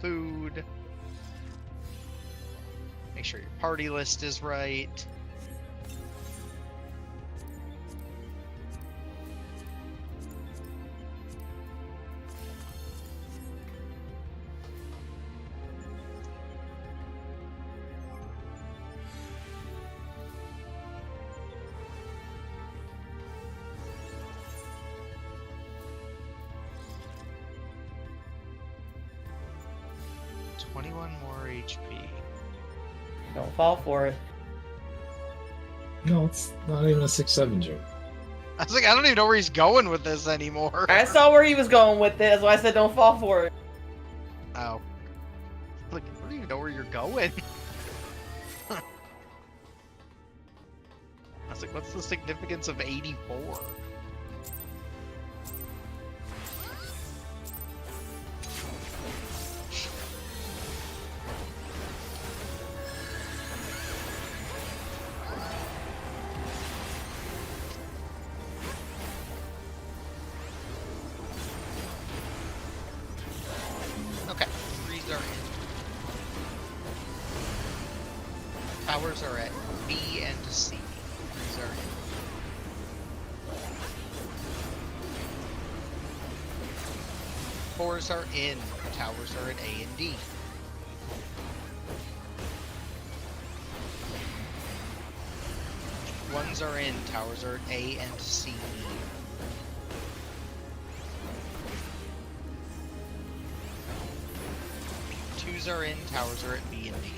food. Make sure your party list is right. Don't fall for it. No, it's not even a 6-7 joke. I was like, I don't even know where he's going with this anymore. I saw where he was going with this, that's why I said don't fall for it. Oh. Like, I don't even know where you're going. I was like, what's the significance of 84? Towers are at B and C. These are in. Fours are in. Towers are at A and D. Ones are in. Towers are at A and C. Twos are in. Towers are at B and D.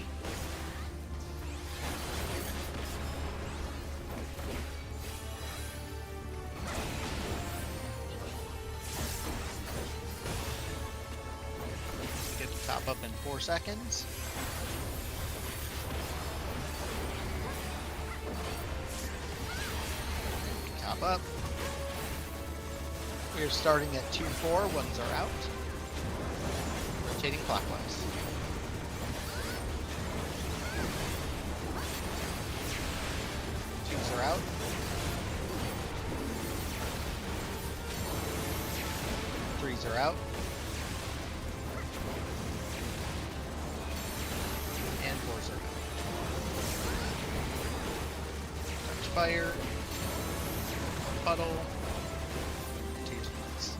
Top up in 4 seconds. Top up. We are starting at 2-4. Ones are out. Rotating clockwise. Twos are out. Threes are out. And fours are out. Touch fire. Puddle. Twos ones.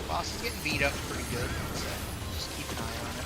Boss is getting beat up pretty good, so just keep an eye on it.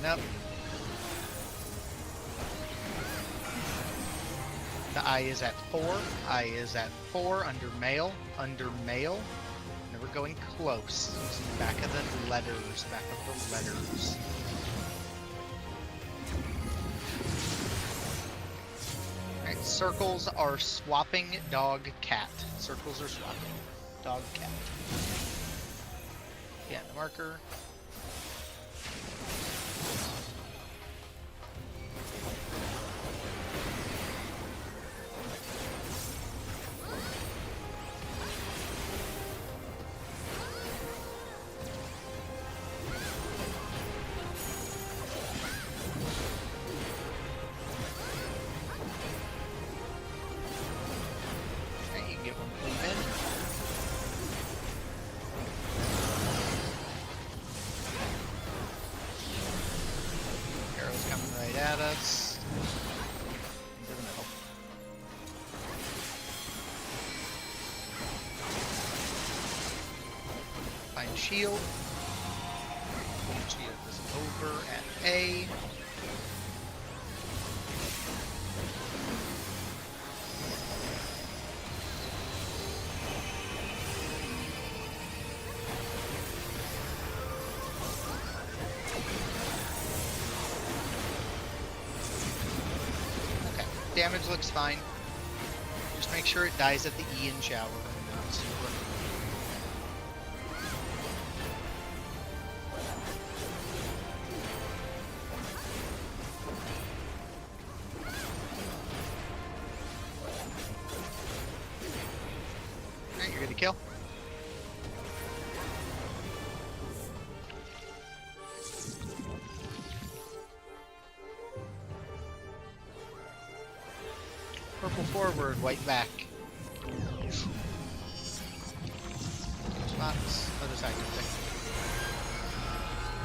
Up. The eye is at 4. Eye is at 4 under male. Under male. Never going close. Using the back of the letters. Back of the letters. Alright, circles are swapping dog cat. Circles are swapping dog cat. Yeah, the marker. At us. Into the middle. Find shield. Shield is over at A. damage looks fine. Just make sure it dies at the E in shower and not super. Alright, you're good to kill. Purple forward, white back. Spots, other side of the thing.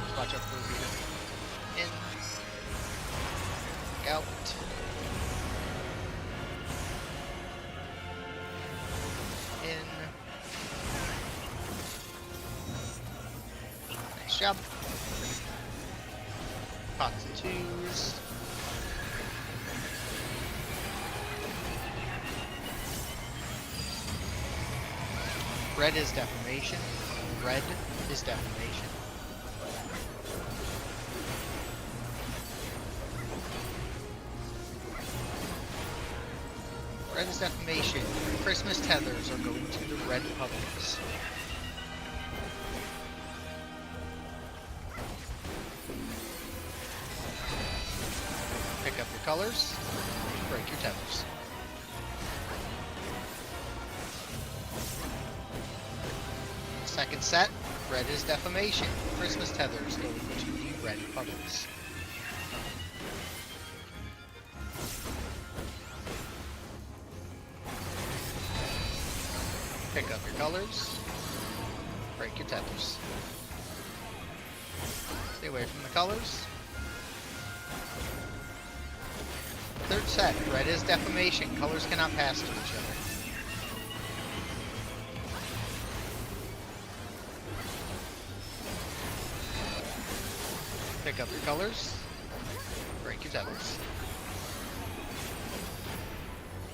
Just watch out for the beater. In. Out. In. Nice job. Pots and twos. Red is deformation. Red is deformation. Red is deformation. Christmas tethers are going to the red puddles. Pick up your colors. Break your tethers. Second set, red is defamation. Christmas tethers going to the red puddles. Pick up your colors. Break your tethers. Stay away from the colors. Third set, red is defamation. Colors cannot pass to each other. Pick up your colors. Break your tethers.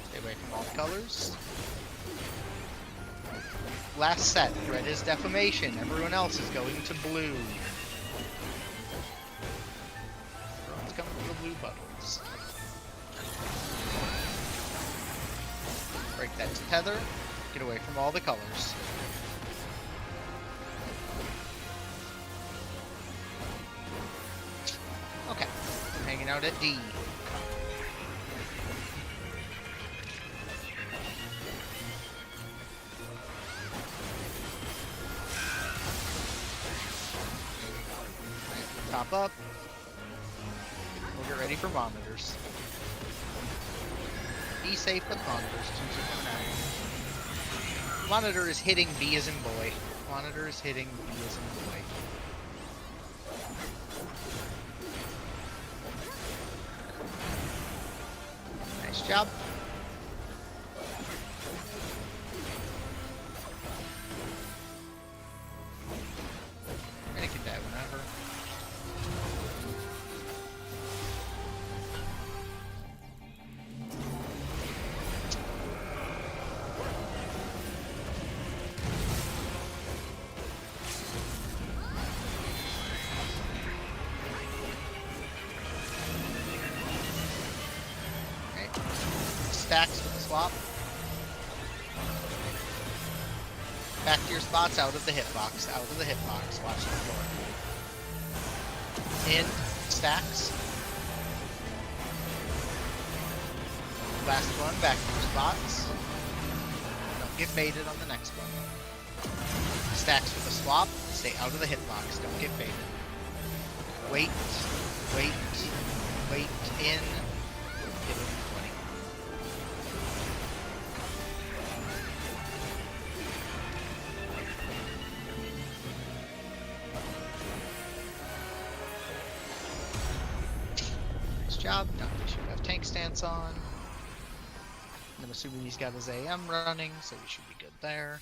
Stay away from all the colors. Last set. Red is defamation. Everyone else is going to blue. Everyone's coming to the blue puddles. Break that tether. Get away from all the colors. Okay, I'm hanging out at D. Top up. We'll get ready for monitors. Be safe with monitors. Twos are coming out. Monitor is hitting B as in boy. Monitor is hitting B as in boy. Nice job. I can die whenever. Stacks with the swap. Back to your spots, out of the hitbox, out of the hitbox. Watch the floor. In, stacks. Last one, back to your spots. Don't get baited on the next one. Stacks with the swap, stay out of the hitbox, don't get baited. Wait, wait, wait, in, get in. Job. No, we should have tank stance on. I'm assuming he's got his AM running, so we should be good there.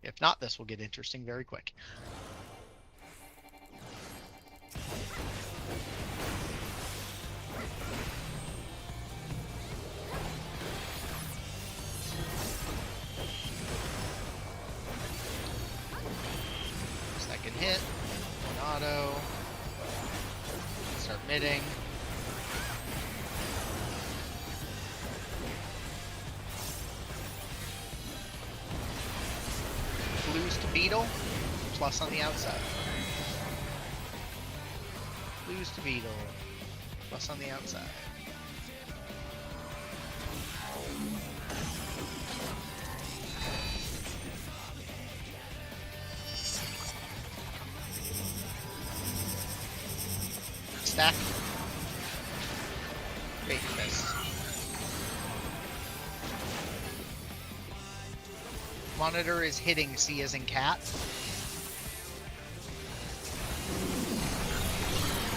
If not, this will get interesting very quick. Second hit, one auto. Start midding. Beetle, plus on the outside. Lose to Beetle, plus on the outside. Stack. Great fist. Monitor is hitting C as in cat.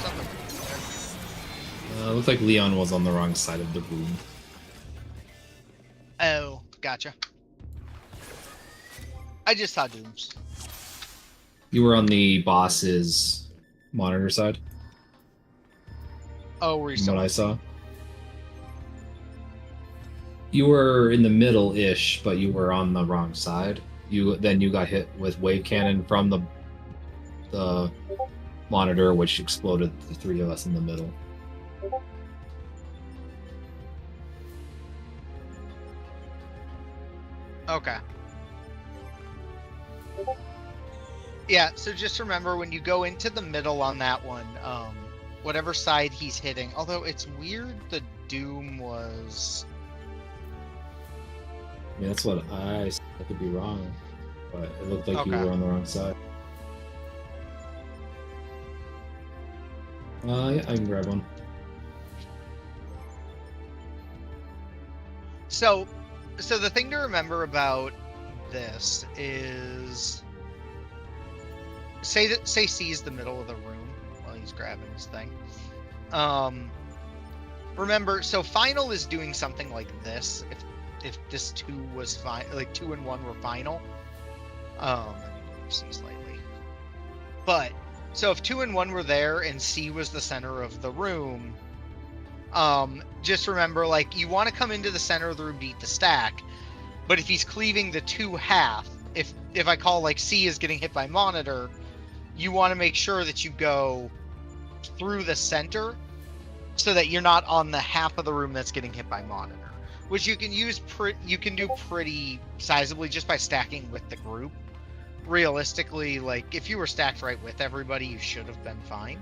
Something there. Looked like Leon was on the wrong side of the room. Oh, gotcha. I just saw Dooms. You were on the boss's monitor side, Oh, were you from still what I on saw. You were in the middle-ish, but you were on the wrong side. You got hit with wave cannon from the monitor, which exploded the three of us in the middle. Okay. Yeah, so just remember when you go into the middle on that one, whatever side he's hitting, although it's weird the Doom was... I mean, that's what I could be wrong, but it looked like you Okay. were on the wrong side. Yeah, I can grab one. So the thing to remember about this is... Say C is the middle of the room while he's grabbing his thing. Remember, so final is doing something like this. If this 2 was fine, like 2 and 1 were final. Let me move C slightly. But so if 2 and 1 were there and C was the center of the room, just remember, like, you want to come into the center of the room to eat the stack. But if he's cleaving the 2 half, if I call like C is getting hit by monitor, you want to make sure that you go through the center so that you're not on the half of the room that's getting hit by monitor, which you can use you can do pretty sizably just by stacking with the group. Realistically, like, if you were stacked right with everybody, you should have been fine.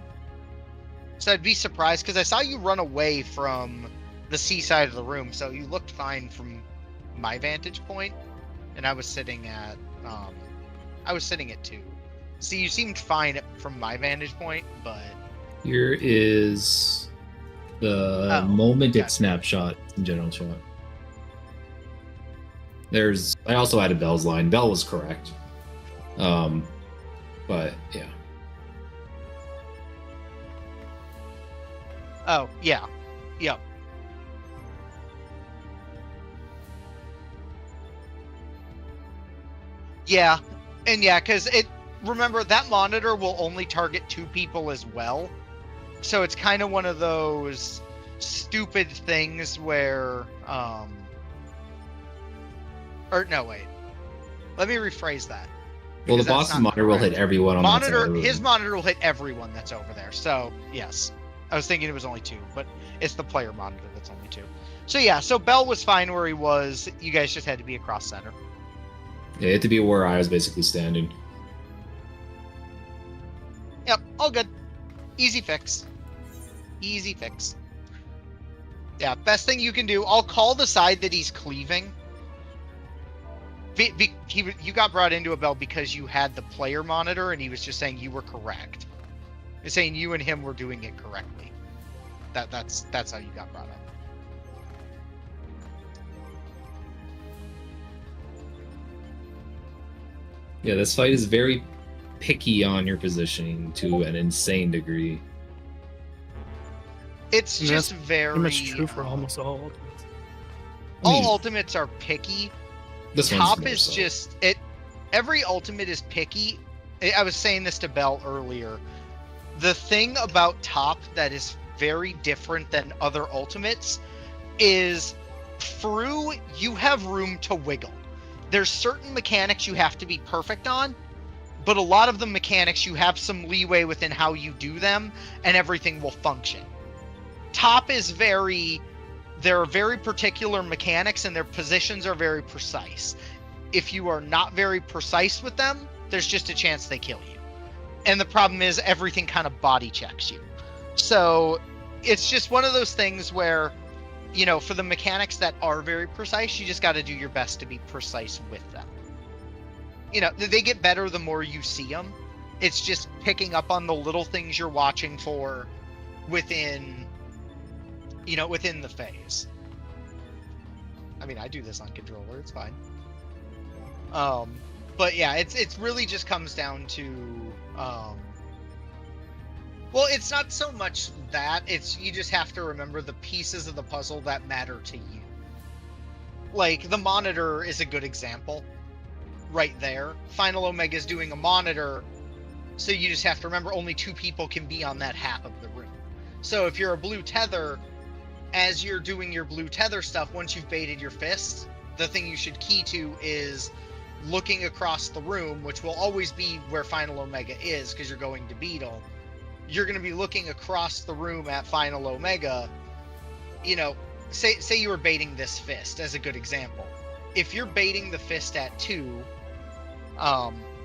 So I'd be surprised, because I saw you run away from the C side of the room, so you looked fine from my vantage point, and I was sitting at 2. So you seemed fine from my vantage point, but Here is the moment it snapshot in general shot. I also added Bell's line. Bell was correct. But yeah. oh yeah, yep. Yeah, and yeah, because remember that monitor will only target 2 people as well, so it's kind of one of those stupid things where or no, wait, let me rephrase that. Well, the because that's boss's not monitor will correct. hit everyone on that side of Monitor, the room. his monitor will hit everyone that's over there. So yes, I was thinking it was only 2, but it's the player monitor that's only 2. So yeah, so Bell was fine where he was. You guys just had to be across center. Yeah, it had to be where I was basically standing. Yep, all good. Easy fix. Easy fix. Yeah, best thing you can do. I'll call the side that he's cleaving. You got brought into a Bell because you had the player monitor, and he was just saying you were correct. He's saying you and him were doing it correctly. That's how you got brought up. Yeah, this fight is very picky on your positioning to an insane degree. It's And just that's very pretty much true for almost all ultimates. I mean, all ultimates are picky. This one's Top more is so. just it. Every ultimate is picky. I was saying this to Bell earlier. The thing about top that is very different than other ultimates is through you have room to wiggle. There's certain mechanics you have to be perfect on, but a lot of the mechanics you have some leeway within how you do them, and everything will function. Top is there are very particular mechanics, and their positions are very precise. If you are not very precise with them, there's just a chance they kill you. And the problem is everything kind of body checks you. So it's just one of those things where, you know, for the mechanics that are very precise, you just got to do your best to be precise with them. You know, they get better the more you see them. It's just picking up on the little things you're watching for within, you know, within the phase. I mean, I do this on controller, it's fine. But yeah, it's really just comes down to, well, it's not so much that, it's you just have to remember the pieces of the puzzle that matter to you. Like, the monitor is a good example right there. Final Omega is doing a monitor, so you just have to remember only 2 people can be on that half of the room. So if you're a blue tether, as you're doing your blue tether stuff, once you've baited your fists, the thing you should key to is looking across the room, which will always be where Final Omega is, because you're going to Beetle. You're going to be looking across the room at Final Omega. You know, say you were baiting this fist as a good example. If you're baiting the fist at 2,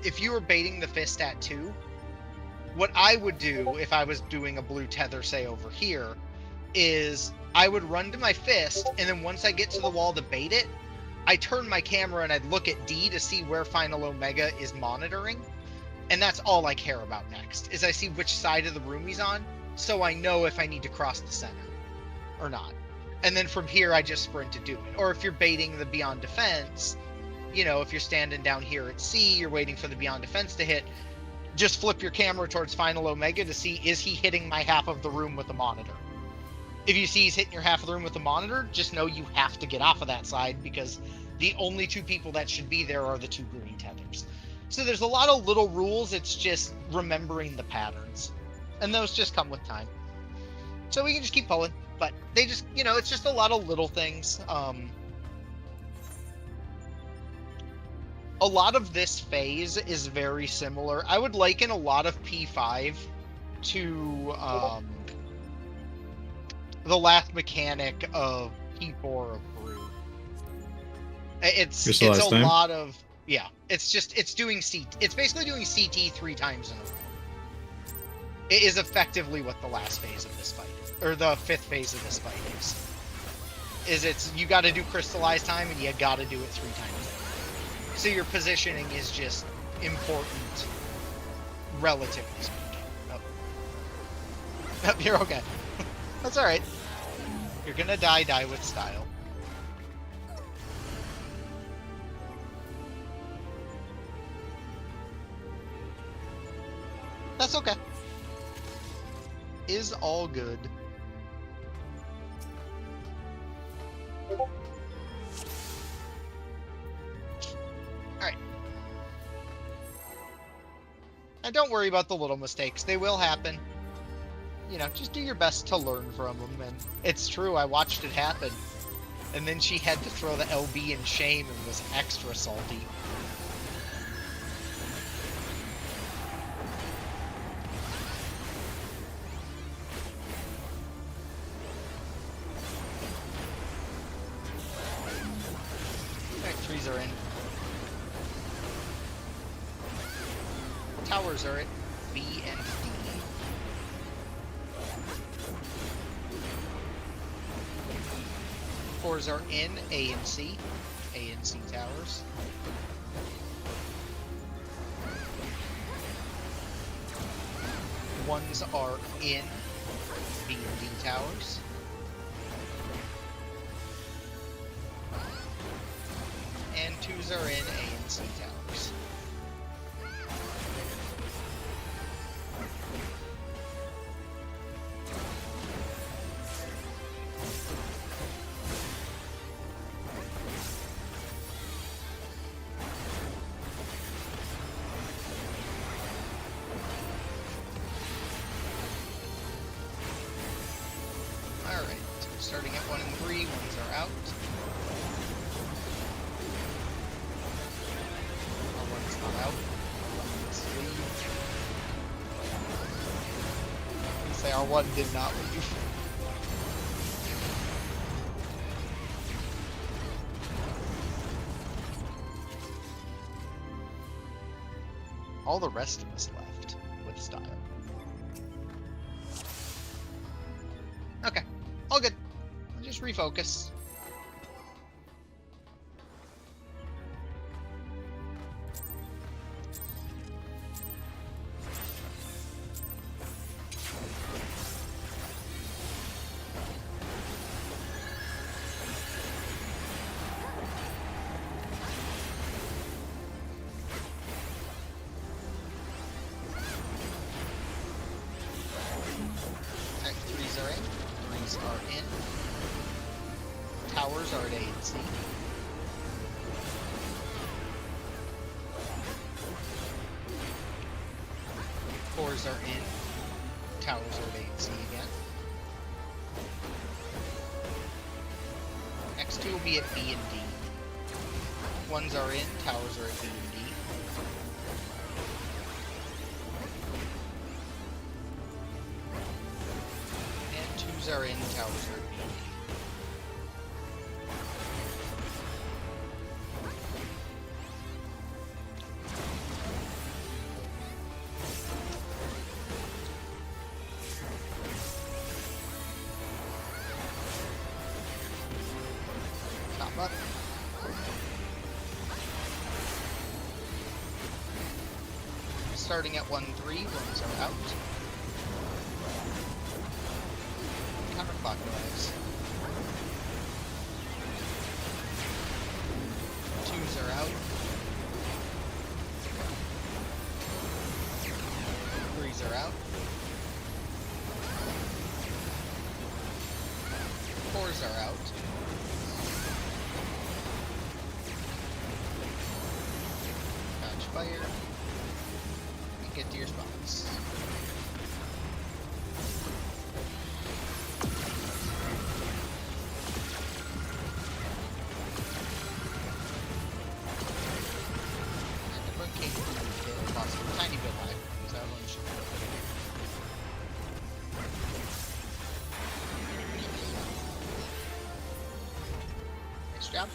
if you were baiting the fist at 2, what I would do if I was doing a blue tether, say over here, is I would run to my fist, and then once I get to the wall to bait it, I turn my camera and I'd look at D to see where Final Omega is monitoring. And that's all I care about next, is I see which side of the room he's on, so I know if I need to cross the center or not. And then from here, I just sprint to do it. Or if you're baiting the Beyond Defense, you know, if you're standing down here at C, you're waiting for the Beyond Defense to hit, just flip your camera towards Final Omega to see, is he hitting my half of the room with the monitor? If you see he's hitting your half of the room with the monitor, just know you have to get off of that side, because the only 2 people that should be there are the 2 green tethers. So there's a lot of little rules, it's just remembering the patterns. And those just come with time. So we can just keep pulling, but they just, you know, it's just a lot of little things. A lot of this phase is very similar. I would liken a lot of P5 to the last mechanic of P4 of Brew. It's a time? lot of, yeah, it's doing it's basically doing CT 3 times in a row. It is effectively what the last phase of this fight, or the 5th phase of this fight is. You got to do crystallized time, and you got to do it 3 times. So your positioning is just important, relatively speaking. Oh, you're okay. That's all right. You're gonna die with style. That's okay. Is all good. Alright. And don't worry about the little mistakes. They will happen. You know, just do your best to learn from them. And it's true, I watched it happen. And then she had to throw the LB in shame and was extra salty. Trees are in. Towers are at B and D. Fours are in A and C. A and C towers. Ones are in B and D towers. And 2s are in A and C towers. Alright, starting at 1 and 3, 1s are out. Out. Say R1 did not leave. all the rest of us left with style. Okay, all good. I'll just refocus. Alright, threes are in. Threes are in. Towers are at A and C. Fours are in. Towers are at A and C again. Next two will be at B and D. Ones are in. Towers are at B and D. And twos are in. Towers are at B and D. Top up. Starting at 1-3, ones are out. Counterclockwise. Twos are out. Threes are out. Fours are out. Dodge fire. And get to your spots. And the Brook King lost a tiny bit life because that one should Nice job.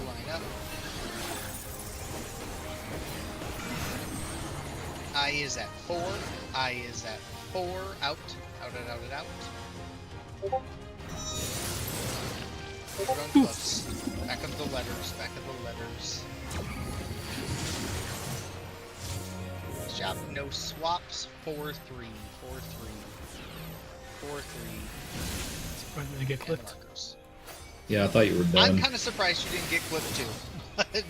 Line up. I is at 4. I is at 4. Out. Out, out, out, out, out. We're going close. Back of the letters. Back of the letters. Nice job. No swaps. 4-3. 4-3. 4-3. Surprised they get And clipped. markers. Yeah, I thought you were I'm done. kind of surprised you didn't get clipped too. But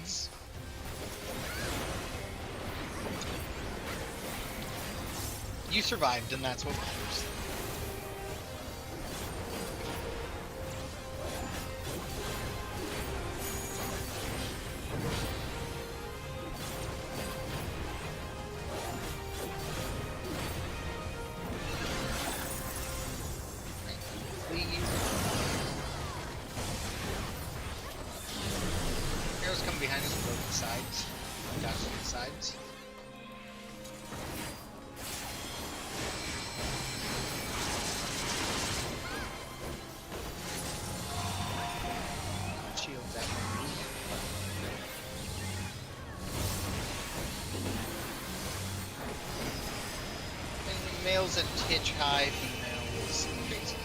you survived, and that's what matters. Leave. Arrows come behind us and go to the sides. Dodge to the sides. Shields at me. And male's at hitch high, female is basically.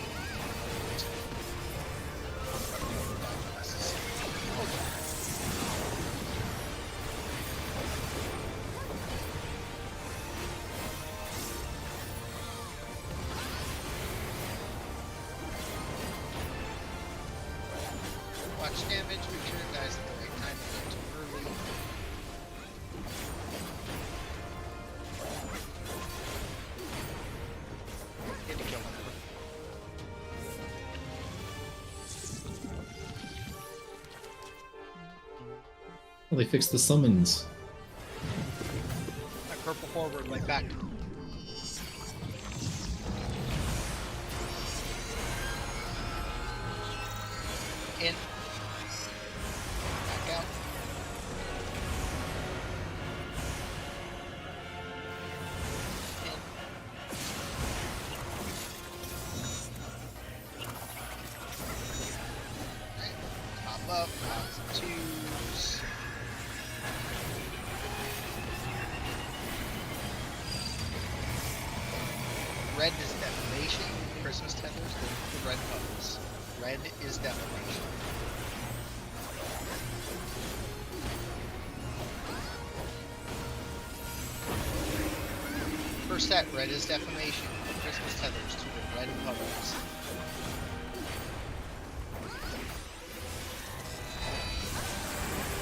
Watch damage, make sure it dies at the right time, not too early. Get to kill whenever. Well, they fixed the summons. My purple forward, like back. In. Back out. In. Alright. Pop up. Lots of twos. Red is defamation. Christmas tethers, the red bubbles. Red is defamation. First set, red is defamation. Christmas tethers to the red bubbles.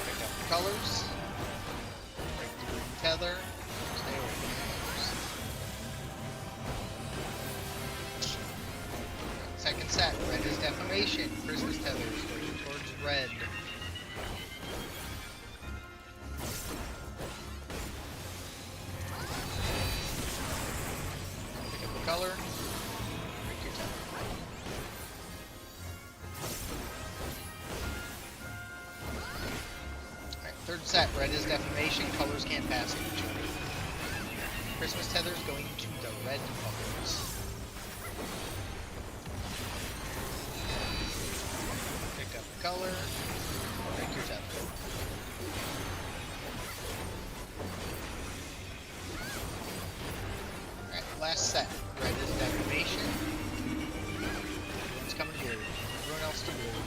Pick up the colors. Break the green tether. Stay away from the colors. Second set, red is defamation. Christmas tethers going towards red. Pick up the color. Break your tether. Alright, third set, red is defamation. Colors can't pass to each other. Christmas tethers going to the red bubbles. Color, break your tether. Alright, last set. Red is defamation. Everyone's coming to blue. Everyone else to blue.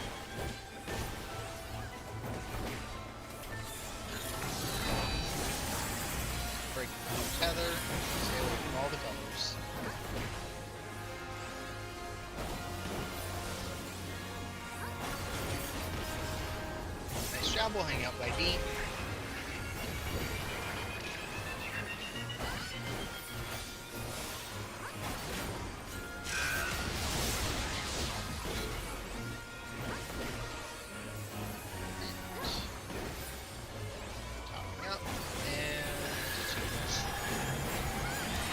Break the blue tether. Stay away from all the colors. Job, we'll hang out by D. Topping up and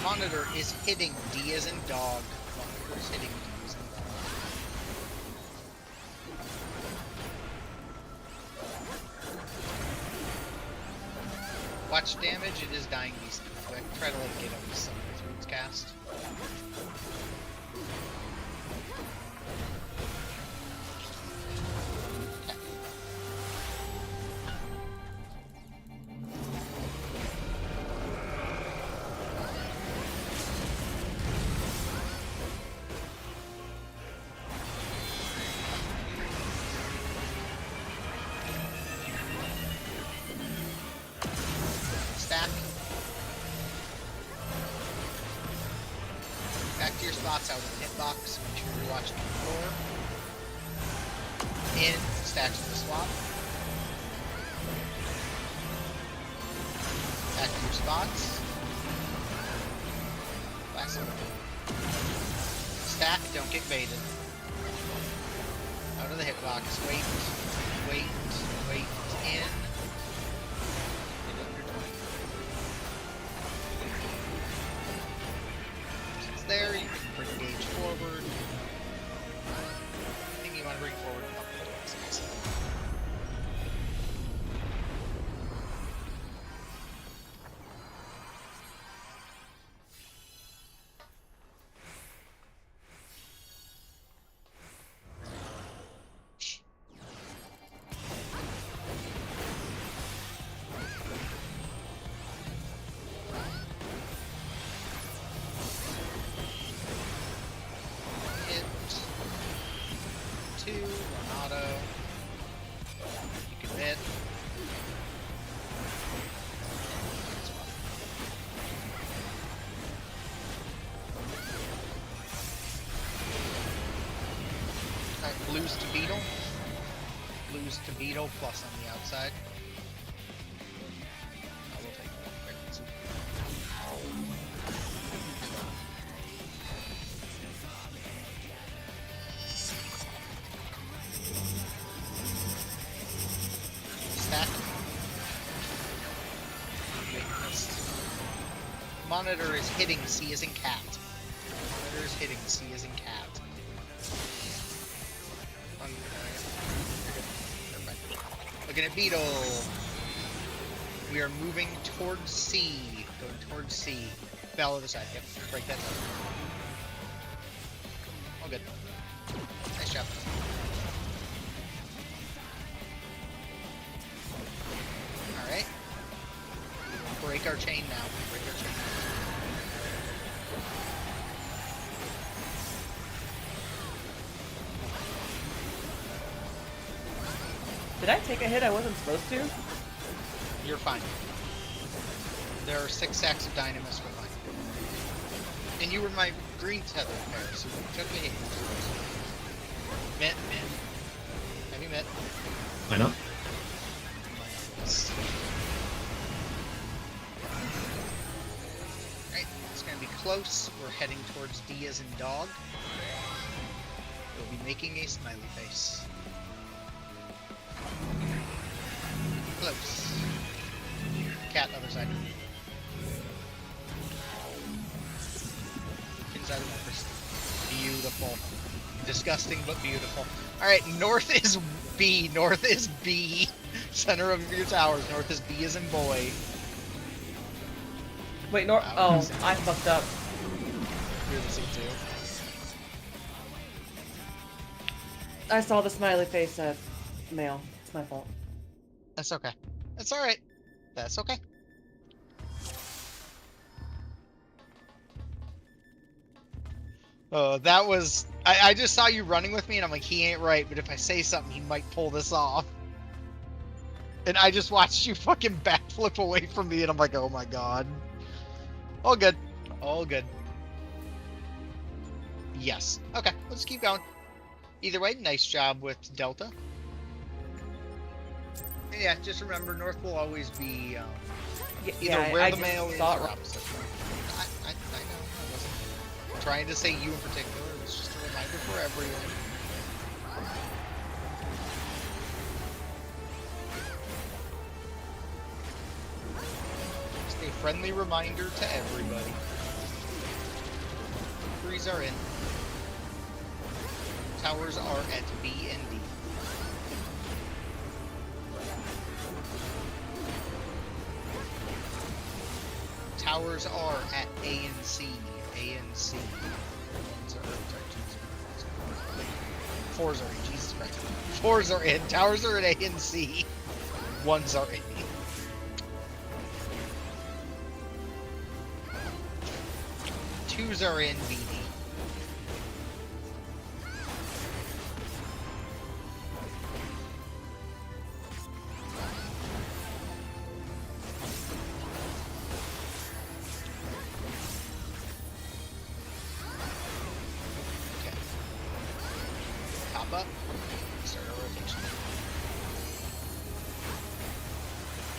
Monitor is hitting D as in dog. Monitor is hitting D as in dog. Watch damage, it is dying decently quick. Try to like get at least some through its cast. Okay. Stack. Back to your spots out of the hitbox. Make sure you're watching the floor. In, stack to the swap. Back to your spots. Last one. Stack, don't get baited. Out of the hitbox. Wait, wait, wait. In. There, you can bring gauge forward. I think you want to bring forward a couple of times. Auto. You can hit. Alright, blues to beetle. Blues to beetle plus on the outside. I will take that. Stack. Make mist. monitor is hitting C as in cat. Monitor is hitting C as in cat. Looking at Beetle. We are moving towards C. Going towards C. Bell other side. Yep. Break that down. All good. Nice job. Alright. Break our chain now. Break our chain. Did I take a hit I wasn't supposed to? You're fine. There are 6 sacks of Dynamis, we're fine. And you were my green tether pair, so you took a hit. Mitt. Have you met? I know. Alright, it's gonna be close. We're heading towards D as in dog. We'll be making a smiley face. Close. Cat, other side. Inside the numbers. Beautiful. Disgusting, but beautiful. Alright, north is B. North is B. Center of your towers. North is B as in boy. Wait, oh, I fucked up. You're the C too. I saw the smiley face at male. It's my fault. That's okay. That's alright. That's okay. Oh, that was... I just saw you running with me, and I'm like, he ain't right, but if I say something, he might pull this off. And I just watched you fucking backflip away from me, and I'm like, oh my god. All good. All good. Yes. Okay, let's keep going. Either way, nice job with Delta. Yeah, just remember, North will always be either where the mail is or opposite. I know. I wasn't trying to say you in particular. It was just a reminder for everyone. Just a friendly reminder to everybody. Threes are in. Towers are at B and D. Towers are at A and C. A and C. Fours are in. Jesus Christ. Fours are in. Towers are at A and C. Ones are in. Twos are in BD. Up. Start our rotation.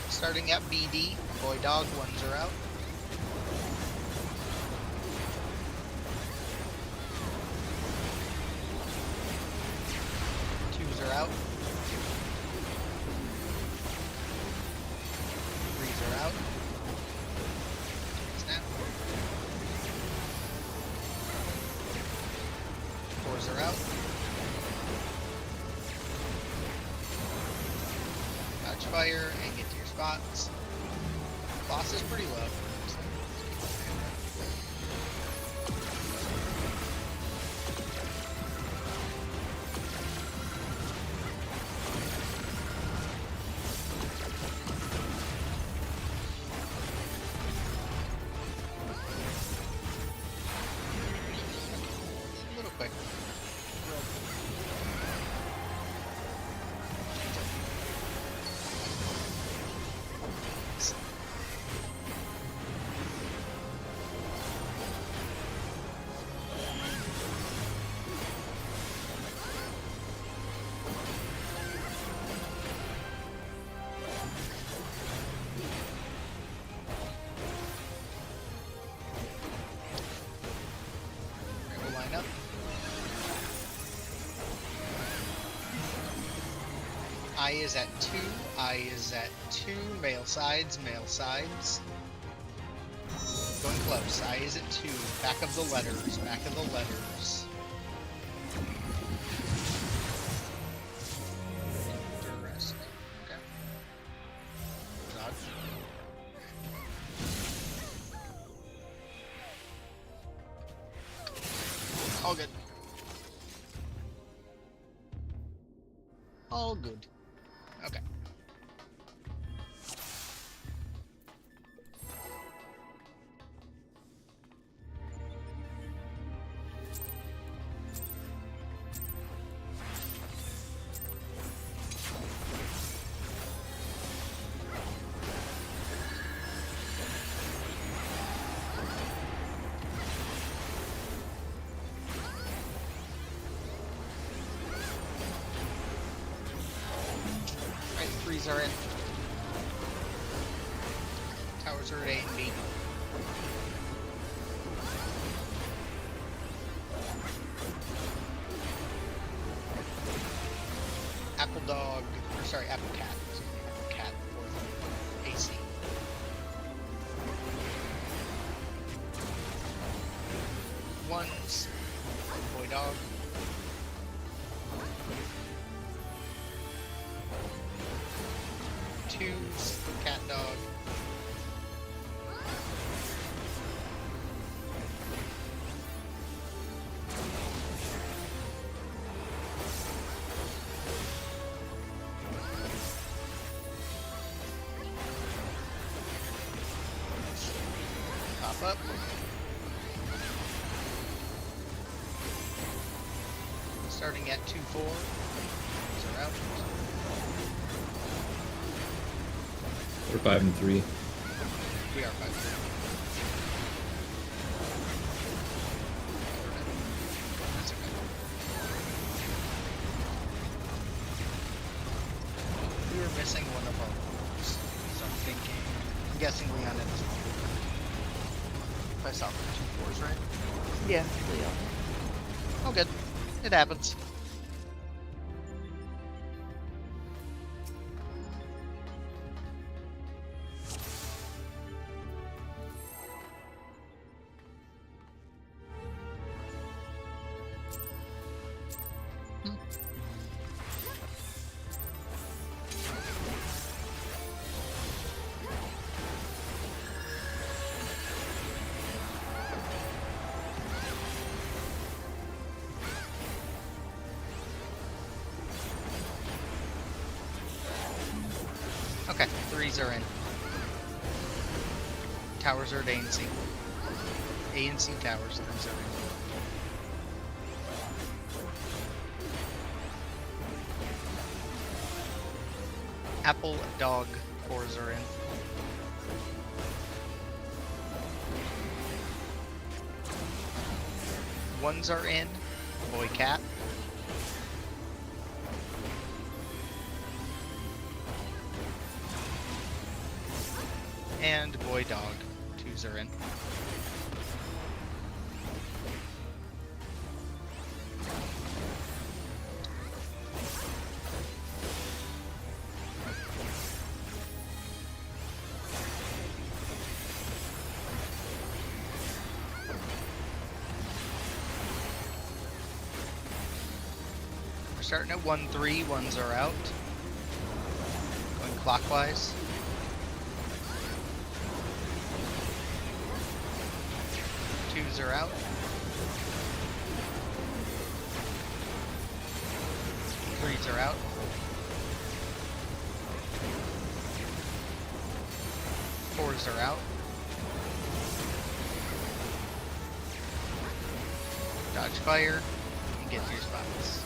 Starting at BD, boy dog, ones are out. Twos are out. Threes are out. Snap. Fours are out. Fire and get to your spots. Boss is pretty low. A little quick. I is at 2. I is at 2. Male sides. Male sides. Going close. I is at 2. Back of the letters. Back of the letters. Interesting. Okay. Dodge. All good. All good. Okay. Alright, 3s are in. Towers are at A and B. Apple dog, or sorry, apple cat. Excuse me, apple cat for AC. Ones, boy dog. Twos, cat dog. Pop up. Starting at 2-4. These are out. We're 5 and 3. We are 5-3. That's okay. We were missing one of our roles, so I'm thinking. I'm guessing Leon and his mom. If I saw the 2-4s right. Yeah, Leo. Oh, good. It happens. Okay, 3s are in. Towers are at A and C. A and C towers, 3s are in. Apple, dog, 4s are in. Ones are in. Boy, cat. And boy, dog. 2s are in. We're starting at 1-3. 1s are out. Going clockwise. Twos are out. Threes are out. Fours are out. Dodge fire and get to your spots.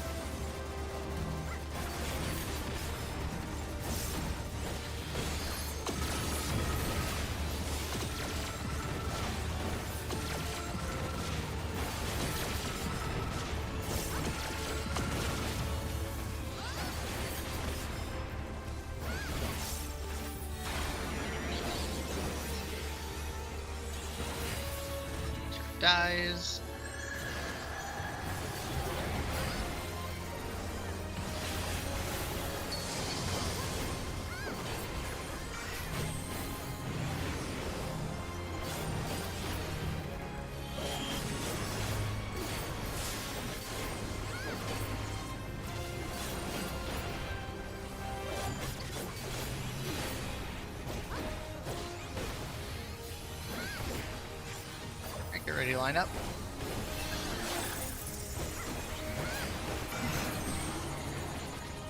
Dies. Get ready to line up.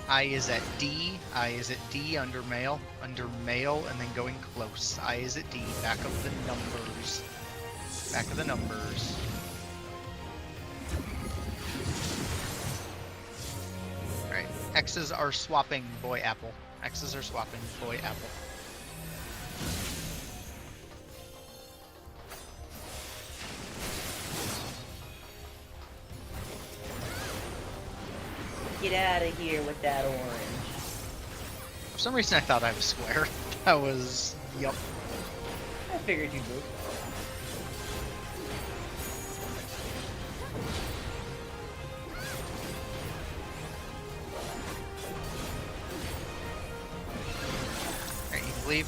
I is at D. I is at D under male. Under male and then going close. I is at D. Back of the numbers. Back of the numbers. Alright. X's are swapping boy apple. X's are swapping boy apple. Get out of here with that orange. For some reason I thought I was square. That was... yup. I figured you'd move. Alright, you can leave.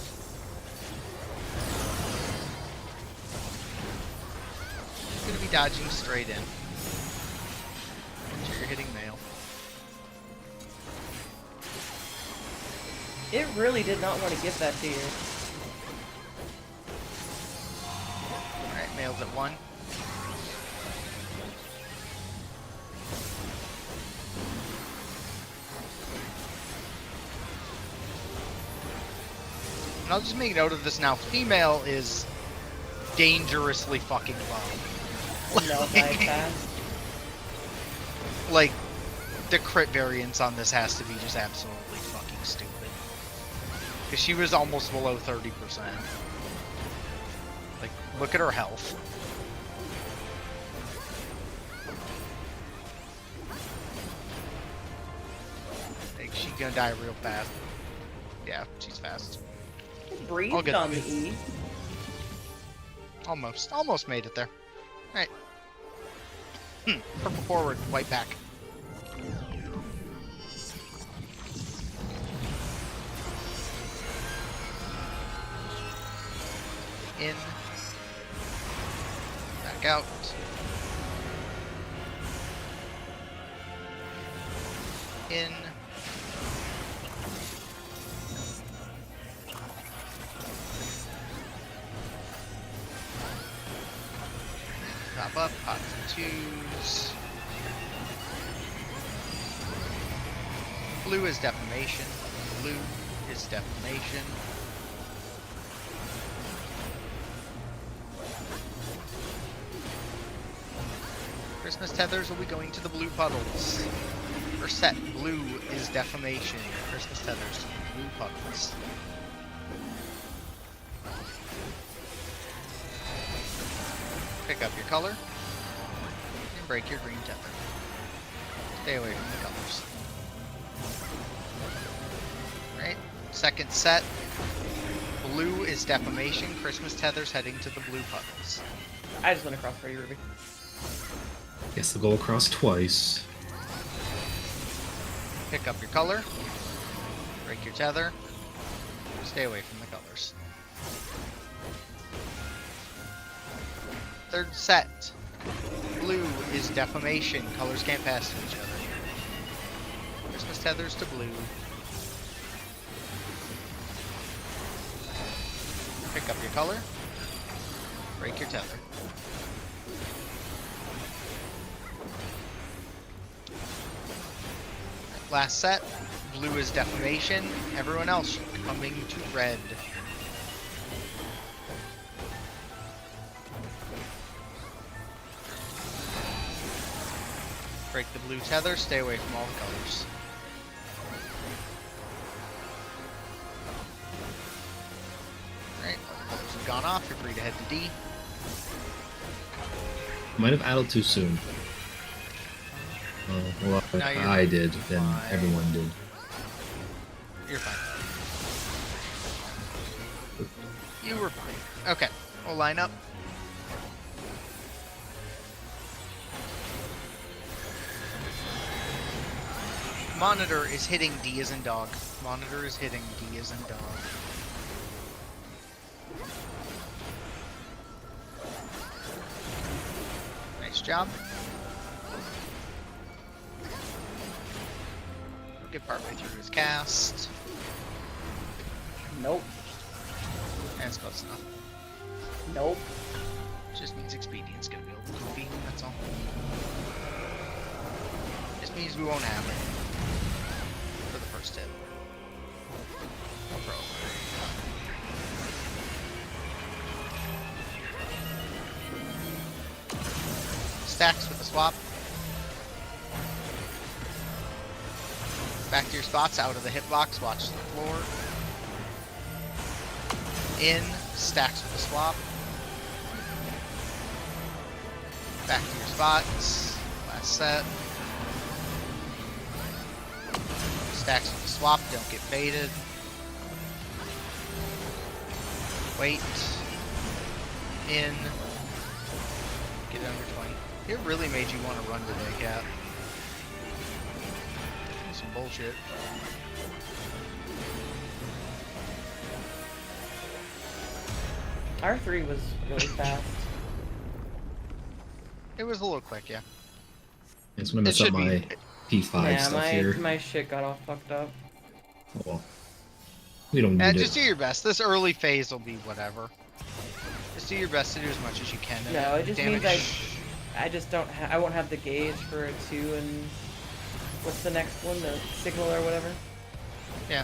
You're gonna be dodging straight in. Make sure you're hitting male. It really did not want to give that to you. Alright, male's at 1. And I'll just make note of this now. Female is dangerously fucking low. No, die fast. Like, the crit variance on this has to be just absolutely fucking stupid. Because she was almost below 30%. Like, look at her health. Like, she's gonna die real fast. Yeah, she's fast. It All breathed good. on the E. Almost made it there. Alright. Purple forward, white back. In. Back out. In. Pop up, pop to twos. Blue is defamation. Blue is defamation. Christmas tethers will be going to the blue puddles. First set, blue is defamation. Christmas tethers to the blue puddles. Pick up your color and break your green tether. Stay away from the colors. Right? Second set, blue is defamation. Christmas tethers heading to the blue puddles. I just went across for you, Ruby. Guess they'll go across twice. Pick up your color, break your tether, stay away from the colors. Third set, blue is defamation. Colors can't pass to each other. Christmas tethers to blue. Pick up your color, break your tether. Last set, blue is defamation. Everyone else coming to red. Break the blue tether, stay away from all the colors. Alright, all the colors have gone off, you're free to head to D. Might have added too soon. Well, No, you're I did, then fine. everyone did. You're fine. You were fine. Okay, we'll line up. Monitor is hitting D as in dog. Monitor is hitting D as in dog. Nice job. Get partway through his cast. Nope. And it's close enough. Nope. Just means expedient's gonna be a little goofy, that's all. Just means we won't have it for the first hit. No problem. Stacks with the swap. Back to your spots, out of the hitbox, watch the floor. In, stacks with the swap. Back to your spots, last set. Stacks with the swap, don't get baited. Wait. In. Get under 20. It really made you want to run today, Cat. Some bullshit. R3 was really fast. It was a little quick, yeah. I just want to mess up my P5 Yeah, stuff here. my shit got all fucked up. Oh, well. We don't need Just it. do your best. This early phase will be whatever. Just do your best to do as much as you can. No, it just damage. means I just don't I won't have the gauge for a 2 and what's the next one? The signal or whatever? Yeah.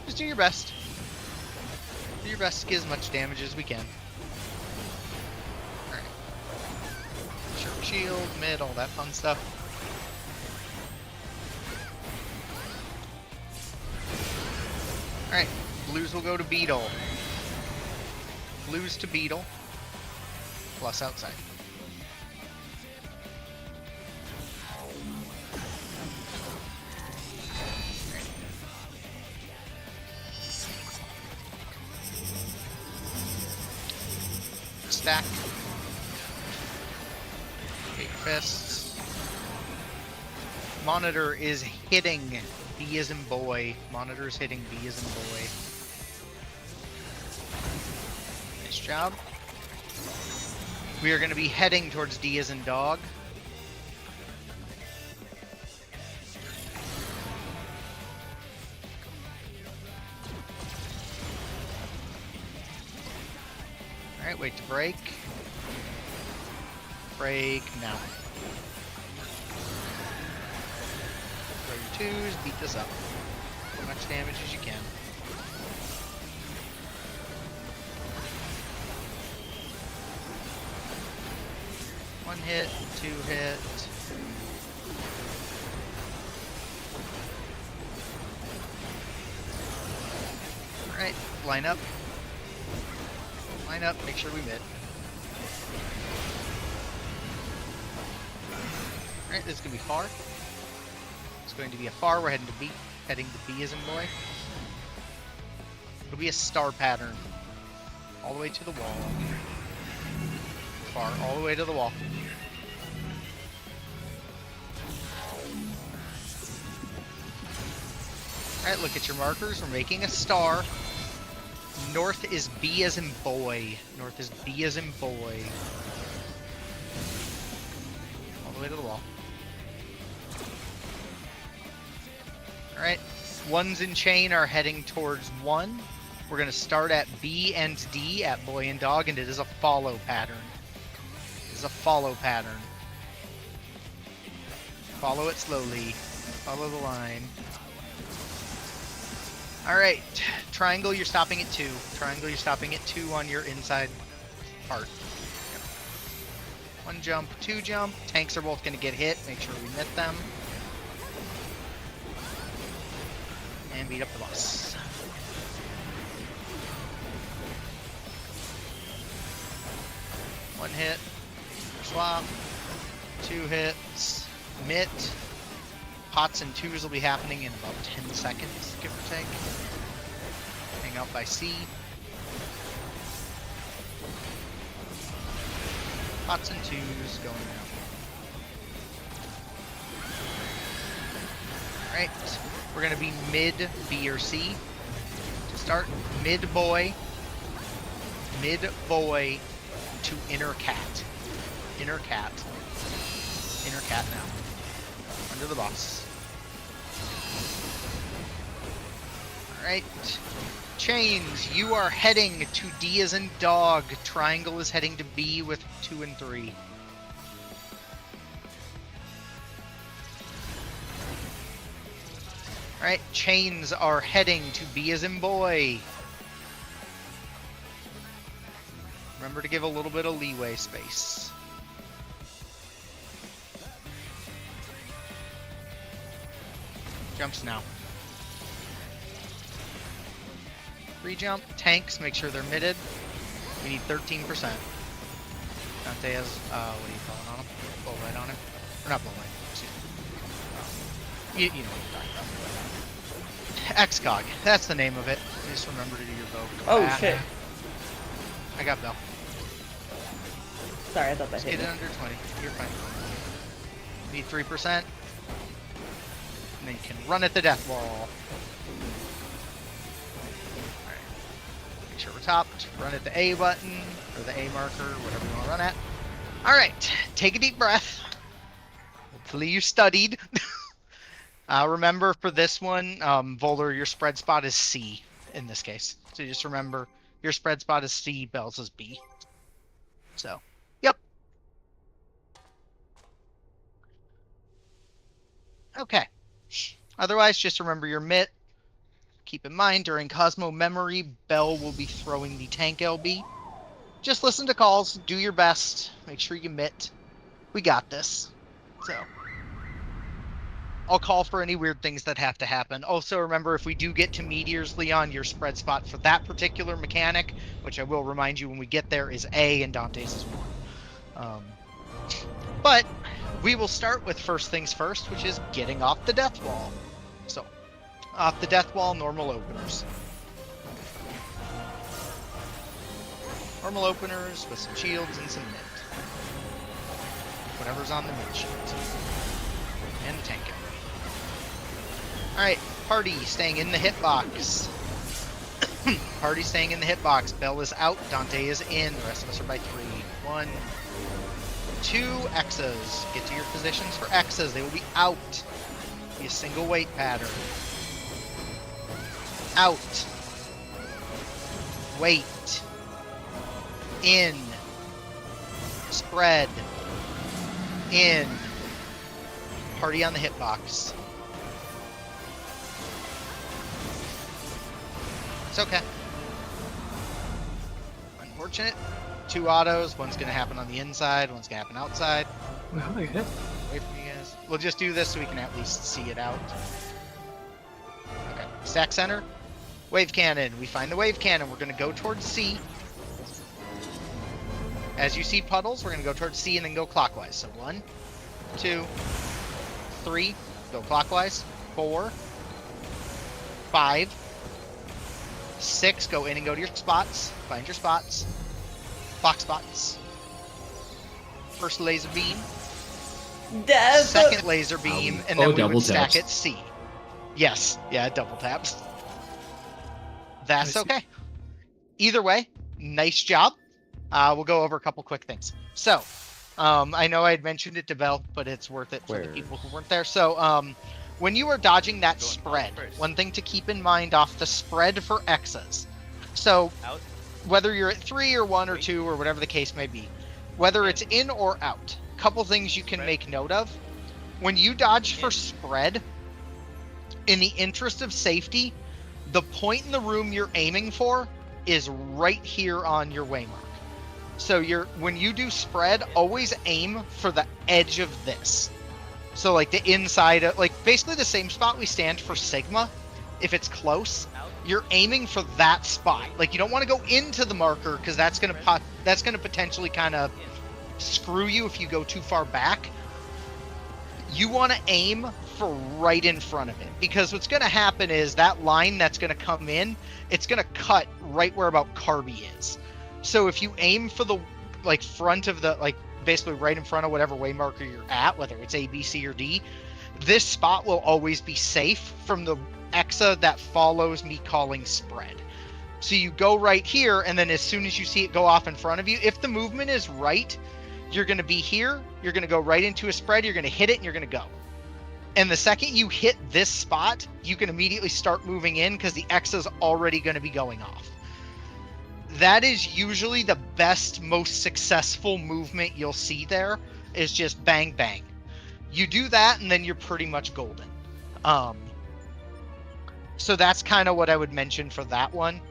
Just do your best. Do your best to get as much damage as we can. Alright. Sharp shield, mid, all that fun stuff. Alright. Blues will go to Beetle. Blues to Beetle. Plus outside. Stack. Big fists. Monitor is hitting. B as in boy. Monitor is hitting. B as in boy. Nice job. We are going to be heading towards D as in dog. Alright, wait to break. Break now. Throw your twos, beat this up. As much damage as you can. One hit, 2 hit. Alright, line up. Line up, make sure we mid. Alright, this is gonna be far. It's going to be a far, we're heading to B. Heading to B as in boy. It'll be a star pattern. All the way to the wall. Far, all the way to the wall. Alright, look at your markers. We're making a star. North is B as in boy. North is B as in boy. All the way to the wall. Alright. Ones in chain are heading towards 1. We're going to start at B and D at boy and dog, and it is a follow pattern. It is a follow pattern. Follow it slowly. Follow the line. Alright, triangle, you're stopping at 2. Triangle, you're stopping at 2 on your inside part. Yep. 1 jump, 2 jump. Tanks are both going to get hit. Make sure we mitt them. And beat up the boss. One hit. Swap. 2 hits. Mitt. Pots and twos will be happening in about 10 seconds, give or take. Hang out by C. Pots and twos going out. Alright, we're going to be mid B or C. To start, mid boy to inner cat. Inner cat now. Under the boss. Alright. Chains, you are heading to D as in dog. Triangle is heading to B with 2 and 3. Alright, chains are heading to B as in boy. Remember to give a little bit of leeway space. Jumps now. Free jump. Tanks, make sure they're mitted. We need 13%. Dante has, what are you calling on him? Blow light on him? Or not blow light, excuse me. You know what I'm talking about. Xcog, that's the name of it. Just remember to do your bow. Oh, shit. I got Bell. Sorry, I thought that Just hit get me. it under 20. You're fine. Need 3%. And then you can run at the death wall. Alright. Make sure we're topped. Run at the A button, or the A marker, whatever you want to run at. Alright, take a deep breath. Hopefully you studied. Remember for this one, Volar, your spread spot is C in this case. So just remember, your spread spot is C, Bell's is B. So, yep. Okay. Otherwise, just remember your mitt. Keep in mind, during Cosmo Memory, Bell will be throwing the tank LB. Just listen to calls, do your best, make sure you mitt. We got this. So, I'll call for any weird things that have to happen. Also, remember, if we do get to Meteors, Leon, your spread spot for that particular mechanic, which I will remind you when we get there, is A, and Dante's is 1. But we will start with first things first, which is getting off the death wall. So, off the death wall, normal openers. Normal openers with some shields and some mint. Whatever's on the mint shield. And the tank everybody. Alright, party staying in the hitbox. Party staying in the hitbox. Bell is out, Dante is in. The rest of us are by 3. 1, 2 X's. Get to your positions for X's. They will be out. Be a single weight pattern. Out. Wait. In. Spread. In. Party on the hitbox. It's okay. Unfortunate. 2 autos. One's going to happen on the inside. One's going to happen outside. Wow, I hit. Wait for you guys. We'll just do this so we can at least see it out. Okay. Stack center. Wave cannon. We find the wave cannon. We're going to go towards C. As you see puddles, we're going to go towards C and then go clockwise. So 1, 2, 3. Go clockwise. 4, 5, 6. Go in and go to your spots. Find your spots. Box spots. First laser beam. Second laser beam, and then we double would stack taps. at C. Yes, yeah, double taps. That's I see. okay. Either way, nice job. We'll go over a couple quick things. So, I know I had mentioned it to Bell, but it's worth it for the people who weren't there. So, when you are dodging that spread, one thing to keep in mind off the spread for X's. So, whether you're at 3 or 1 or 2 or whatever the case may be, whether it's in or out, couple things you can make note of. When you dodge for spread, in the interest of safety, the point in the room you're aiming for is right here on your waymark. So when you do spread, always aim for the edge of this. So like the inside of, like basically the same spot we stand for Sigma. If it's close, you're aiming for that spot. Like you don't want to go into the marker because that's gonna potentially kind of screw you if you go too far back. You want to aim for right in front of it, because what's going to happen is that line that's going to come in, it's going to cut right where about Carby is. So if you aim for the like front of the, like basically right in front of whatever way marker you're at, whether it's A, B, C, or D, this spot will always be safe from the Exa that follows me calling spread. So you go right here, and then as soon as you see it go off in front of you, if the movement is right, you're going to be here, you're going to go right into a spread, you're going to hit it, and you're going to go. And the second you hit this spot, you can immediately start moving in because the X is already going to be going off. That is usually the best, most successful movement you'll see there, is just bang, bang. You do that, and then you're pretty much golden. So that's kind of what I would mention for that one.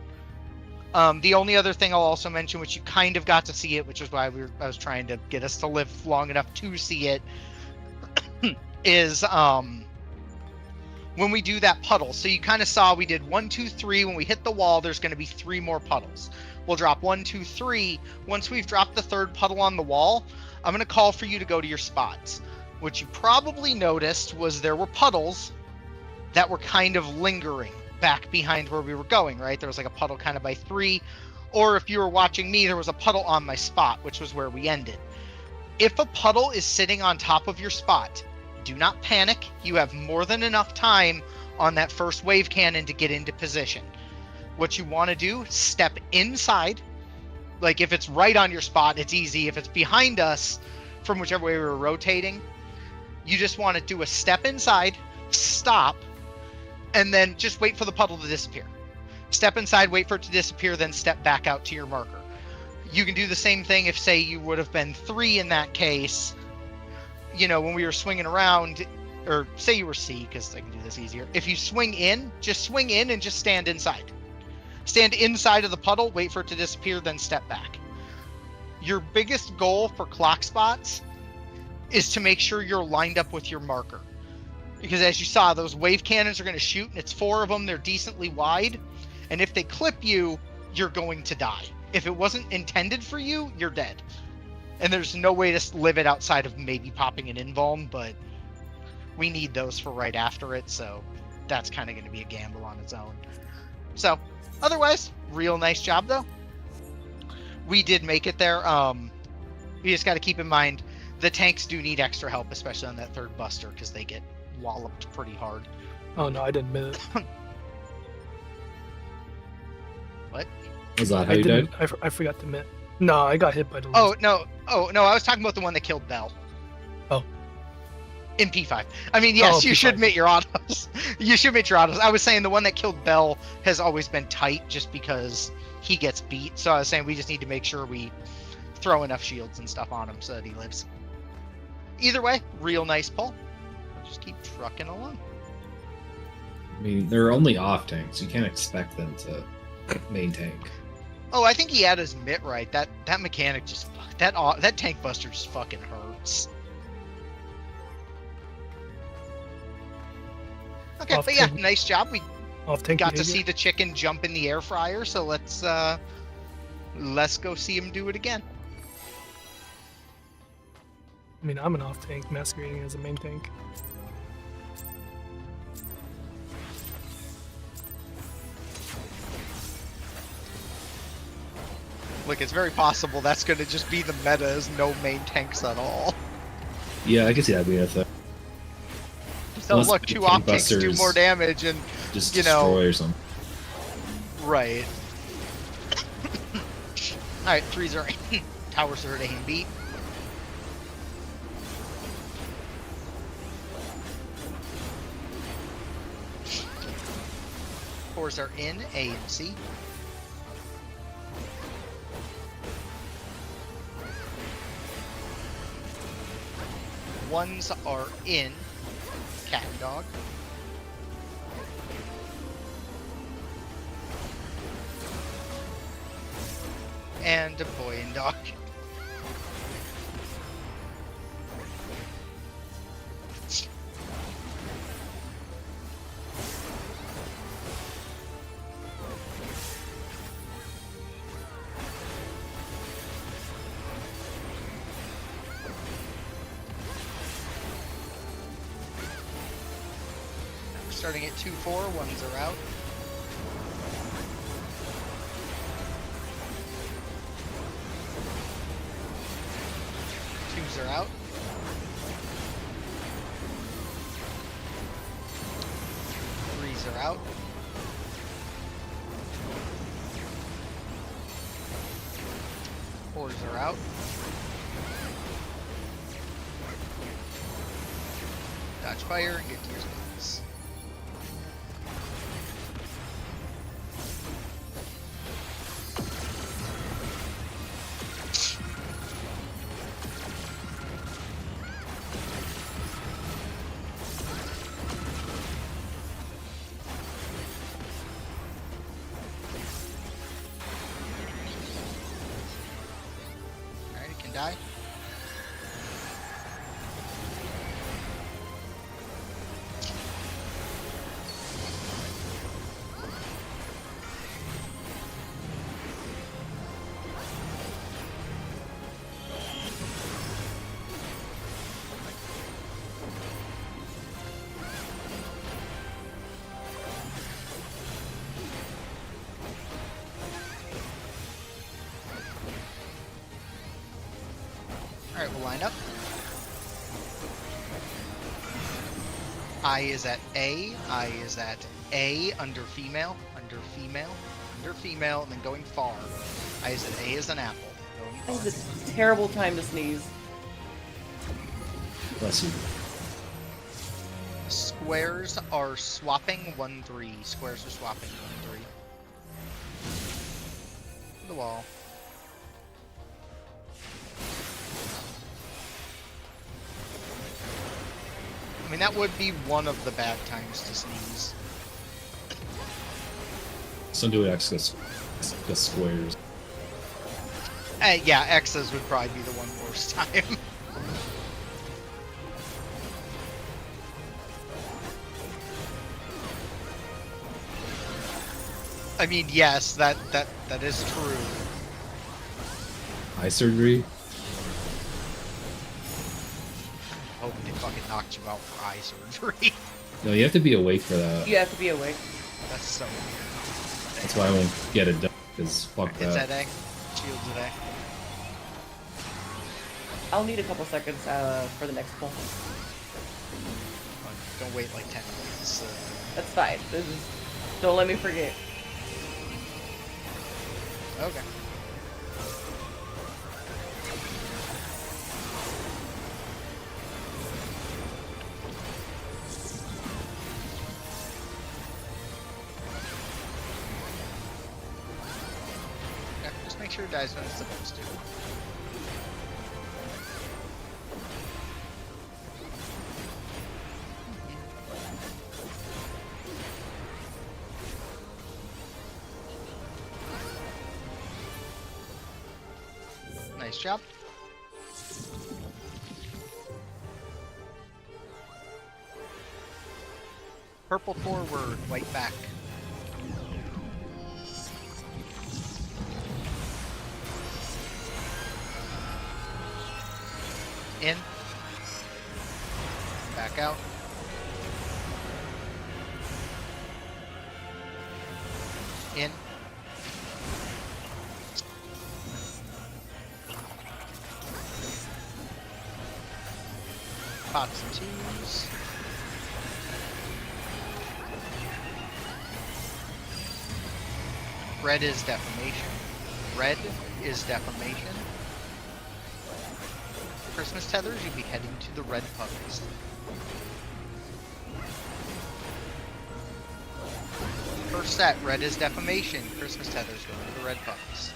The only other thing I'll also mention, which you kind of got to see it, which is why I was trying to get us to live long enough to see it, is when we do that puddle. So you kind of saw we did 1, 2, 3. When we hit the wall, there's going to be 3 more puddles. We'll drop 1, 2, 3. Once we've dropped the 3rd puddle on the wall, I'm going to call for you to go to your spots. What you probably noticed was there were puddles that were kind of lingering back behind where we were going, right? There was like a puddle kind of by 3, or if you were watching me, there was a puddle on my spot, which was where we ended. If a puddle is sitting on top of your spot, do not panic. You have more than enough time on that first wave cannon to get into position. What you want to do, step inside. Like if it's right on your spot, it's easy. If it's behind us from whichever way we were rotating, you just want to do a step inside, stop, and then just wait for the puddle to disappear. Step inside, wait for it to disappear, then step back out to your marker. You can do the same thing if, say, you would have been 3 in that case, you know, when we were swinging around, or say you were C, because I can do this easier. If you swing in, just swing in and just stand inside. Stand inside of the puddle, wait for it to disappear, then step back. Your biggest goal for clock spots is to make sure you're lined up with your marker. Because as you saw, those wave cannons are going to shoot, and it's 4 of them. They're decently wide. And if they clip you, you're going to die. If it wasn't intended for you, you're dead. And there's no way to live it outside of maybe popping an invuln, but we need those for right after it, so that's kind of going to be a gamble on its own. So, otherwise, real nice job, though. We did make it there. You just got to keep in mind, the tanks do need extra help, especially on that 3rd buster, because they get walloped pretty hard. Oh no, I didn't miss it. What? Was that how you died? I forgot to miss. No, I got hit by the. Oh no! I was talking about the one that killed Bell. Oh. In P5. I mean, yes, you P5. should admit your autos. You should admit your autos. I was saying the one that killed Bell has always been tight, just because he gets beat. So I was saying we just need to make sure we throw enough shields and stuff on him so that he lives. Either way, real nice pull. We'll just keep trucking along. I mean, they're only off tanks. You can't expect them to main tank. Oh, I think he had his mitt right. That mechanic just that tank buster just fucking hurts. Okay, Off but yeah, tank- nice job. We Off tank got to behavior. see the chicken jump in the air fryer, so let's go see him do it again. I mean, I'm an off tank masquerading as a main tank. Look, it's very possible that's going to just be the meta, is no main tanks at all. Yeah, I can see that being a thing. So Unless look, the 2 tank op tanks do busters more damage, and Just you know, destroy or something. right. Alright, 3s are in. Towers are at A and B. Fours are in A and C. Ones are in cat and dog. And a boy and dog. Starting at 2-4, ones are out. Twos are out. Threes are out. Fours are out. dodge fire, and get to your spots. Alright, it can die. Alright, we'll line up. I is at A. I is at A under female, under female, under female, and then going far. I is at A as an apple. Going That far. was a terrible time to sneeze. Bless you. Squares are swapping 1-3. Squares are swapping 1-3. The wall. I mean, that would be one of the bad times to sneeze. So do X the squares. Yeah, X's would probably be the one worst time. I mean, yes, that is true. Eye surgery. I hope they fucking knocked you out for eye surgery. No, you have to be awake for that. You have to be awake. That's so weird. That's why I won't get it done. Because fuck It's that. at A. Shields at A. I'll need a couple seconds for the next pull. Don't wait like 10 minutes. That's fine. This is... Don't let me forget. Okay. Yeah, just make sure it dies when it's supposed to. Nice job. Purple forward, white back. In. Back out. In. Pots and twos. Red is defamation. Red is defamation. Christmas tethers, you'll be heading to the red puddles. First set, red is defamation. Christmas tethers going to the red puddles.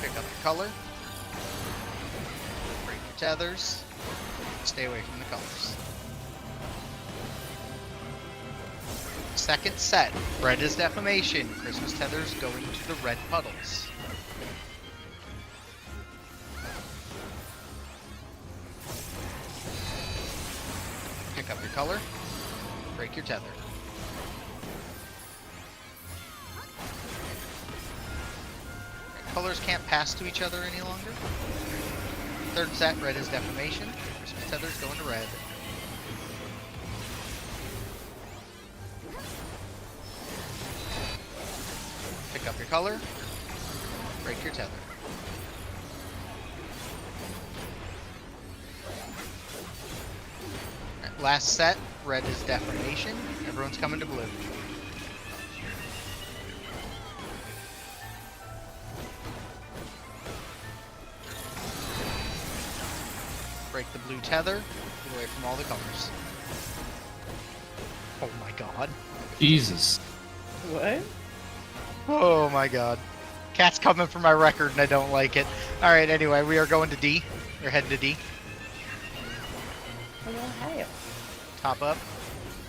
Pick up the color. Break your tethers. Stay away from the colors. Second set, red is defamation. Christmas tethers going to the red puddles. Pick up your color. Break your tether. Colors can't pass to each other any longer. Third set, red is defamation. Christmas tethers going to red. Pick up your color. Break your tether. Alright, last set, red is defamation. Everyone's coming to blue. Break the blue tether. Get away from all the colors. Oh my god. Jesus. What? Oh my god. Cat's coming for my record and I don't like it. Alright, anyway, we are going to D. We're heading to D. Ohio. Top up.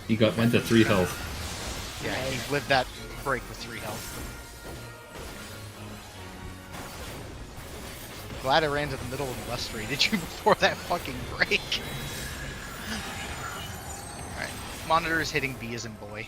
He went to 3 health. Yeah, he lived that break with 3 health. Glad I ran to the middle and West raided you before that fucking break. Alright. Monitor is hitting B as in boy.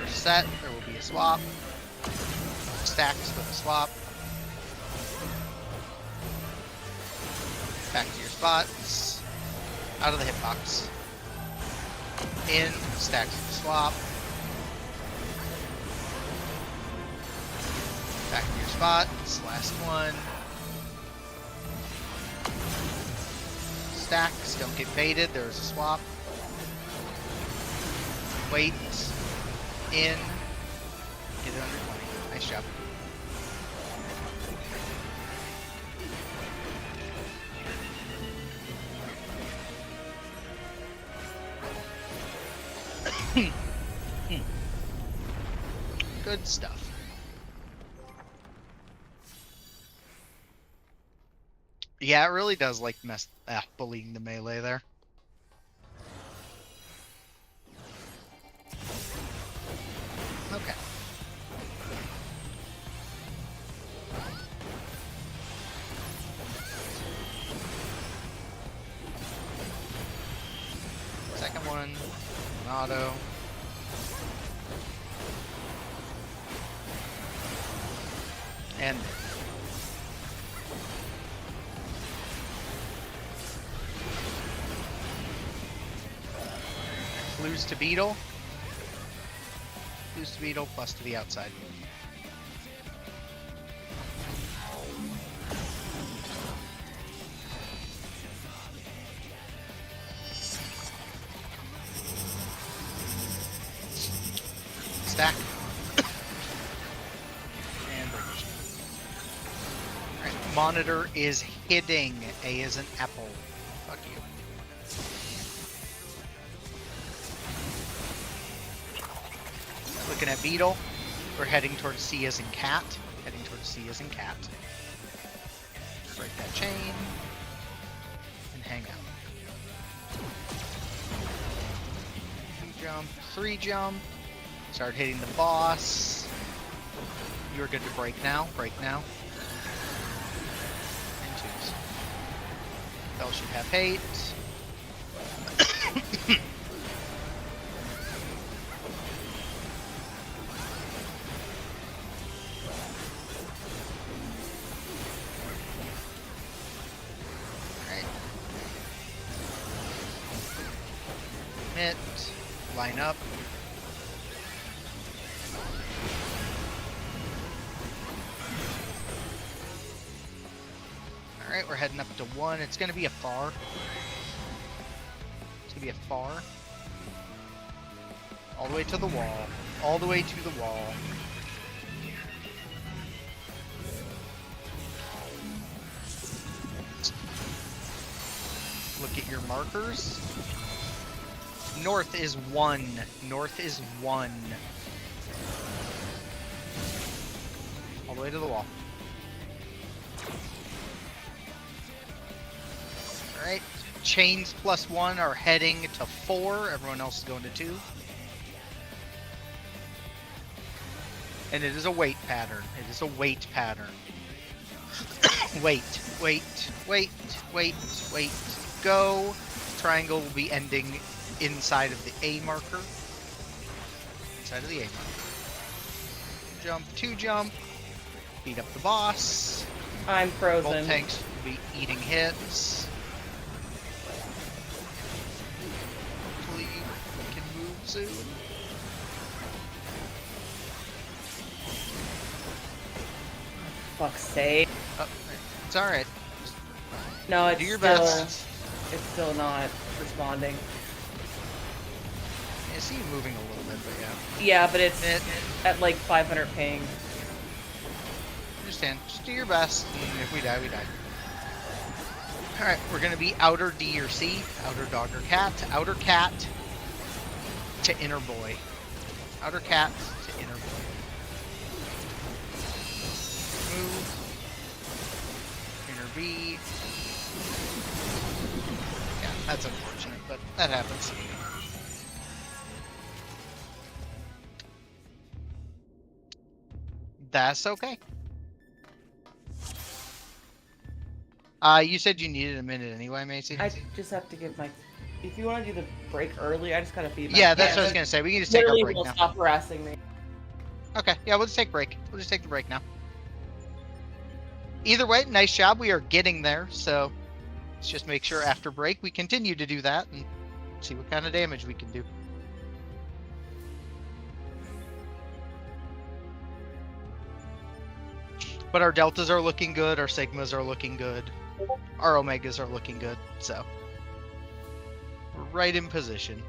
Set, there will be a swap. Stacks with a swap. Back to your spots. Out of the hitbox. In, stacks with a swap. Back to your spots. Last one. Stacks, don't get baited, there's a swap. Wait. In. Get it under 20. Nice job. Good stuff. Yeah, it really does like bullying the melee there. Okay. Second one, an auto. And lose to Beetle. Lose to Beetle, plus to the outside. Stack. And breakage. Alright, monitor is hitting. A is an apple. Fuck you. Looking at Beetle. We're heading towards C as in cat. Heading towards C as in cat. Break that chain. And hang out. 2 jump, 3 jump. Start hitting the boss. You're good to break now. Break now. And 2s. Fellowship have hate. Line up. Alright, we're heading up to 1. It's gonna be a far. It's gonna be a far. All the way to the wall. All the way to the wall. Look at your markers. North is 1. North is 1. All the way to the wall. Alright. Chains plus 1 are heading to 4. Everyone else is going to 2. And it is a wait pattern. It is a wait pattern. Wait, wait, wait, wait, wait. Go. Triangle will be ending inside of the A marker. Inside of the A marker. Jump, 2 jump. beat up the boss. I'm Both frozen. tanks will be eating hits. Hopefully we can move soon. Fuck's sake. Oh, it's alright. No, it's Do your still, best. it's still not responding. I see you moving a little bit, but yeah. Yeah, but it's It, at like 500 ping. understand. Just do your best, and if we die, we die. Alright, we're gonna be outer D or C, outer dog or cat, outer cat to inner boy. Outer cat to inner boy. Move. Inner B. Yeah, that's unfortunate, but that happens. That's okay. You said you needed a minute anyway, Macy? I just have to get my. If you want to do the break early, I just gotta feed my. Yeah, that's what I was cat. gonna say. We can just take our Literally break will now. stop harassing me. Okay, yeah, we'll just take a break. We'll just take the break now. Either way, nice job. We are getting there, so let's just make sure after break we continue to do that and see what kind of damage we can do. But our deltas are looking good, our sigmas are looking good, our omegas are looking good, so we're right in position.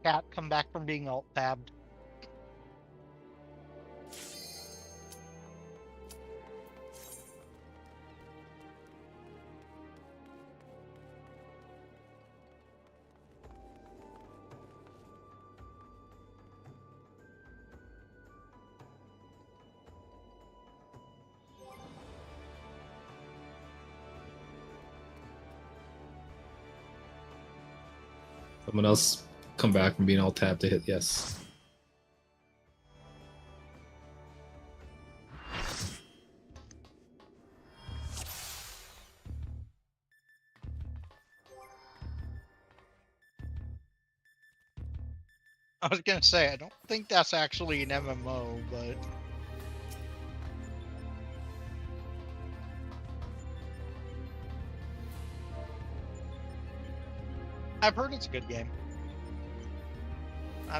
Cat, come back from being alt-tabbed. Someone else come back from being all tapped to hit yes. I was gonna say, I don't think that's actually an MMO, but... I've heard it's a good game.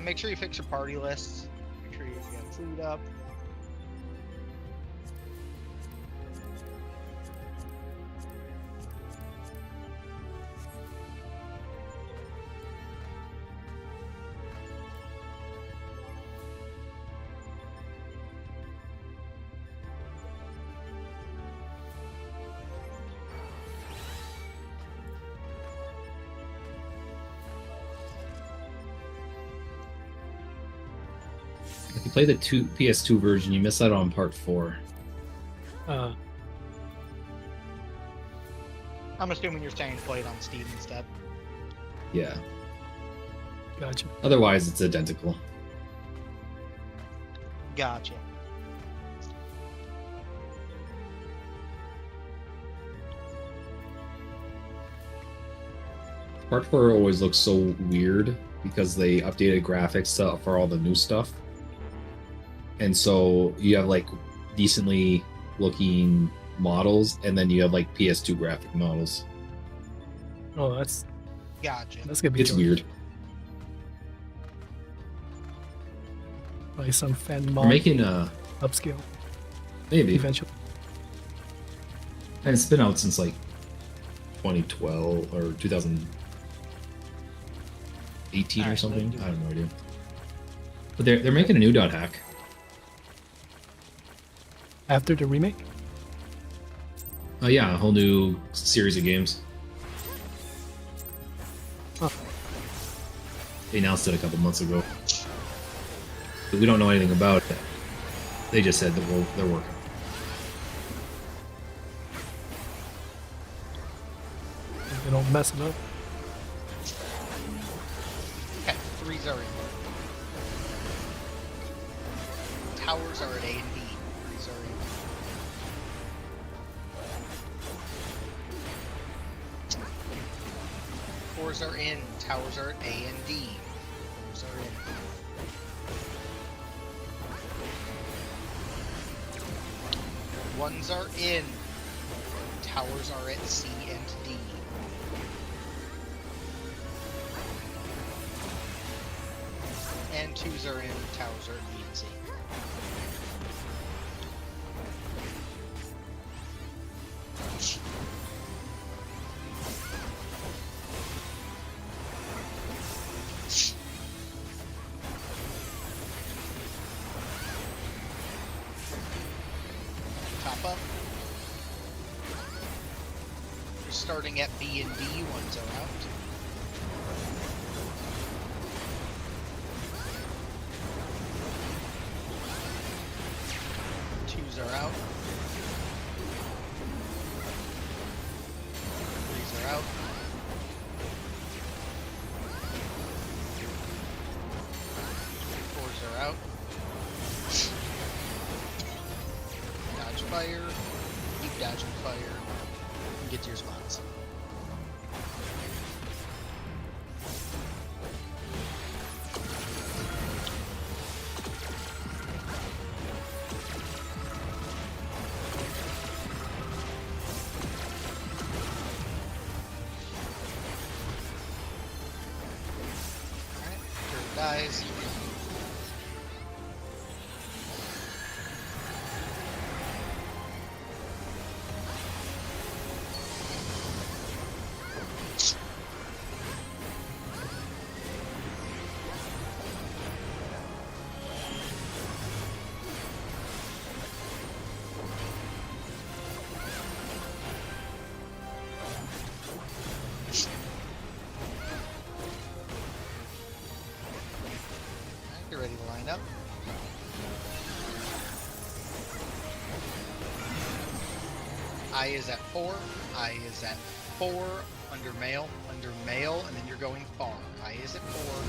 Make sure you fix your party lists. Make sure you get food up. If you play the PS2 version, you miss out on part 4. I'm assuming you're saying play it on Steam instead. Yeah. Gotcha. Otherwise, it's identical. Gotcha. Part 4 always looks so weird because they updated graphics for all the new stuff. And so you have like decently looking models, and then you have like PS2 graphic models. Oh, that's Gotcha. gonna be It's fun. weird. Like some fan We're mod making upscale maybe, eventually. and it's been out since like 2012 or 2018 or Alright, something. let's do I have no idea. But they're making a new dot hack. After the remake? Oh yeah, a whole new series of games. Huh. They announced it a couple months ago. But we don't know anything about it. They just said that they're working. They don't mess it up. Okay, 3s are in. Towers are at A and B. 3s are in. Fours are in. Towers are at A and D. Fours are in. Ones are in. Towers are at C and D. And 2s are in. Towers are at B and C. Top up. We're starting at B and D, ones are out. Twos are out. Threes are out. Fours are out. Dodge fire. Keep dodging fire. And get to your spots. Alright, turn dies. I is at 4. I is at 4. Under male, and then you're going far. I is at 4.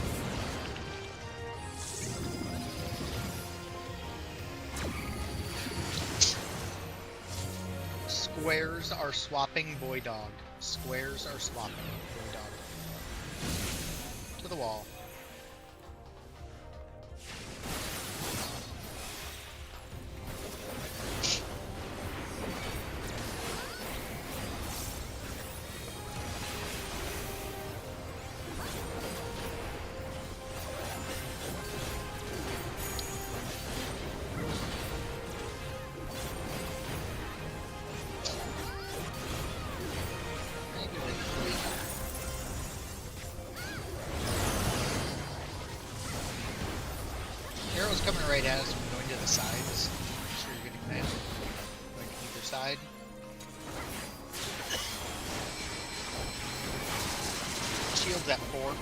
Squares are swapping boy dog. Squares are swapping boy dog. To the wall. Arrow's coming right at us. We're going to the sides. Make sure you're getting that. Going to either side. Shield's at 4.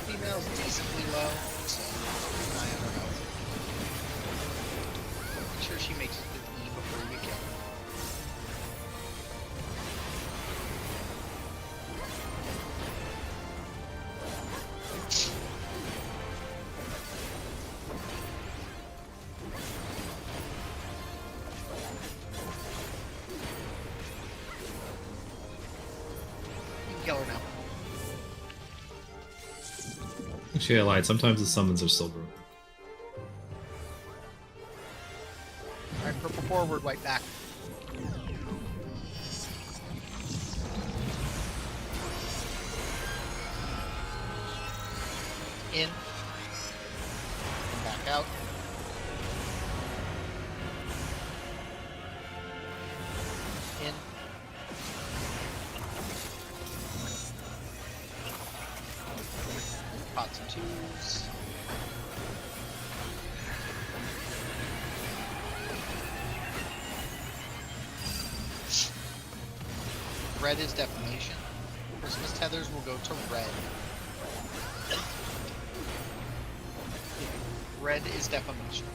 Female's decently low, so keep an eye on her health. Make sure she makes it to the E before you kill her. You can kill her now. Actually, I lied. Sometimes the summons are still broken. Alright, purple forward, white back. In. And back out. In. Pots and twos. Red is defamation. Christmas tethers will go to red. Red is defamation.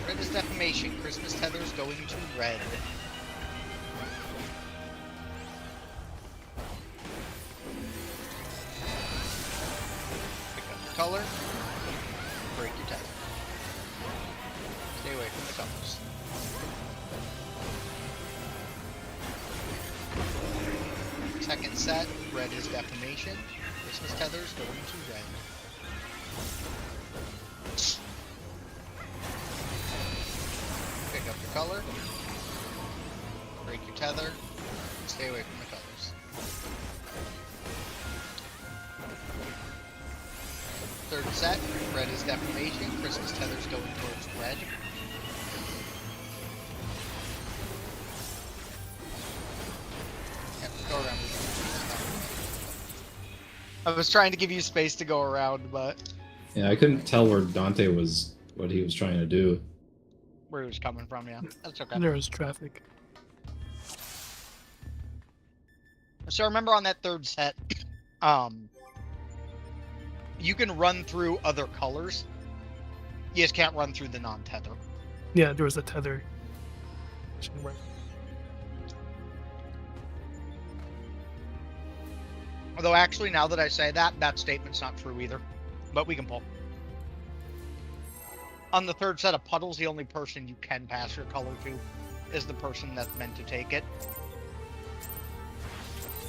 Red is defamation. Christmas tethers going to red. Pick up the color. Break your tether. Stay away from the colors. Second set, red is defamation. Christmas tethers going to red. Pick up the color. Break your tether. Stay away from the colors. Third set, red is defamation. Christmas tethers going towards red. Yep, go around. I was trying to give you space to go around, but Yeah, I couldn't tell where Dante was, what he was trying to do. where he was coming from, yeah. That's okay. There was traffic. So remember on that third set, you can run through other colors. You just can't run through the non-tether. Yeah, there was a tether. Right. Although actually, now that I say that, that statement's not true either. But we can pull. On the third set of puddles, the only person you can pass your color to is the person that's meant to take it.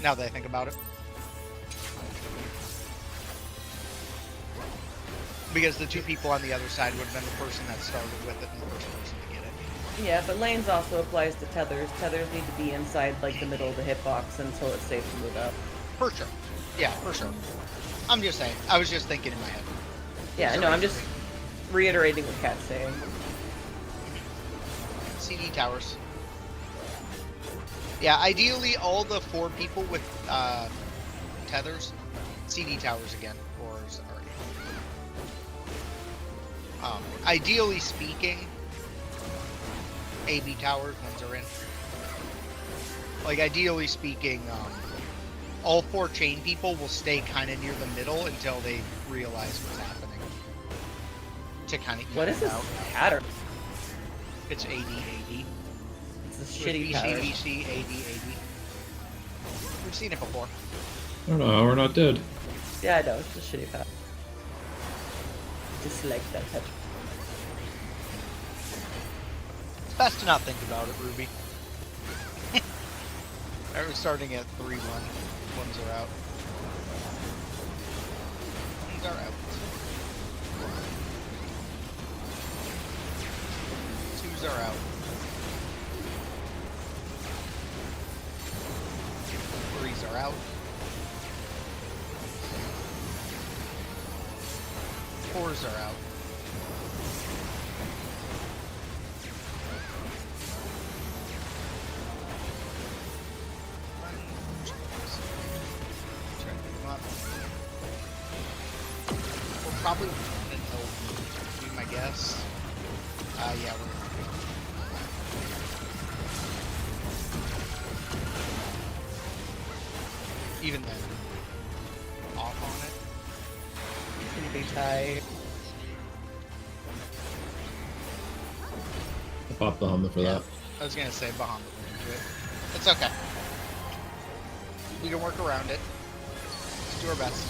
Now that I think about it. Because the two people on the other side would have been the person that started with it and the first person to get it. Yeah, but lanes also applies to tethers. Tethers need to be inside like the middle of the hitbox until it's safe to move up. For sure. Yeah, for sure. I'm just saying. I was just thinking in my head. Yeah, no, I'm just reiterating what Kat's saying. CD towers. Yeah, ideally all the 4 people with tethers, CD towers again, or is it already? Ideally speaking, AB towers, ones are in. Like, ideally speaking, all 4 chain people will stay kind of near the middle until they realize what's happening. To kind of What is this out. pattern? It's AD. It's a With shitty BC, pattern. BC, AD. We've seen it before. I don't know how we're not dead. Yeah, I know, it's a shitty pattern. Dislike that pattern. It's best to not think about it, Ruby. I was starting at 3-1. Ones are out. Ones are out. 2s are out. 3s are out. 4s are out. Try to pick them up. We're probably until be my guess. Yeah, we're. Even then, off on it. It's gonna be tight. I popped the Hummer for that. I was gonna say Bahamut went into it. It's okay. We can work around it. Let's do our best.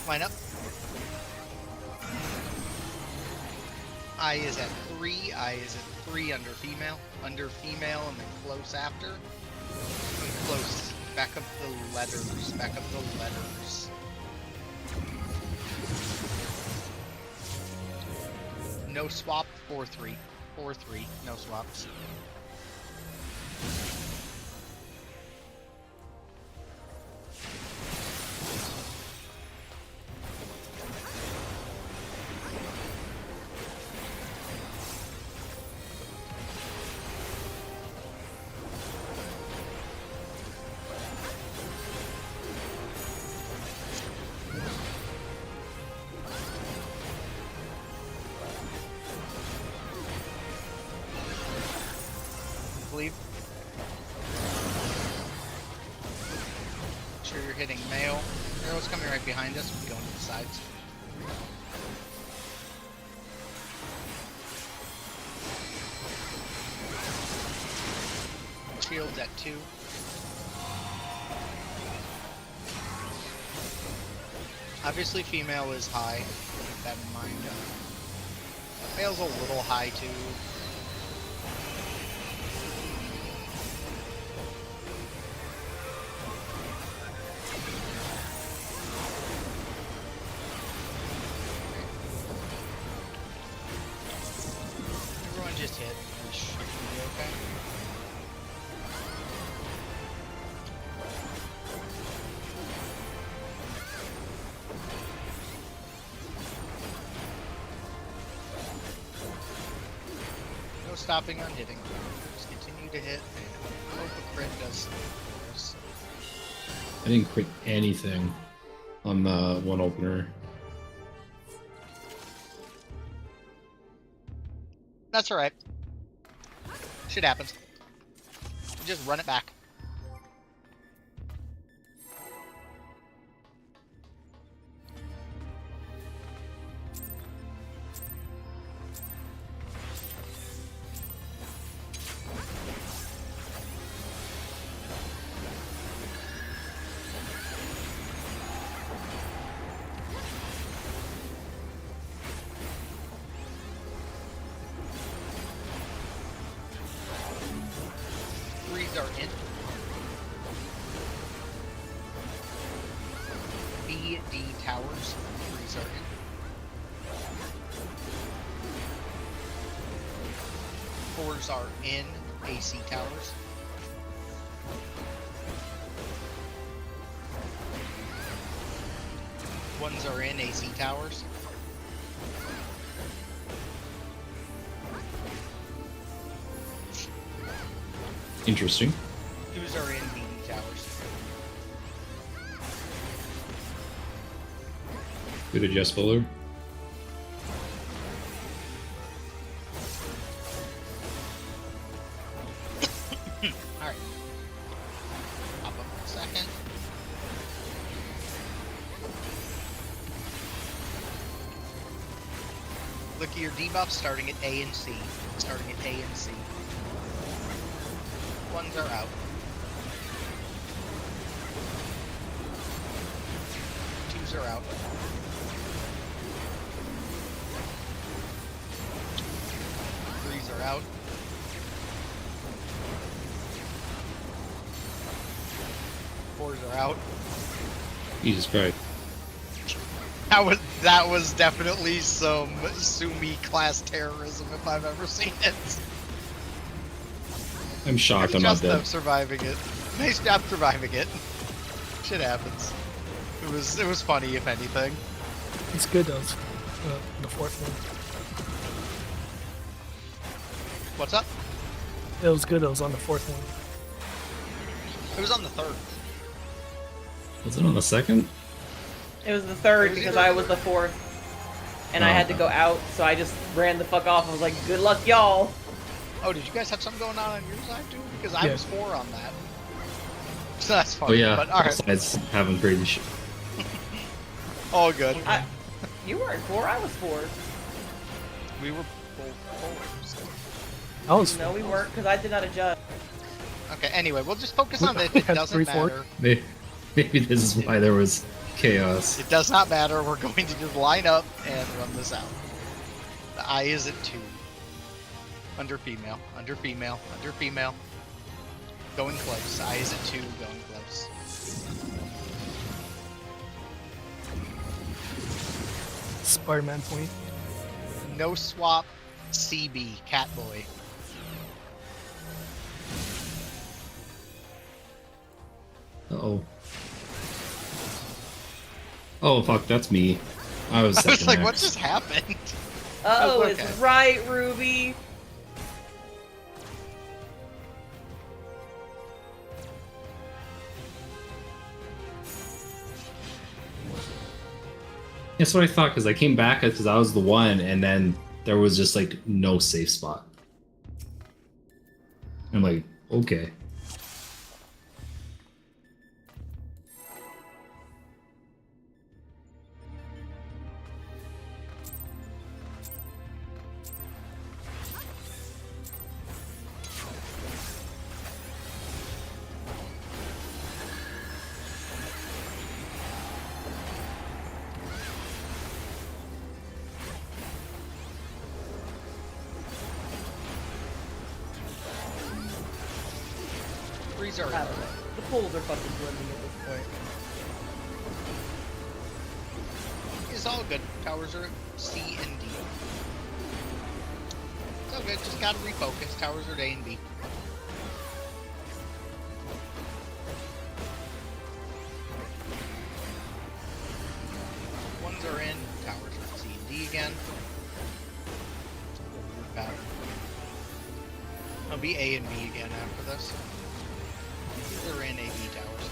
Line up. I is at 3. I is at 3 under female. Under female and then close after. And close. Back up the letters. Back up the letters. No swap. 4-3. 4-3. No swaps. Believe. Make sure you're hitting male. Arrow's coming right behind us. We're going to the sides. Shield's at 2. Obviously, female is high. Keep that in mind. Male's a little high too. Everyone just hit. We should be okay. No stopping on hitting. Just continue to hit and hope a crit does something for us. I didn't crit anything on the one opener. That's alright. Shit happens. Just run it back. Threes are in. B, D towers. Threes are in. Fours are in. AC towers. Ones are in AC towers. Interesting. Twos are in BD towers. Good adjust Fuller. Alright. Pop up in a second. Look at your debuffs starting at A and C. Starting at A and C. Ones are out. Twos are out. Threes are out. Fours are out. Jesus Christ. That was definitely some Sumi class terrorism if I've ever seen it. I'm shocked Good I'm not job dead. surviving it. Nice job surviving it. Shit happens. It was funny if anything. It's good though. The fourth one. What's up? It was good. It was on the fourth one. It was on the third. Was it on the second? It was the third It was because either- I was the fourth. And I had to go out, so I just ran the fuck off. I was like, good luck, y'all. Oh, did you guys have something going on your side too? Because I Yeah. was 4 on that. So that's Oh funny. yeah, But alright. besides having crazy shit. All good. You weren't 4, I was 4. We were both 4s. I was. No, we weren't, because I did not adjust. Okay, anyway, we'll just focus on this. We It had doesn't 3-4. matter. Maybe this is why there was chaos. It does not matter. We're going to just line up and run this out. The eye is at 2. Under female, under female, under female. Going close. Eye is at 2, going close. Spider-Man point. No swap, CB, Catboy. Uh-oh. Oh fuck, that's me. I was I was second like, next. what just happened? Oh, okay. it's right, Ruby. That's what I thought, because I came back because I was the one, and then there was just like no safe spot. I'm like, okay. Threes are I don't know. The pools are fucking blending at this point. It's all good. Towers are C and D. It's all good. Just gotta refocus. Towers are A and B. Ones are in. Towers are C and D again. Weird pattern. I'll be A and B again after this. These are in A, B towers.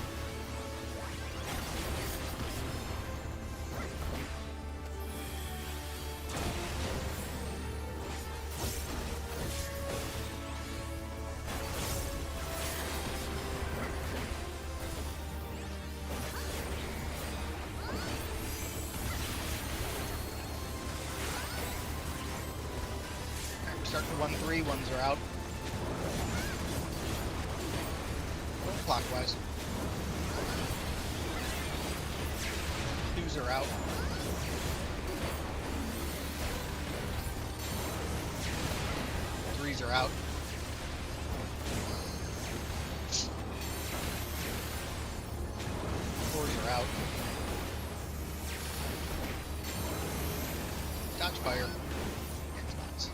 Alright, we're starting 1-3. Ones are out. Clockwise. Twos are out. Threes are out. Fours are out. Dodge fire. And spots.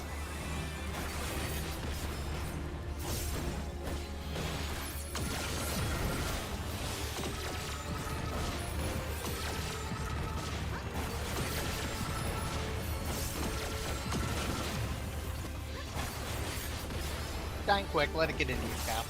dying quick. Let it get into you, Cap.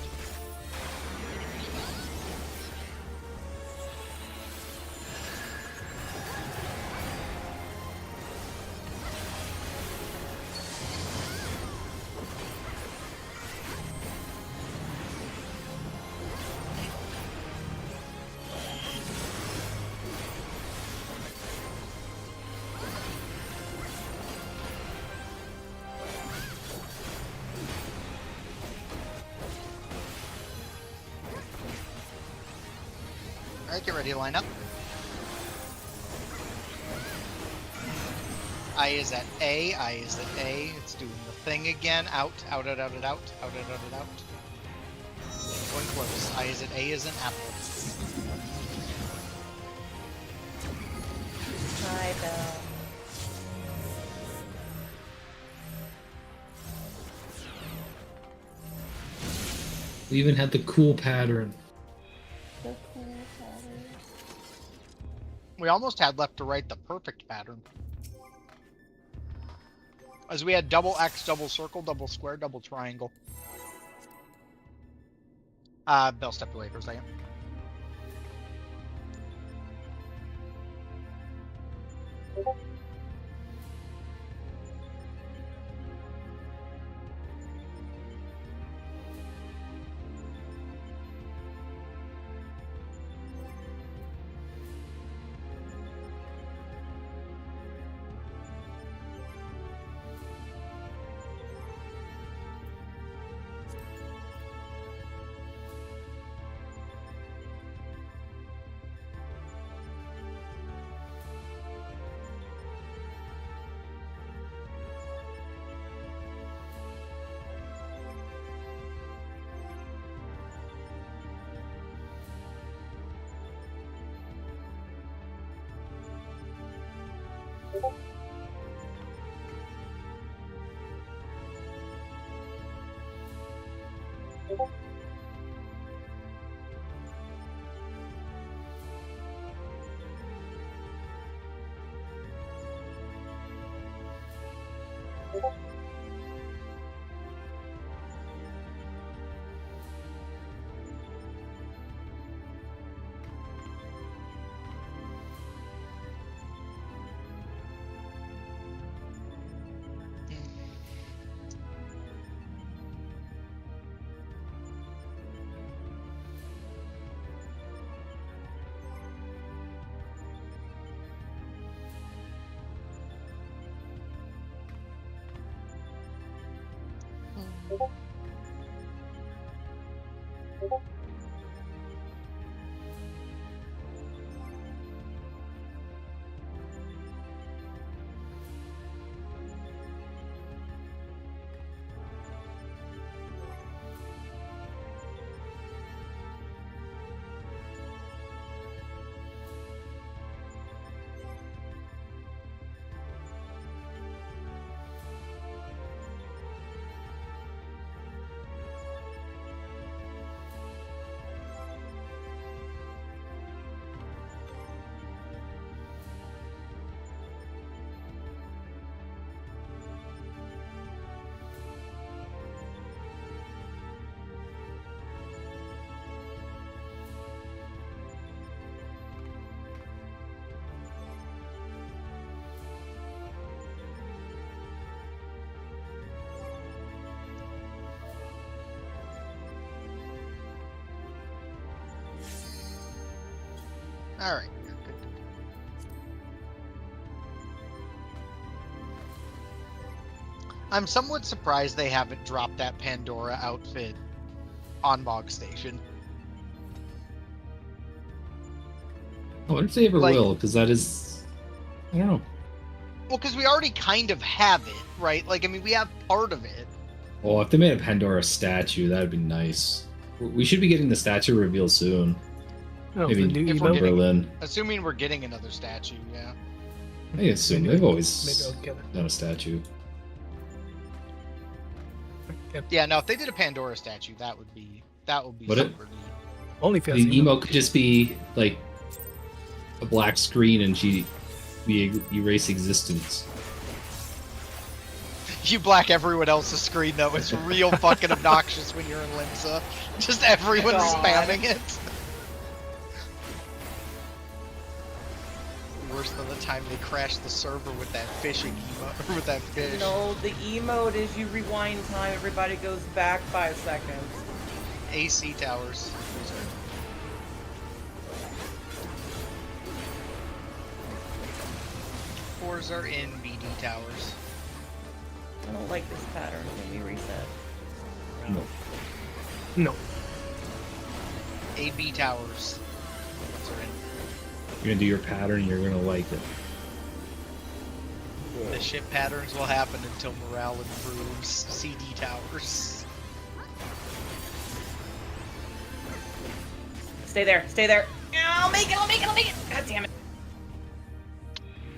Alright, get ready to line up. I is at A, I is at A. It's doing the thing again. Out, out, out, out, out, out, out, out, out, out. Going close. I is at A is an apple. Hi, Belle. We even had the cool pattern. The cool pattern. We almost had left to right the perfect pattern. As we had double X, double circle, double square, double triangle. Bell stepped away for a second. All right. I'm somewhat surprised they haven't dropped that Pandora outfit on Bog Station. I wonder if they ever Like- will, because that is... I don't know. Well, because we already kind of have it, right? Like, I mean, we have part of it. Oh, if they made a Pandora statue, that'd be nice. We should be getting the statue reveal soon. Oh, Maybe the new if we're emote. getting- Berlin. Assuming we're getting another statue, yeah. I assume Maybe- they've Maybe always I'll get it. done a statue. Yeah, no, if they did a Pandora statue, that would be Would it? super neat. Only if you The have emote could just be like a black screen and we erase existence. You black everyone else's screen though. It's real fucking obnoxious when you're in Limsa. Just everyone God. spamming it. Worse than the time they crashed the server with that fishing emote, with that fish. No, the emote is you rewind time, everybody goes back 5 seconds. AC towers. Fours are in BD towers. I don't like this pattern. Let me reset. No. No. AB towers. Fours are in. You're gonna do your pattern. You're gonna like it. The ship patterns will happen until morale improves. CD towers. Stay there, stay there. I'll make it, I'll make it, I'll make it! God damn it.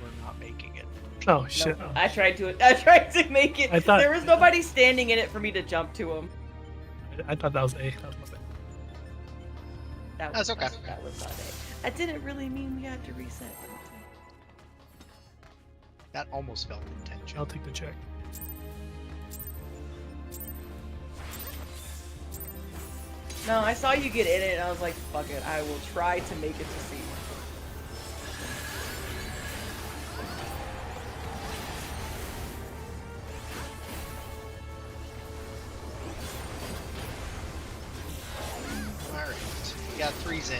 We're not making it. Oh shit. Nope. I tried to make it. I thought- there was nobody standing in it for me to jump to him. I thought that was A. That was my thing. That's okay. That was not it. I didn't really mean we had to reset. That almost felt intentional. I'll take the check. No, I saw you get in it and I was like, fuck it, I will try to make it to C. Alright. We got threes in.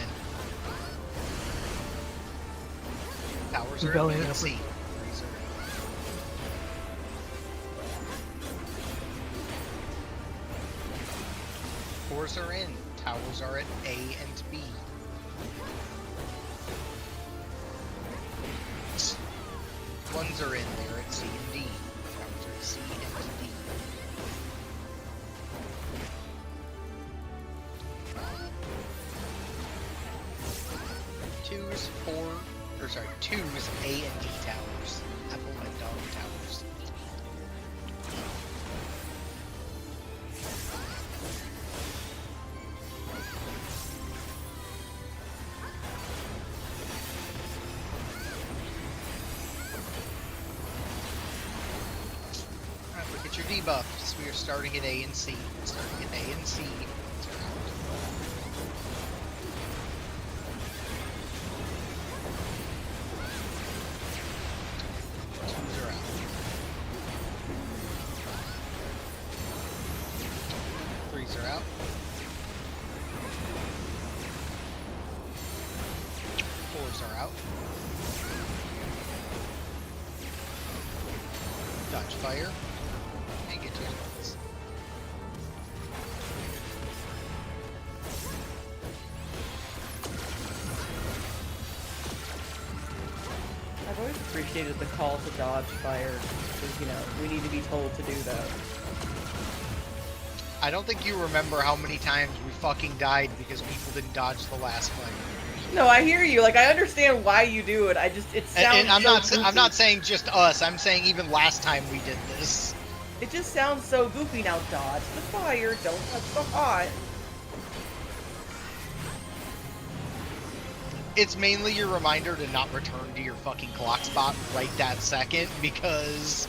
Towers are Rebellion in effort. C. Threes are in. Fours are in. Towers are at A and B. Ones are in. They're at C and D. Towers are at C and D. Twos, twos, A and D towers. Apple and dog towers. Alright, look at your debuffs. We are starting at A and C. Starting at A and C. Twos are out. Threes are out. Fours are out. Dodge fire. And get to his. I've always appreciated the call to dodge fire, because, you know, we need to be told to do that. I don't think you remember how many times we fucking died because people didn't dodge the last fire. No, I hear you. Like, I understand why you do it. I just, it sounds And I'm so I'm goofy. not saying just us. I'm saying even last time we did this. It just sounds so goofy now. Dodge the fire, don't touch the hot. It's mainly your reminder to not return to your fucking clock spot right that second, because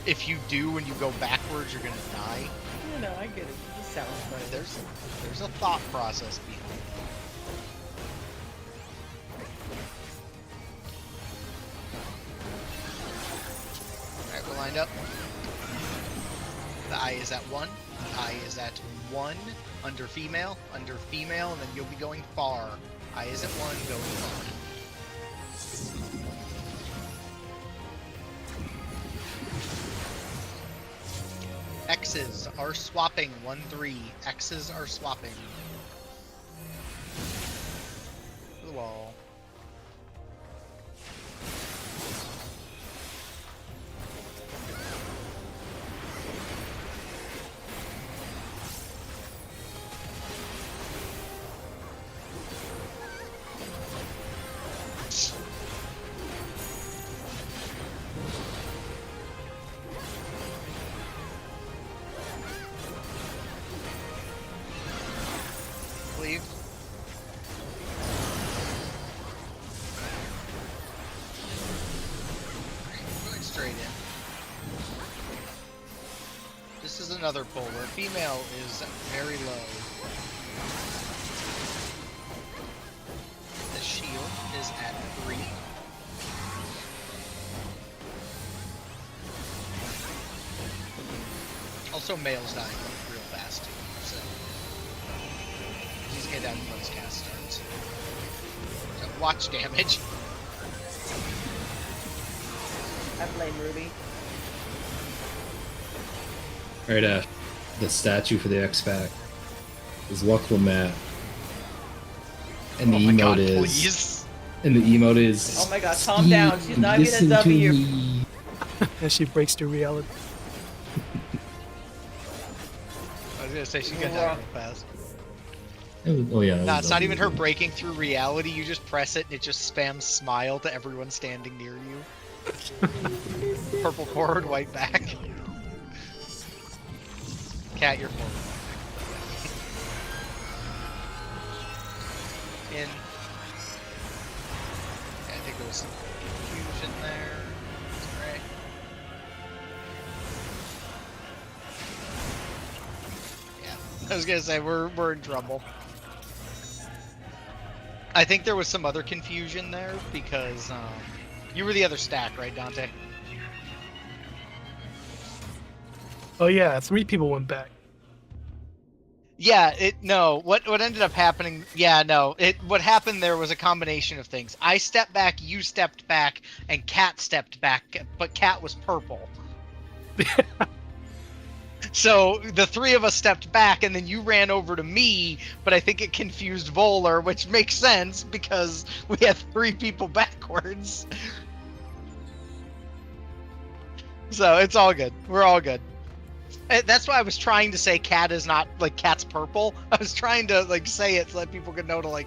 if you do and you go backwards, you're gonna die. No, I get it. It just sounds funny. There's a thought process behind it. Alright, we're lined up. The eye is at 1. The eye is at 1 under female, and then you'll be going far. Eye is at 1, going far. X's are swapping 1-3. X's are swapping. To the wall. Leave. another poll where female is very low. The shield is at 3. Also, male's dying real fast too, so he's getting down once cast starts. So watch damage. I blame Ruby. Alright, the statue for the X-Pac is Wakwa Matt. And the Oh my emote God, is. please. And the emote is. Oh my God, calm down. She's not gonna listen W. to me. And she breaks through reality. I was gonna say she got down real fast. Oh yeah. No, it's not even her breaking through reality. You just press it and it just spams smile to everyone standing near you. Purple forward, white back. Cat, you're forward. In. Yeah, I think there was some confusion there. Right. Yeah, I was gonna say we're in trouble. I think there was some other confusion there because you were the other stack, right, Dante? Oh yeah, 3 people went back. Yeah, what ended up happening, what happened there was a combination of things. I stepped back, you stepped back, and Cat stepped back, but Cat was purple. So the 3 of us stepped back, and then you ran over to me, but I think it confused Volar, which makes sense because we had 3 people backwards. So it's all good. We're all good. That's why I was trying to say Cat is not, like, Cat's purple. I was trying to, like, say it so that people could know to, like,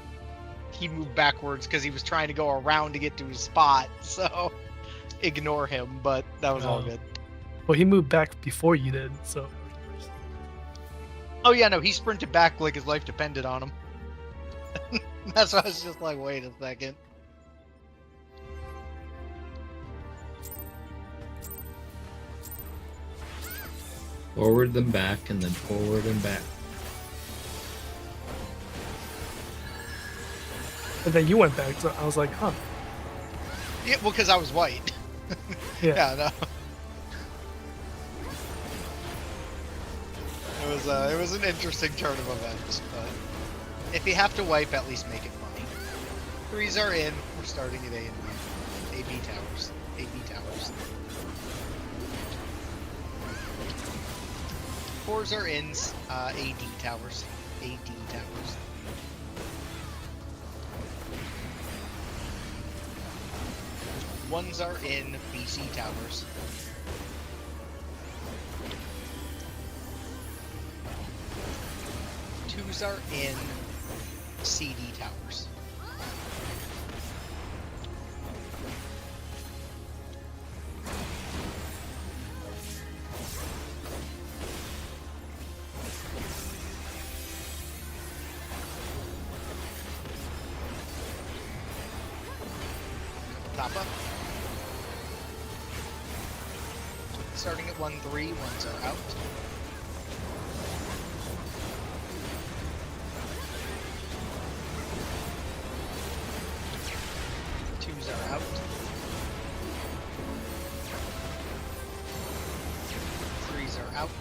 he moved backwards because he was trying to go around to get to his spot. So ignore him, but that was all good. Well, he moved back before you did, so. Oh yeah, no, he sprinted back like his life depended on him. That's why I was just like, wait a second. Forward then back, and then forward and back. And then you went back, so I was like, huh. Yeah, well, because I was white. Yeah. Yeah, no. It was an interesting turn of events, but if you have to wipe, at least make it funny. 3s are in. We're starting at A and B. AB towers. AB towers. 4s are in. AD towers. AD towers. Ones are in BC towers. 2s are in CD towers. Top up. Starting at 1-3, 1s are out. 2s are out. 3s are out.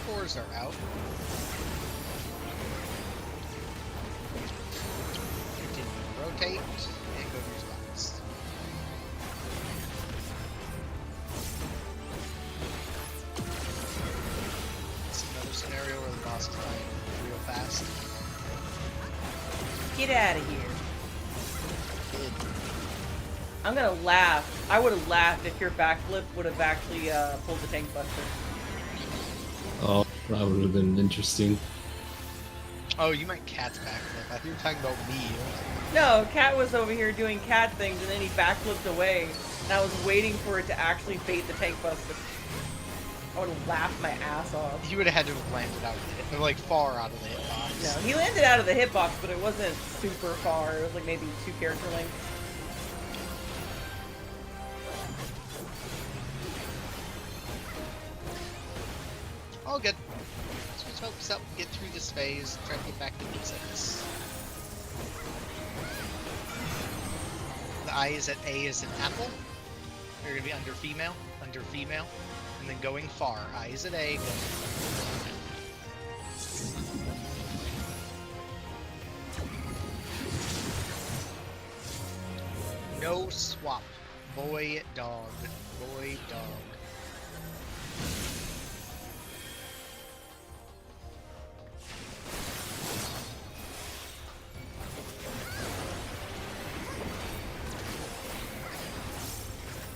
4s are out. Continue to rotate and go to your spots. It's another scenario where the boss is dying real fast. Get out of here. Kid. I'm gonna laugh. I would have laughed if your backflip would have actually pulled the tank buster. Oh, that would have been interesting. Oh, you meant Cat's backflip. I thought you were talking about me. No, Cat was over here doing Cat things, and then he backflipped away, and I was waiting for it to actually bait the tank buster. I would have laughed my ass off. You would have had to have landed out of it, like far out of the hitbox. No, he landed out of the hitbox, but it wasn't super far. It was like maybe 2 character lengths. Just focus up, get through this phase, try to get back to D6. The I is at A is an apple. You're gonna be under female, and then going far. I is at A, going far. No swap. Boy, dog. Boy, dog.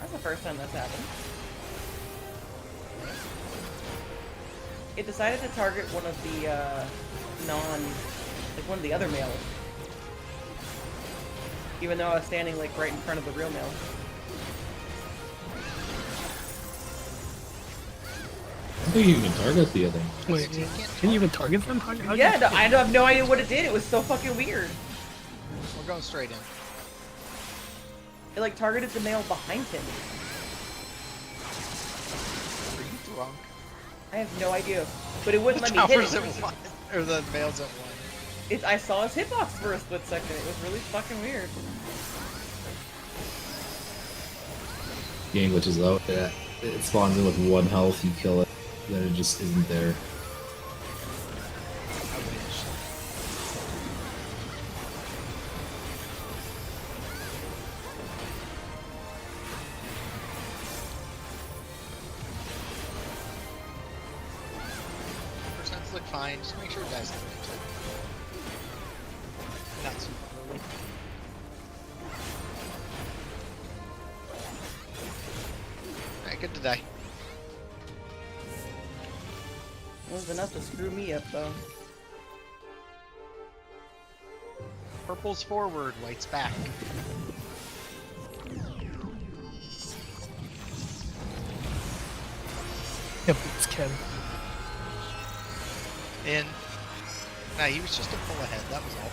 That's the first time that's happened. It decided to target one of the one of the other males. Even though I was standing like right in front of the real male. I think you can target the other one. Wait, can you even target them? How Yeah, no, I have no idea what it did. It was so fucking weird. We're going straight in. It like targeted the male behind him. Are you drunk? I have no idea, but it wouldn't The let me hit towers it. at one, or the males at one. I saw his hitbox for a split second. It was really fucking weird. Game glitches out. Yeah, it spawns in with 1 health, you kill it, then it just isn't there. I wish. Percents look fine. Just make sure you guys look like not super early. Alright, good to die. It was enough to screw me up though. Purple's forward, white's back. Yep, it's Ken. In. Nah, he was just a pull ahead, that was all.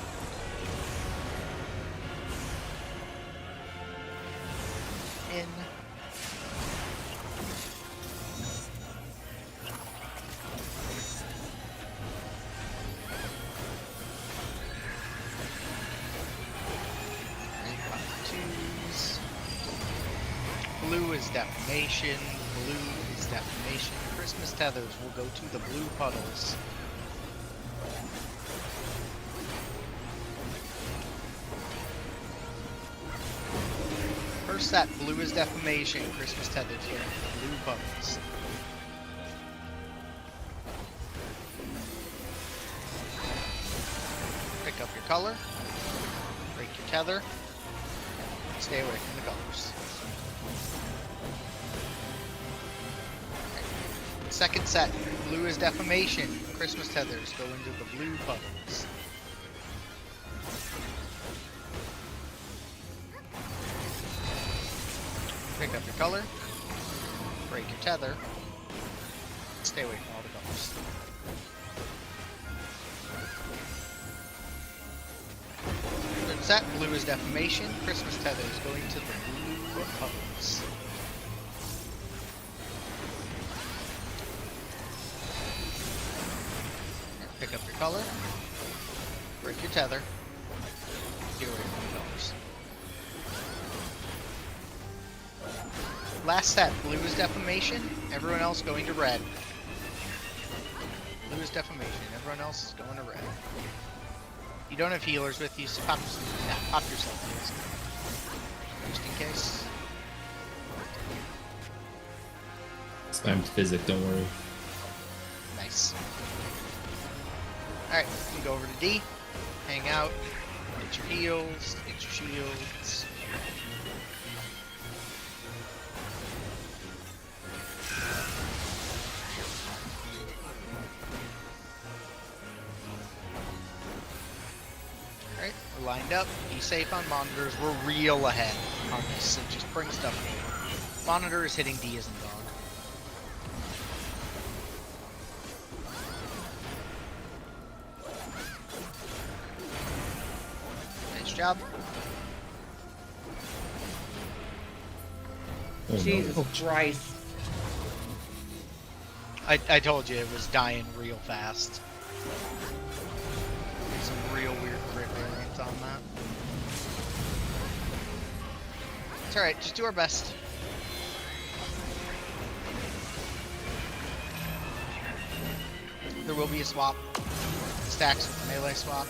In. Twos. Blue is defamation. Blue is defamation. Christmas tethers will go to the blue puddles. First set, blue is defamation. Christmas tethers go to the blue puddles. Pick up your color. Break your tether. Stay away from the colors. Second set, blue is defamation. Christmas tethers go into the blue puddles. Pick up your color. Break your tether. Stay away from all the colors. Third set, blue is defamation. Christmas tethers going to the blue puddles. Pick up your color, break your tether, get away from the colors. Last set, blue is defamation, everyone else going to red. Blue is defamation, everyone else is going to red. You don't have healers with you, so pop yourself, please. Just in case. Spammed physic, don't worry. Nice. Alright, we go over to D, hang out, get your heals, get your shields. Alright, we're lined up, be safe on monitors, we're real ahead on this, so just bring stuff in. Monitor is hitting D as in dog. Job. Jesus Christ. I told you it was dying real fast. Some real weird crit variants on that. It's alright, just do our best. There will be a swap. Stacks with the melee swap.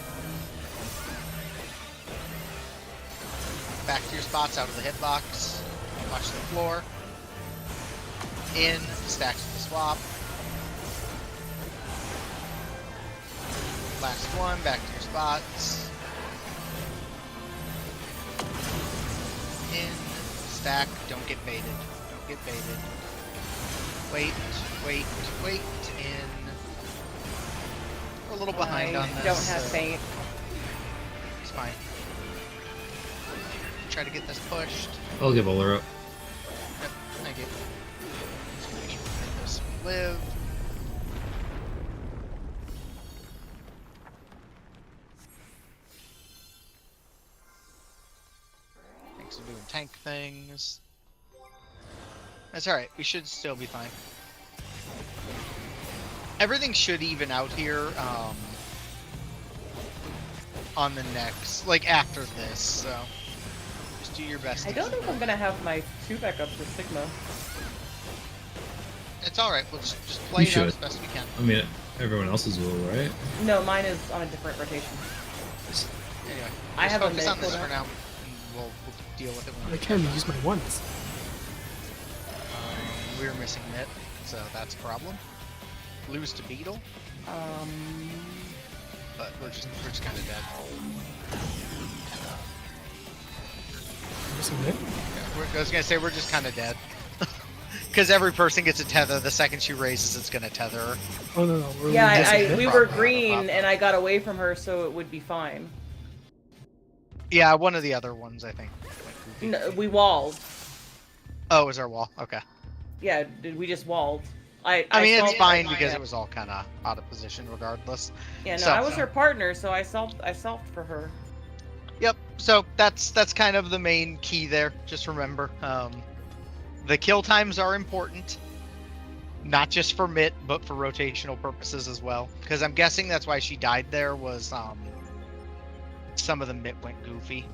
Back to your spots, out of the hitbox. Watch the floor. In, stacks with the swap. Last one, back to your spots. In, stack, don't get baited. Don't get baited. Wait, wait, wait, in. We're a little behind on this. Don't have faint. It's fine. Try to get this pushed. I'll give Oler up. Yep, thank you. Just make sure that this will live. Thanks for doing tank things. That's alright, we should still be fine. Everything should even out here, on the next, like after this, so just do your best. I don't know if I'm gonna have my 2 backups with Sigma. It's alright, we'll just play it out as best we can. I mean, everyone else's will, right? No, mine is on a different rotation. Anyway, I have a focus on this mid for now, and we'll deal with it when I we can't use my ones. We're missing Knit, so that's a problem. Lose to Beetle, but we're just kind of dead. Missing it. Yeah, I was gonna say we're just kind of dead, because every person gets a tether. The second she raises, it's gonna tether her. Oh no, no. We're Yeah, missing it. we were green and I got away from her, so it would be fine. Yeah, one of the other ones I think. Went goofy. No, we walled. Oh, it was our wall. Okay. Yeah, we just walled. I mean, it's solved fine my- because it was all kind of out of position regardless. Yeah, no, So- I was her partner, so I solved for her. Yep. So that's kind of the main key there. Just remember, the kill times are important, not just for Mitt, but for rotational purposes as well. Because I'm guessing that's why she died there was some of the Mitt went goofy.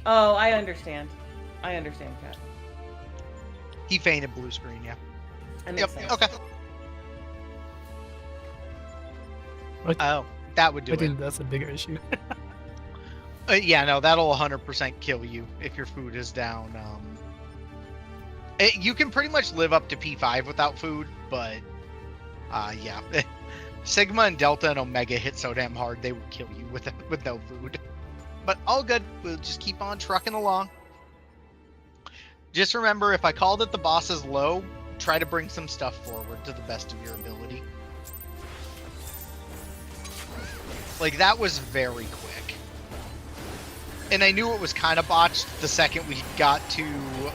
Oh, I understand. I understand, Kat. He fainted blue screen, yeah. That makes Yep. sense. Okay. What? Oh, that would do I it. think that's a bigger issue. Yeah, no, that'll 100% kill you if your food is down. You can pretty much live up to P5 without food, but yeah, Sigma and Delta and Omega hit so damn hard they would kill you with no food. But all good. We'll just keep on trucking along. Just remember, if I called it the boss is low, try to bring some stuff forward to the best of your ability. Like, that was very quick. And I knew it was kind of botched the second we got to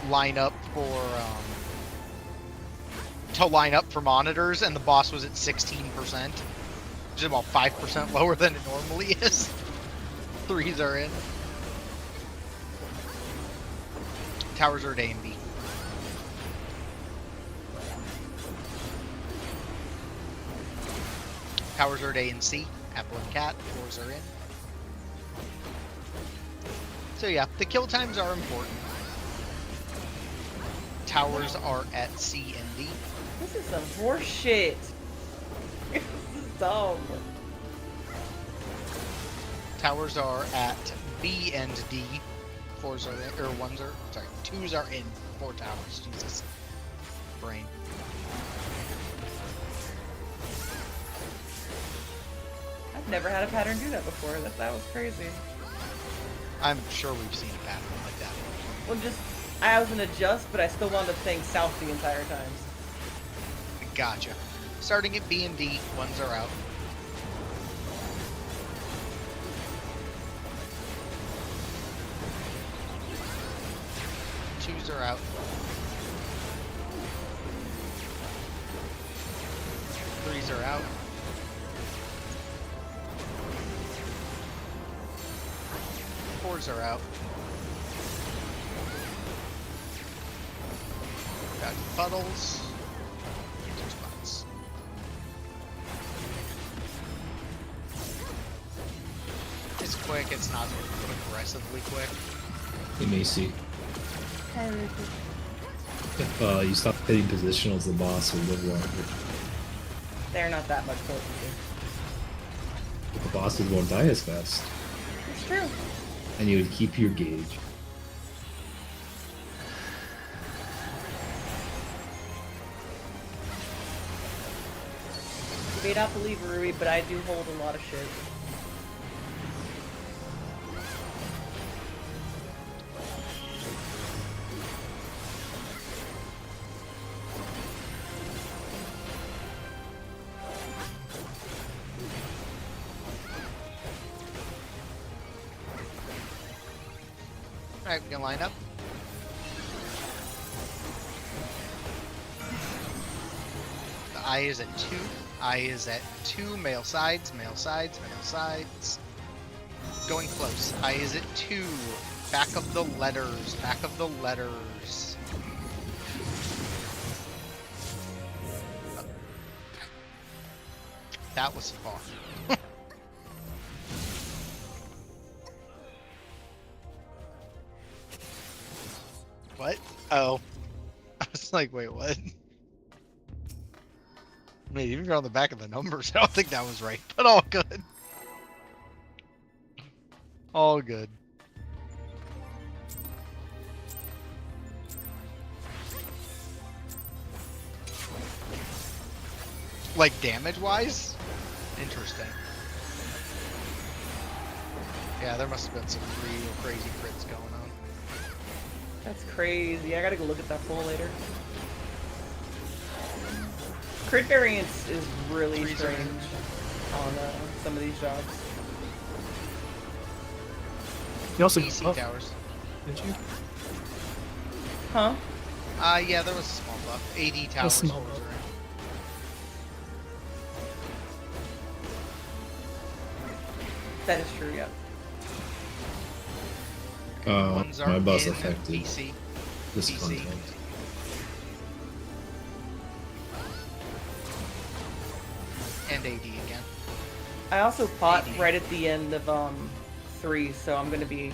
line up for monitors, and the boss was at 16%, which is about 5% lower than it normally is. 3s are in. Towers are at A and B. Towers are at A and C. Apple and Cat. 4s are in. So yeah, the kill times are important. Towers are at C and D. This is some horse shit. This is dumb. Towers are at B and D. 4s are in, or 1s are, sorry, 2s are in 4 towers. Jesus. Brain. I've never had a pattern do that before. That was crazy. I'm sure we've seen a pattern like that. Well, I was an adjust, but I still wound up staying south the entire time. Gotcha. Starting at B and D, 1s are out. Twos are out. 3s are out. Fours are out. Got puddles. Two spots. It's quick, it's not aggressively quick. You may see. If you stop hitting positionals, the boss will live longer. They're not that much closer. But the bosses won't die as fast. It's true. And you would keep your gauge. You may not believe Ruby, but I do hold a lot of shit. Alright, we can line up. The eye is at 2. Eye is at 2. Male sides, male sides, male sides. Going close. Eye is at 2. Back of the letters. Back of the letters. That was far. What? Oh. I was like, wait, what? I mean, even on the back of the numbers, I don't think that was right, but all good. All good. Like, damage-wise? Interesting. Yeah, there must have been some real crazy crits going on. That's crazy. I gotta go look at that full later. Crit variance is really Freezer. strange on some of these jobs. You also PC got buff, towers. didn't you? Huh? Yeah, there was a small buff. AD towers. small fours buff. are in. That is true, yeah. Ones are My bus in affected PC. this PC. content. And AD again. I also fought AD. right at the end of 3, so I'm gonna be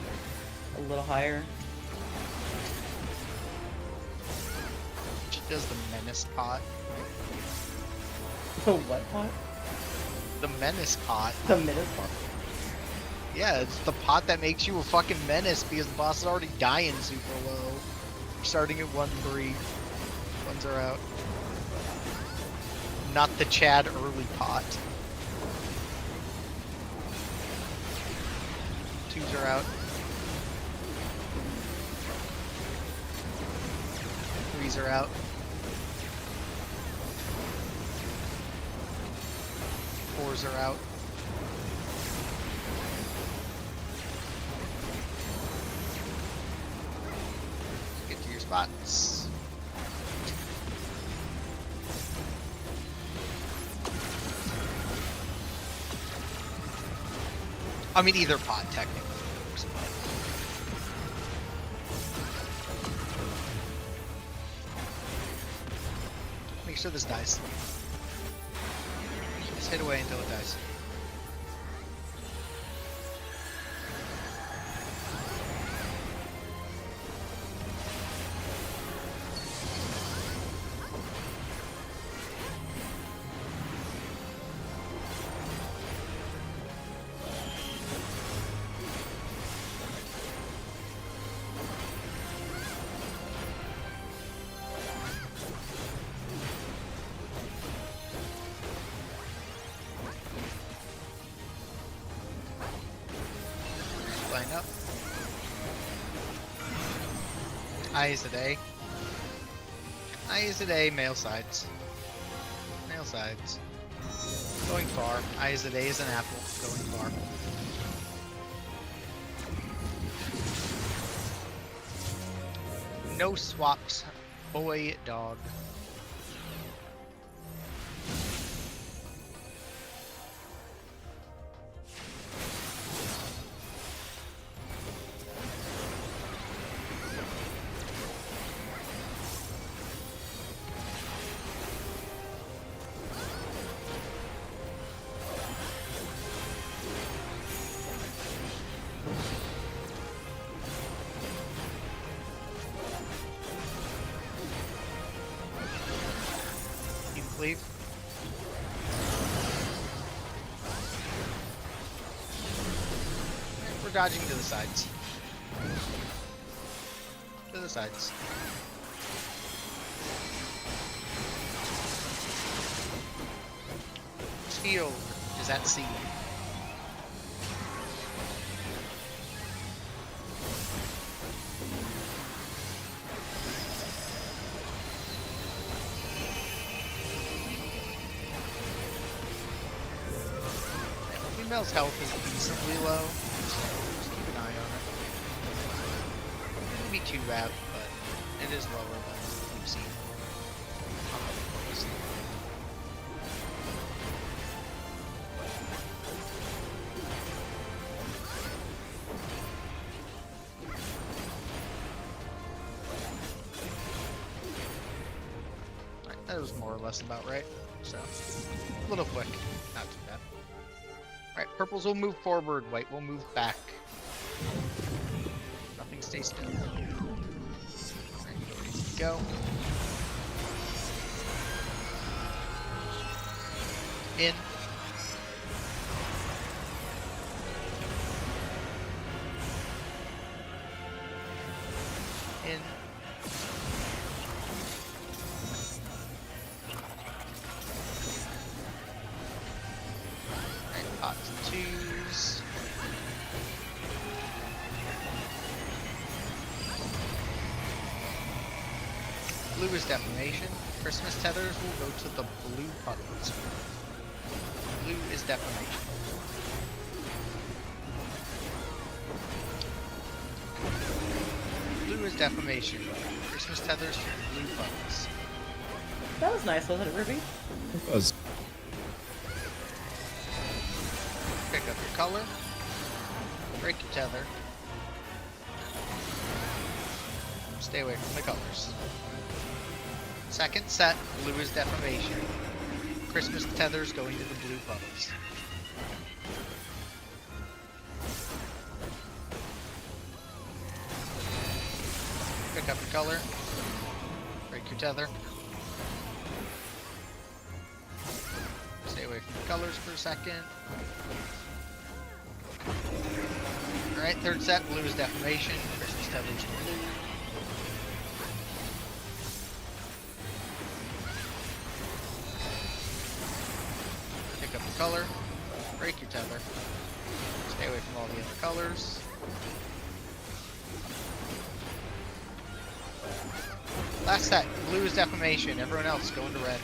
a little higher. She does the menace pot. The what pot? The menace pot. The minute pot. Yeah, it's the pot that makes you a fucking menace because the boss is already dying super low. You're starting at 1-3. Ones are out. Not the Chad early pot. 2s are out. 3s are out. 4s are out. Get to your spots. I mean, either pot technically works, but make sure this dies. Just hit away until it dies. Line up. Eye is a day. Eye is a day, male sides. Male sides. Going far. Eye is a day is an apple. Going far. No swaps. Boy, dog. leave. We're dodging to the sides. To the sides. Shield is at sea. Female's health is decently low, so just keep an eye on it. It wouldn't be too bad, but it is lower than we've seen on other boys. Alright, that was more or less about right, so a little quick, not too bad. Alright, purples will move forward, white will move back. Nothing stays still. Alright, ready to go. In. In. Pots and twos. Blue is defamation. Christmas tethers will go to the blue puddles. Blue is defamation. Blue is defamation. Christmas tethers to the blue puddles. That was nice, wasn't it, Ruby? It was. Pick up your color. Break your tether. Stay away from the colors. Second set, blue is defamation. Christmas tethers going to the blue puddles. Pick up your color. Break your tether. Stay away from the colors for a second. Alright, third set, blue is defamation. Christmas tethers to blue. Pick up the color. Break your tether. Stay away from all the other colors. Last set, blue is defamation. Everyone else go into red.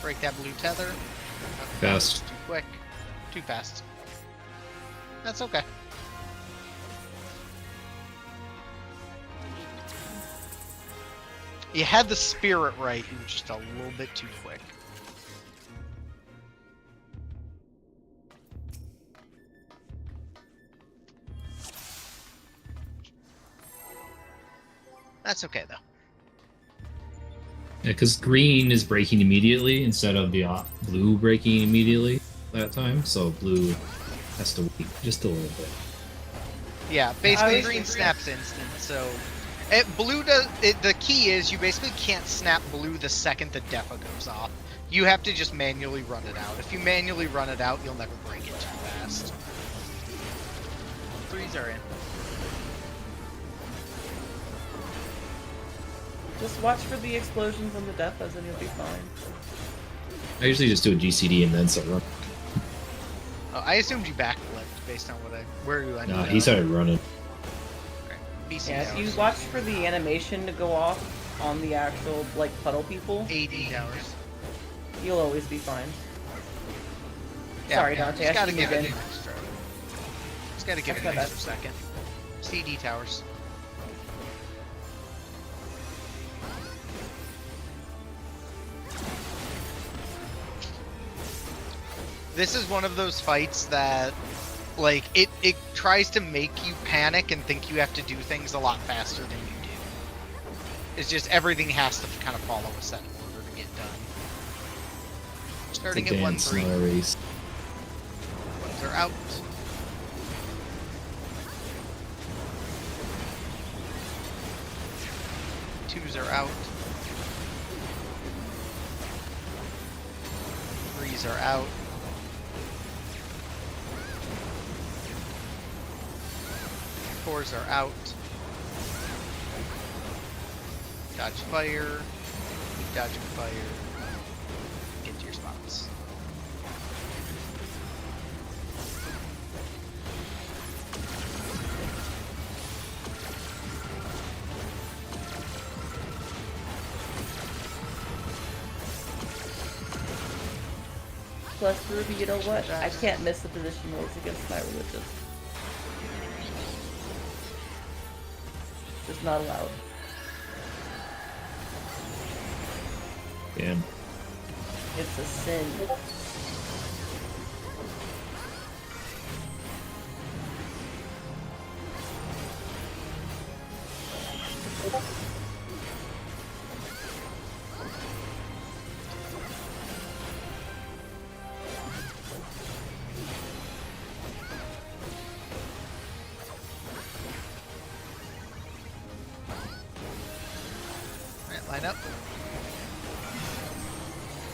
Break that blue tether. Fast. Too quick. Too fast. That's okay. You had the spirit right, you were just a little bit too quick. That's okay though. Yeah, because green is breaking immediately instead of the blue breaking immediately that time, so blue has to wait just a little bit. Yeah, basically Obviously, green snaps instant, so... blue does... the key is you basically can't snap blue the second the defa goes off. You have to just manually run it out. If you manually run it out, you'll never break it too fast. Threes are in. Just watch for the explosions on the defas and you'll be fine. I usually just do a GCD and then start running. Oh, I assumed you backflipped based on what where you ended Nah, up. he started running. Okay. BC Yeah, if towers. you watch for the animation to go off on the actual, like, puddle people, AD towers. you'll always be fine. Yeah, Sorry, yeah, Dante, just I gotta should give move it in. an extra. Just gotta give it That's an my extra second. CD towers. This is one of those fights that, like, it tries to make you panic and think you have to do things a lot faster than you do. It's just everything has to kind of follow a set order to get done. Starting It's a at dance, 1-3. not a race. Ones are out. Twos are out. Threes are out. Fours are out. Dodge fire. Keep dodging fire. Get to your spots. Plus, Ruby, you know what? I can't miss the position rolls against my religion. Just not allowed. Damn. It's a sin. Alright, line up.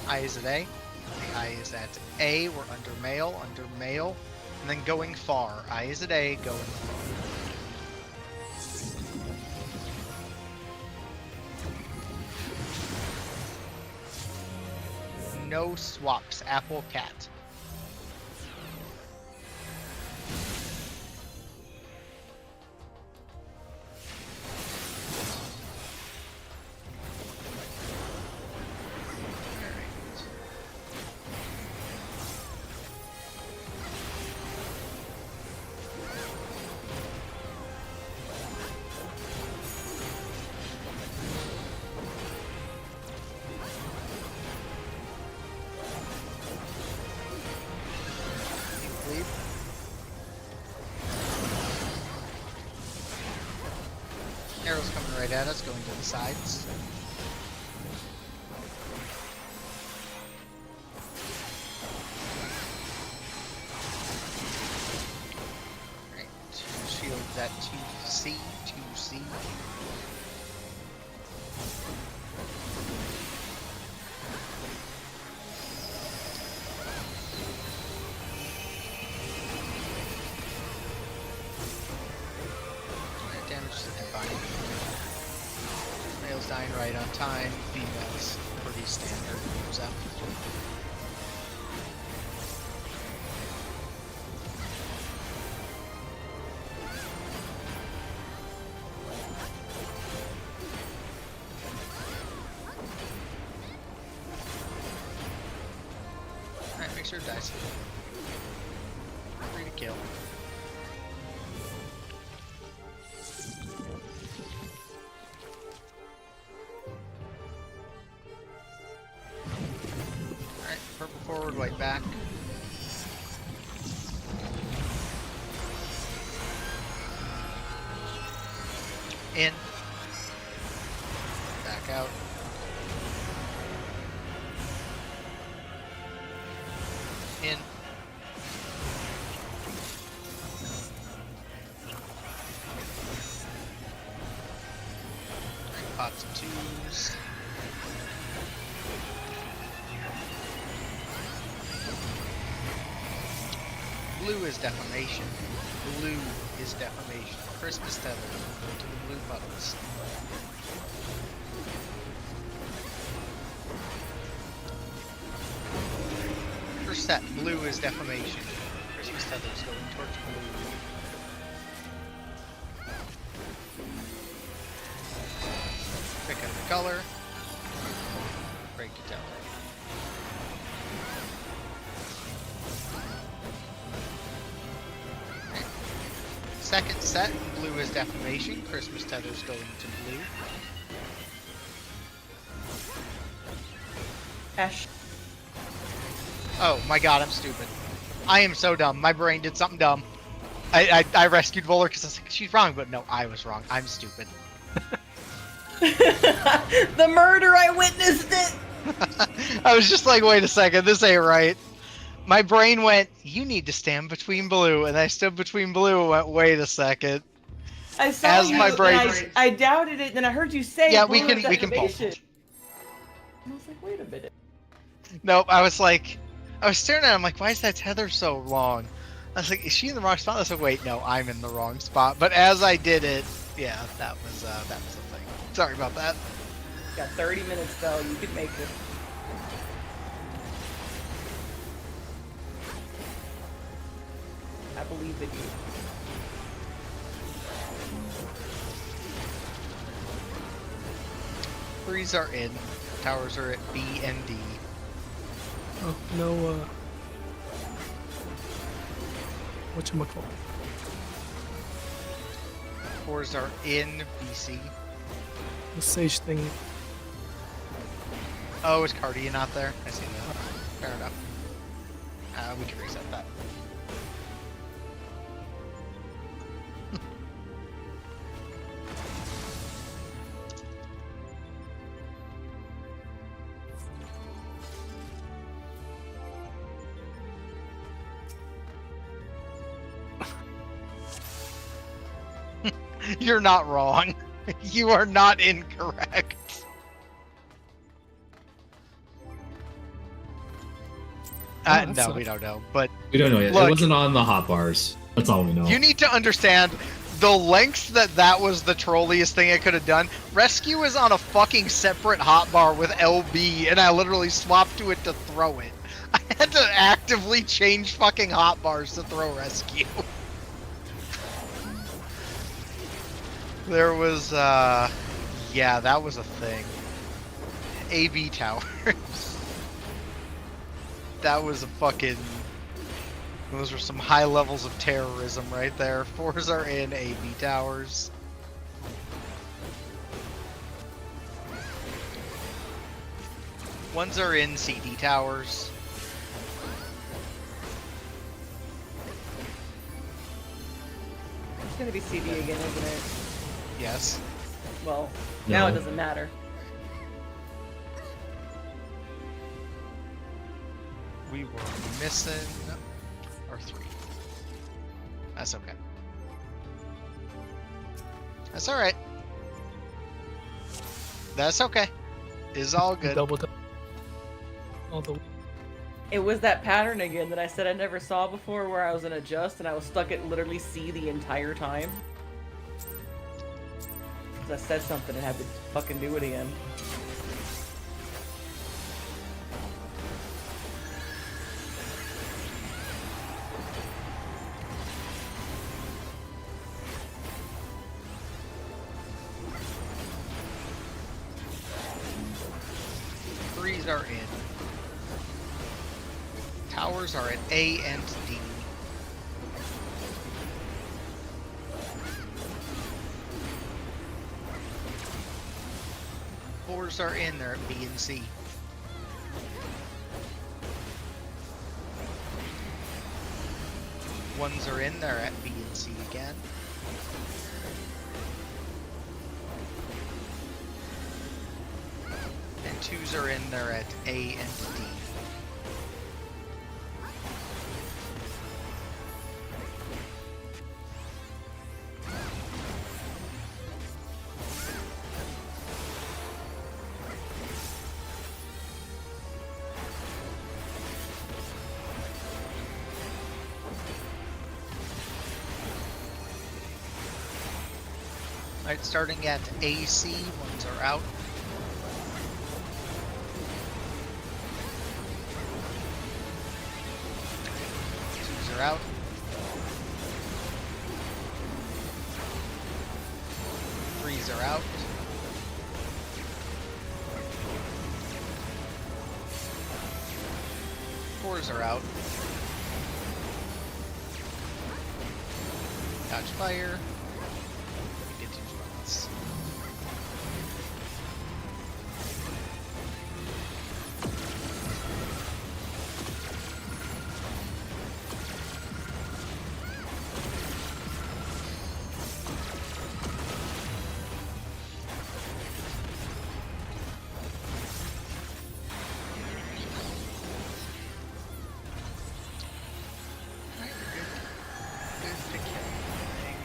I is at A. The I is at A. We're under male, and then going far. I is at A, going far. No swaps. Apple, cat. Arrows coming right at us, going to the sides. Right, shield that 2C, 2C. Male's dying right on time, female's pretty standard, moves up. Alright, make sure it dies. Free to kill. Purple forward, white back. In. Back out. In. Right, pots of twos. Blue is defamation. Blue is defamation. Christmas tether. Go to the blue puddles. First set, blue is defamation. Christmas tether is going towards blue. Pick up the color. Break the teller. Second set, blue is defamation. Christmas tether's going to blue. Ash. Oh my god, I'm stupid. I am so dumb. My brain did something dumb. I rescued Voller because I was like, she's wrong, but no, I was wrong. I'm stupid. The murder, I witnessed it! I was just like, wait a second, this ain't right. My brain went, you need to stand between blue, and I stood between blue and went, wait a second. I saw As you, my and brain- I doubted it, then I heard you say Yeah, pull we this can pull. activation. And I was like, wait a minute. Nope, I was staring at it, I'm like, why is that tether so long? I was like, is she in the wrong spot? I was like, wait, no, I'm in the wrong spot. But as I did it, yeah, that was the thing. Sorry about that. Got 30 minutes though, you could make it. I believe in you. Threes are in. Towers are at B and D. Oh, no, whatchamacallit? Fours are in BC. The Sage thing. Oh, is Cardia not there? I see that. Fair enough. We can reset that. You're not wrong. You are not incorrect. that No, sucks. we don't know. But We don't know yet. Look. It wasn't on the hot bars. That's all we know. you need to understand the lengths that was the trolliest thing I could have done. Rescue is on a fucking separate hotbar with LB, and I literally swapped to it to throw it. I had to actively change fucking hotbars to throw Rescue. There was, yeah, that was a thing. AB towers. That was a fucking... Those were some high levels of terrorism right there. Fours are in AB towers. Ones are in CD towers. It's gonna be CD again, isn't it? Yes. Well, now it No. doesn't matter. We were missing our 3. That's okay. That's alright. That's okay. It's all good. Double. All the. It was that pattern again that I said I never saw before where I was in adjust and I was stuck at literally C the entire time. Because I said something and had to fucking do it again. Threes are in. Towers are at A and D. Fours are in, they're at B and C. Ones are in, they're at B and C again. And twos are in, they're at A and D. Alright, starting at AC, ones are out. Twos are out. Threes are out. Fours are out. Dodge fire. We get 2 spots. Alright, we're good. Good to kill everything,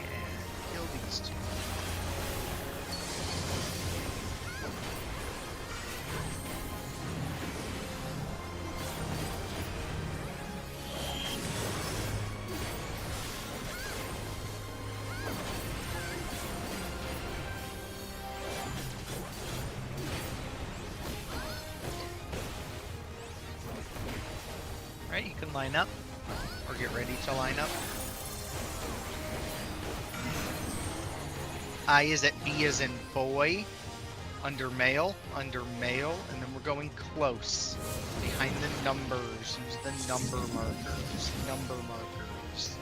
Alright, you can line up. Or get ready to line up. I is at B as in boy. Under male, and then we're going close. Behind the numbers. Use the number markers. Number markers.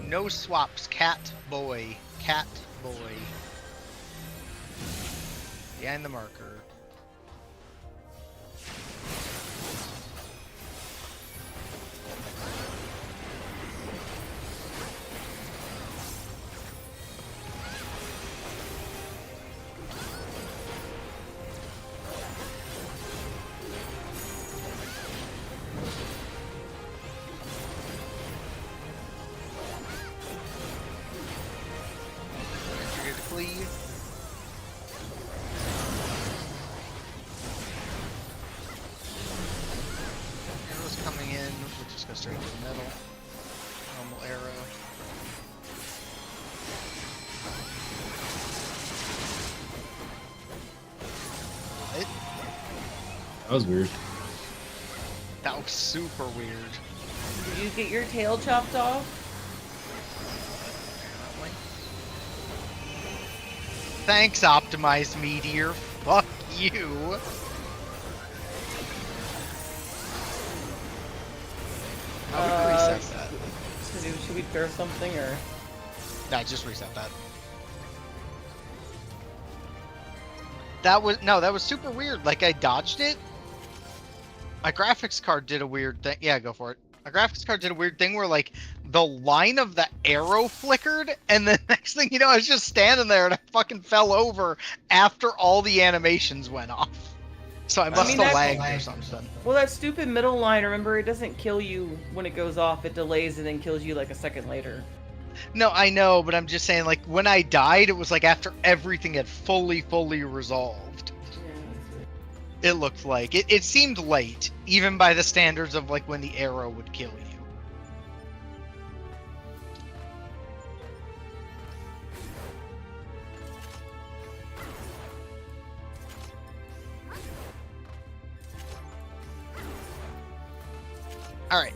No swaps. Cat, boy. Cat, boy. Behind the marker. Arrows coming in, we'll just go straight to the middle. Normal arrow. What? That was weird. That was super weird. Did you get your tail chopped off? Thanks, optimized meteor. Fuck you. How would we reset that? Should we throw something or? Nah, just reset that. That was super weird. Like I dodged it. My graphics card did a weird thing. Yeah, go for it. My graphics card did a weird thing where like the line of the arrow flickered, and the next thing you know, I was just standing there and I fucking fell over after all the animations went off. So I must have lagged or something. Well, that stupid middle line, remember, it doesn't kill you when it goes off. It delays and then kills you like a second later. No, I know, but I'm just saying, like, when I died, it was like after everything had fully resolved. It looked like. It seemed late, even by the standards of, like, when the arrow would kill you. Alright.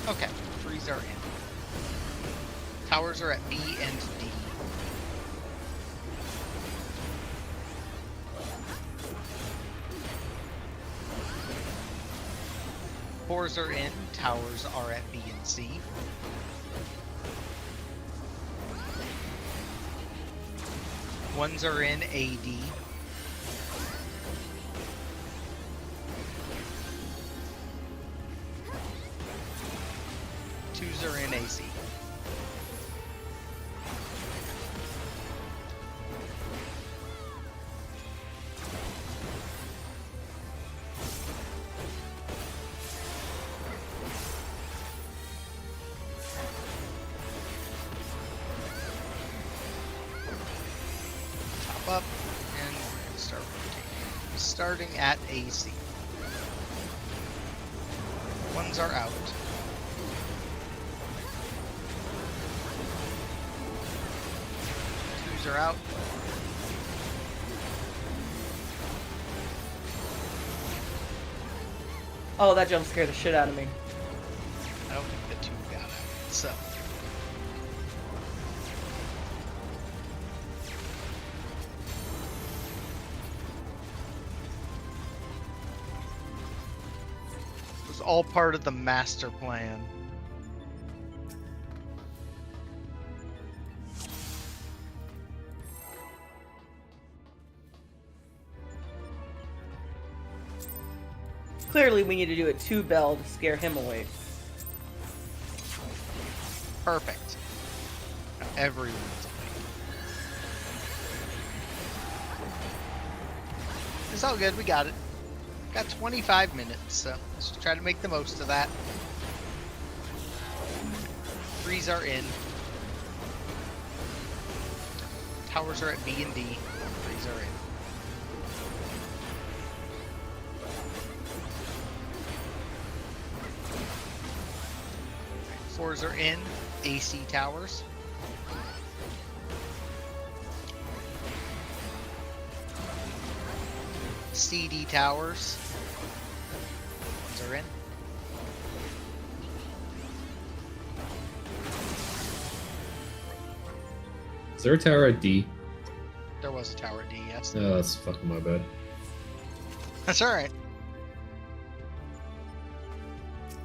Okay, trees are in. Towers are at B and D. Cores are in, towers are at B and C. Ones are in AD. Twos are in AC. Top up, and we're going to start rotating. Starting at AC. Ones are out. Twos are out. Oh, that jump scared the shit out of me. I don't think the two got out. So. It was all part of the master plan. clearly we need to do it to Bell to scare him away. Perfect. Now everyone's awake. It's all good. We got it. Got 25 minutes, so let's just try to make the most of that. Threes are in. Towers are at B and D. Threes are in. Fours are in. AC towers. CD towers. Ones are in. Is there a tower at D? There was a tower at D, yes. Oh, that's fucking my bad. That's alright.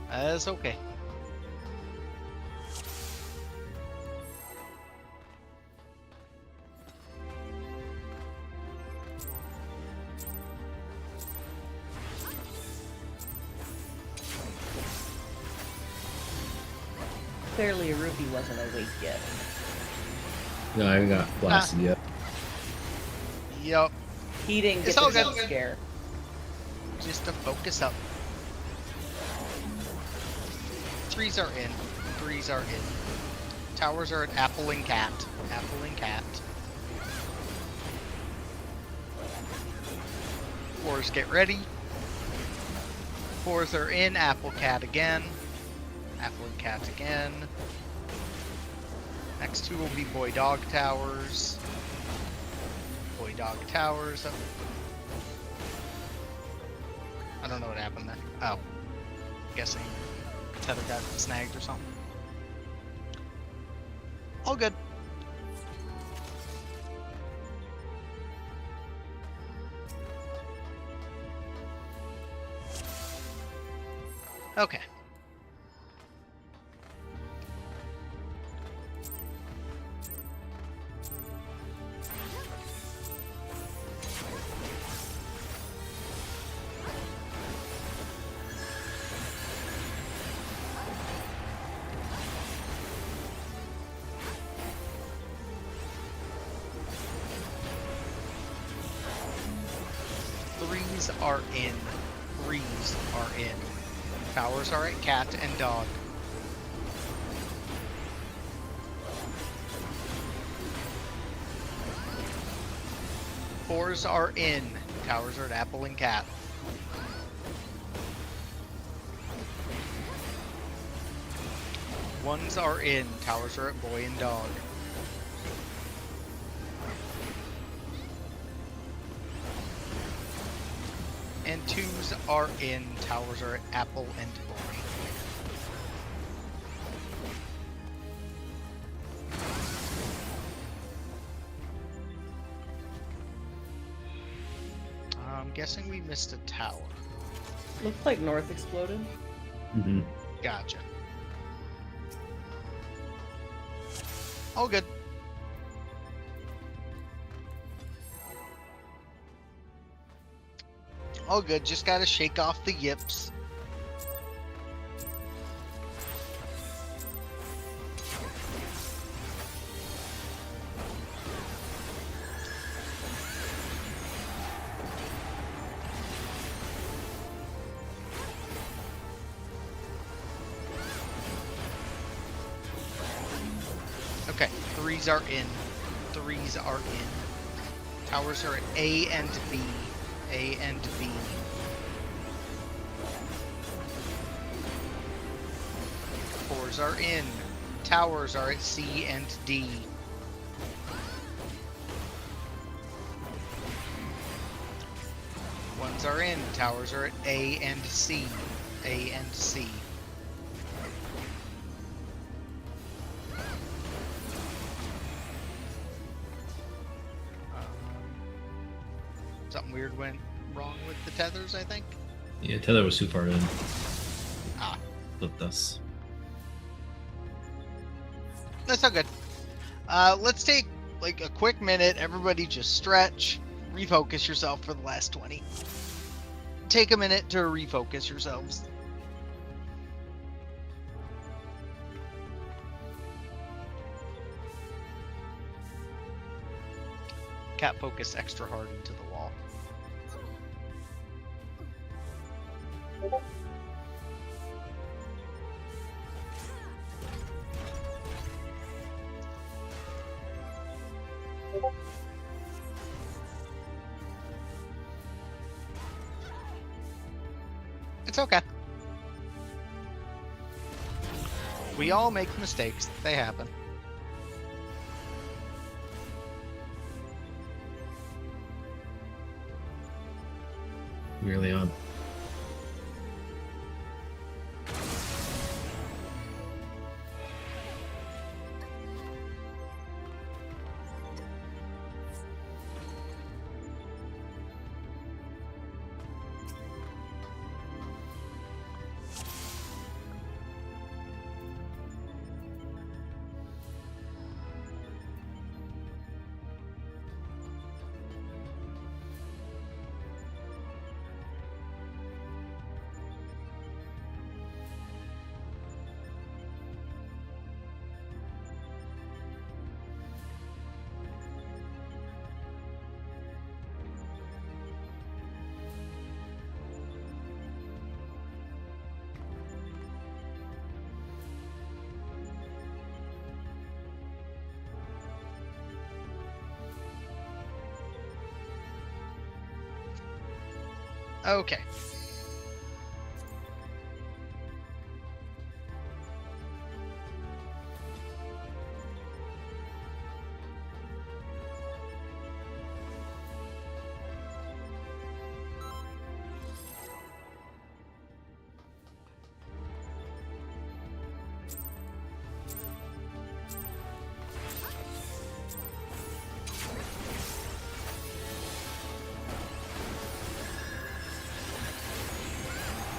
That's okay. Clearly, Ruby wasn't awake yet. No, I haven't got blasted yet. Yup. He didn't It's get all the good. jump scare. Just to focus up. Threes are in. Threes are in. Towers are at Apple and Cat. Apple and Cat. Fours get ready. Fours are in. Apple Cat again. Apple and Cat again. Next two will be Boy Dog Towers. Boy Dog Towers. Oh. I don't know what happened there. Oh. Guessing tether got snagged or something. All good. Okay. Threes are in. Threes are in. Towers are at Cat and Dog. Fours are in. Towers are at Apple and Cat. Ones are in. Towers are at Boy and Dog. And twos are in. Towers are at Apple and Boy. I'm guessing we missed a tower. Looks like North exploded. Mm-hmm. Gotcha. All good. All good. Just gotta shake off the yips. Okay, threes are in. Threes are in. Towers are at A and B. A and B. Fours are in. Towers are at C and D. Ones are in. Towers are at A and C. A and C. Something weird went wrong with the tethers, I think. Yeah, tether was too far in. Ah, Flipped us. that's all good. Let's take like a quick minute. Everybody just stretch, refocus yourself for the last 20. take a minute to refocus yourselves. Cat focus extra hard into the wall. It's okay. We all make mistakes. They happen. Really on. Okay.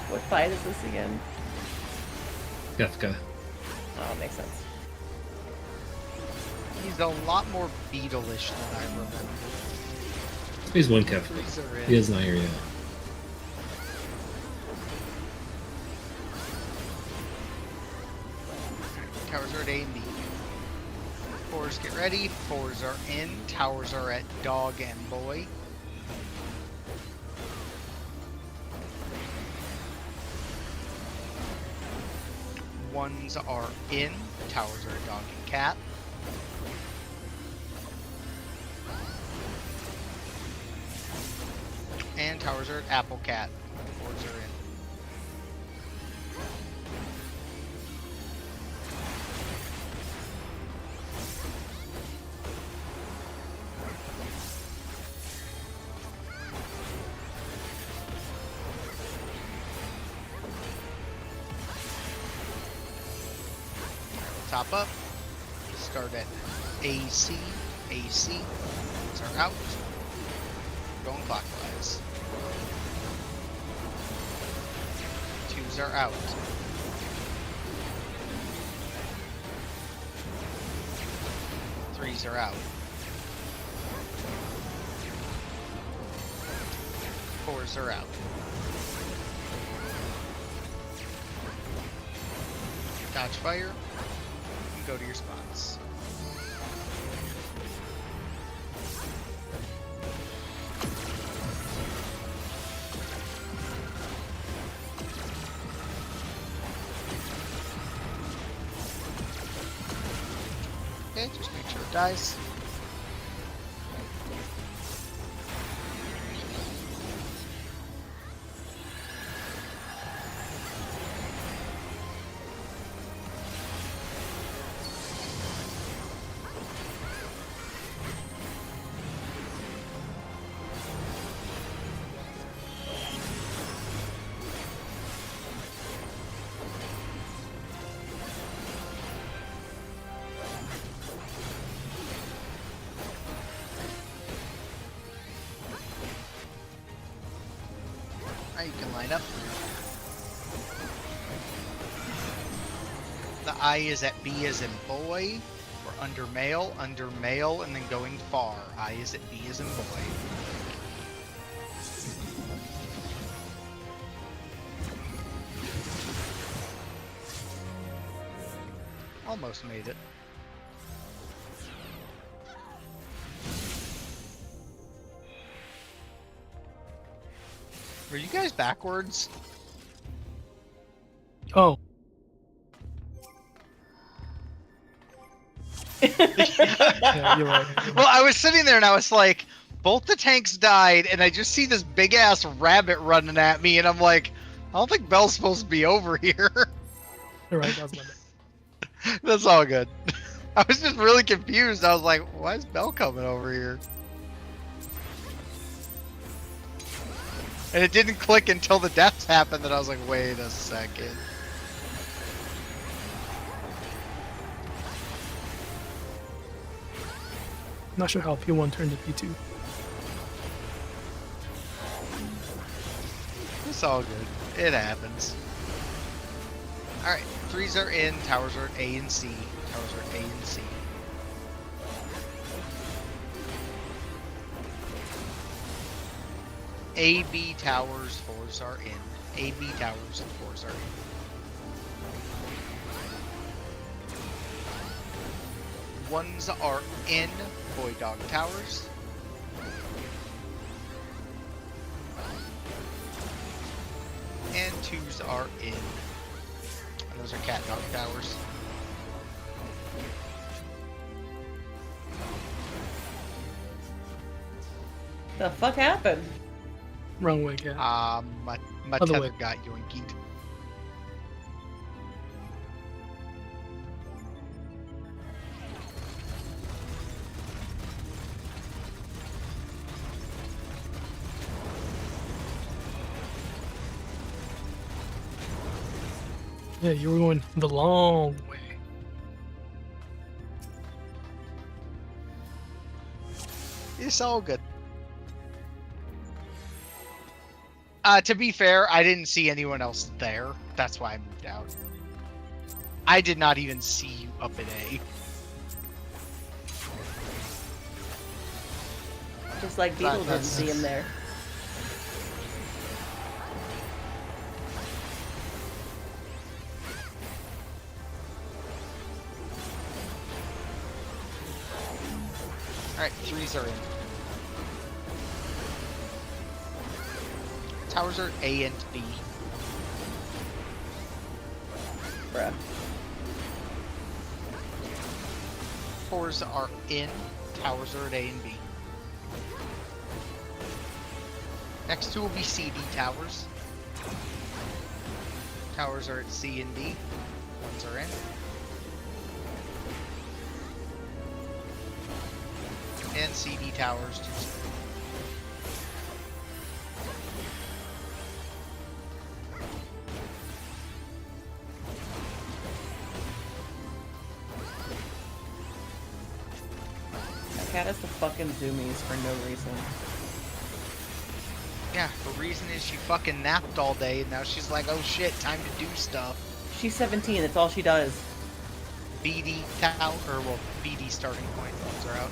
What fight is this again? Kefka. Oh, makes sense. He's a lot more beetle-ish than I remember. He's one Kefka. Trees are in. He is not here yet. Towers are at A and B. Fours get ready. Fours are in. Towers are at dog and boy. Ones are in. Towers are at dog and cat. And towers are at apple cat. Fours are in. Top up. Start at AC. AC. These are out. Going clockwise. Twos are out. Threes are out. Fours are out. Dodge fire. And go to your spots. Okay, just make sure it dies. Now you can line up. The I is at B as in boy, or under male, and then going far. I is at B as in boy. Almost made it. Were you guys backwards? Oh, yeah, you're right. Well, I was sitting there and I was like, both the tanks died, and I just see this big ass rabbit running at me, and I'm like, I don't think Bell's supposed to be over here. You're right. That was my bad. That's all good. I was just really confused. I was like, why is Bell coming over here? And it didn't click until the deaths happened that I was like, wait a second. Not sure how P1 turned to P2. It's all good. It happens. Alright, 3s are in, towers are at A and C. Towers are at A and C. A, B towers, 4s are in. A, B towers, and 4s are in. Ones are in Boy Dog Towers. And 2s are in. And those are Cat Dog Towers. The fuck happened? Wrong way, cat. My Other tether way. got yoinkied. Yeah, you were going the long way. It's all good. To be fair, I didn't see anyone else there. That's why I moved out. I did not even see you up at A. Just like Beetle didn't that's- see him there. Alright, 3s are in. Towers are A and B. Bruh. 4s are in. Towers are at A and B. Next 2 will be C, D towers. Towers are at C and D. 1s are in. And CD towers. 2s are in. That cat has the fucking zoomies for no reason. Yeah, the reason is she fucking napped all day and now she's like, oh shit, time to do stuff. She's 17, that's all she does. BD tower, or well, BD starting point, ones are out.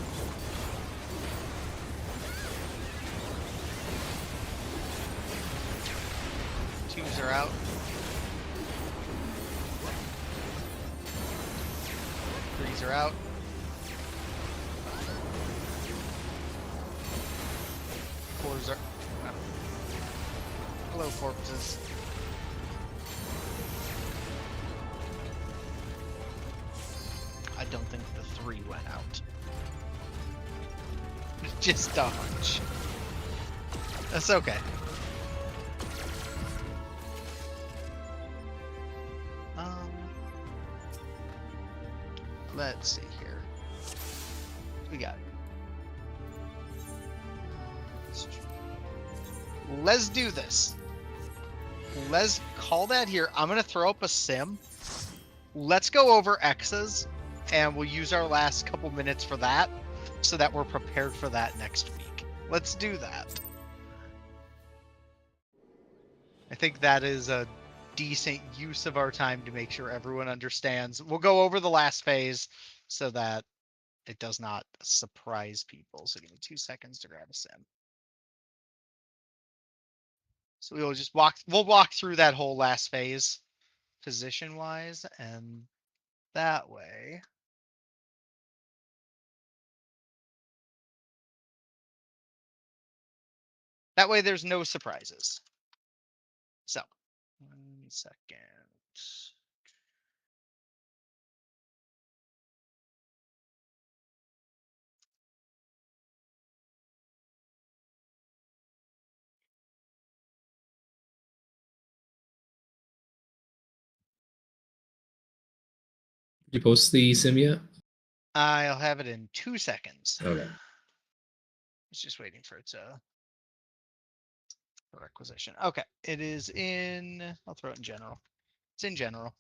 Twos are out. Threes are out. Fours are... Hello, corpses. I don't think the 3 went out. Just a hunch. That's okay. Let's see here. We got. Let's do this. Let's call that here. I'm gonna throw up a sim. Let's go over X's, and we'll use our last couple minutes for that, so that we're prepared for that next week. Let's do that. I think that is a decent use of our time to make sure everyone understands. We'll go over the last phase so that it does not surprise people. So give me 2 seconds to grab a sim. So we'll walk through that whole last phase position wise, and that way. That way there's no surprises. So, 1 second. Did you post the sim yet? I'll have it in 2 seconds. Okay. It's just waiting for its requisition. Okay, it is in. I'll throw it in general. It's in general.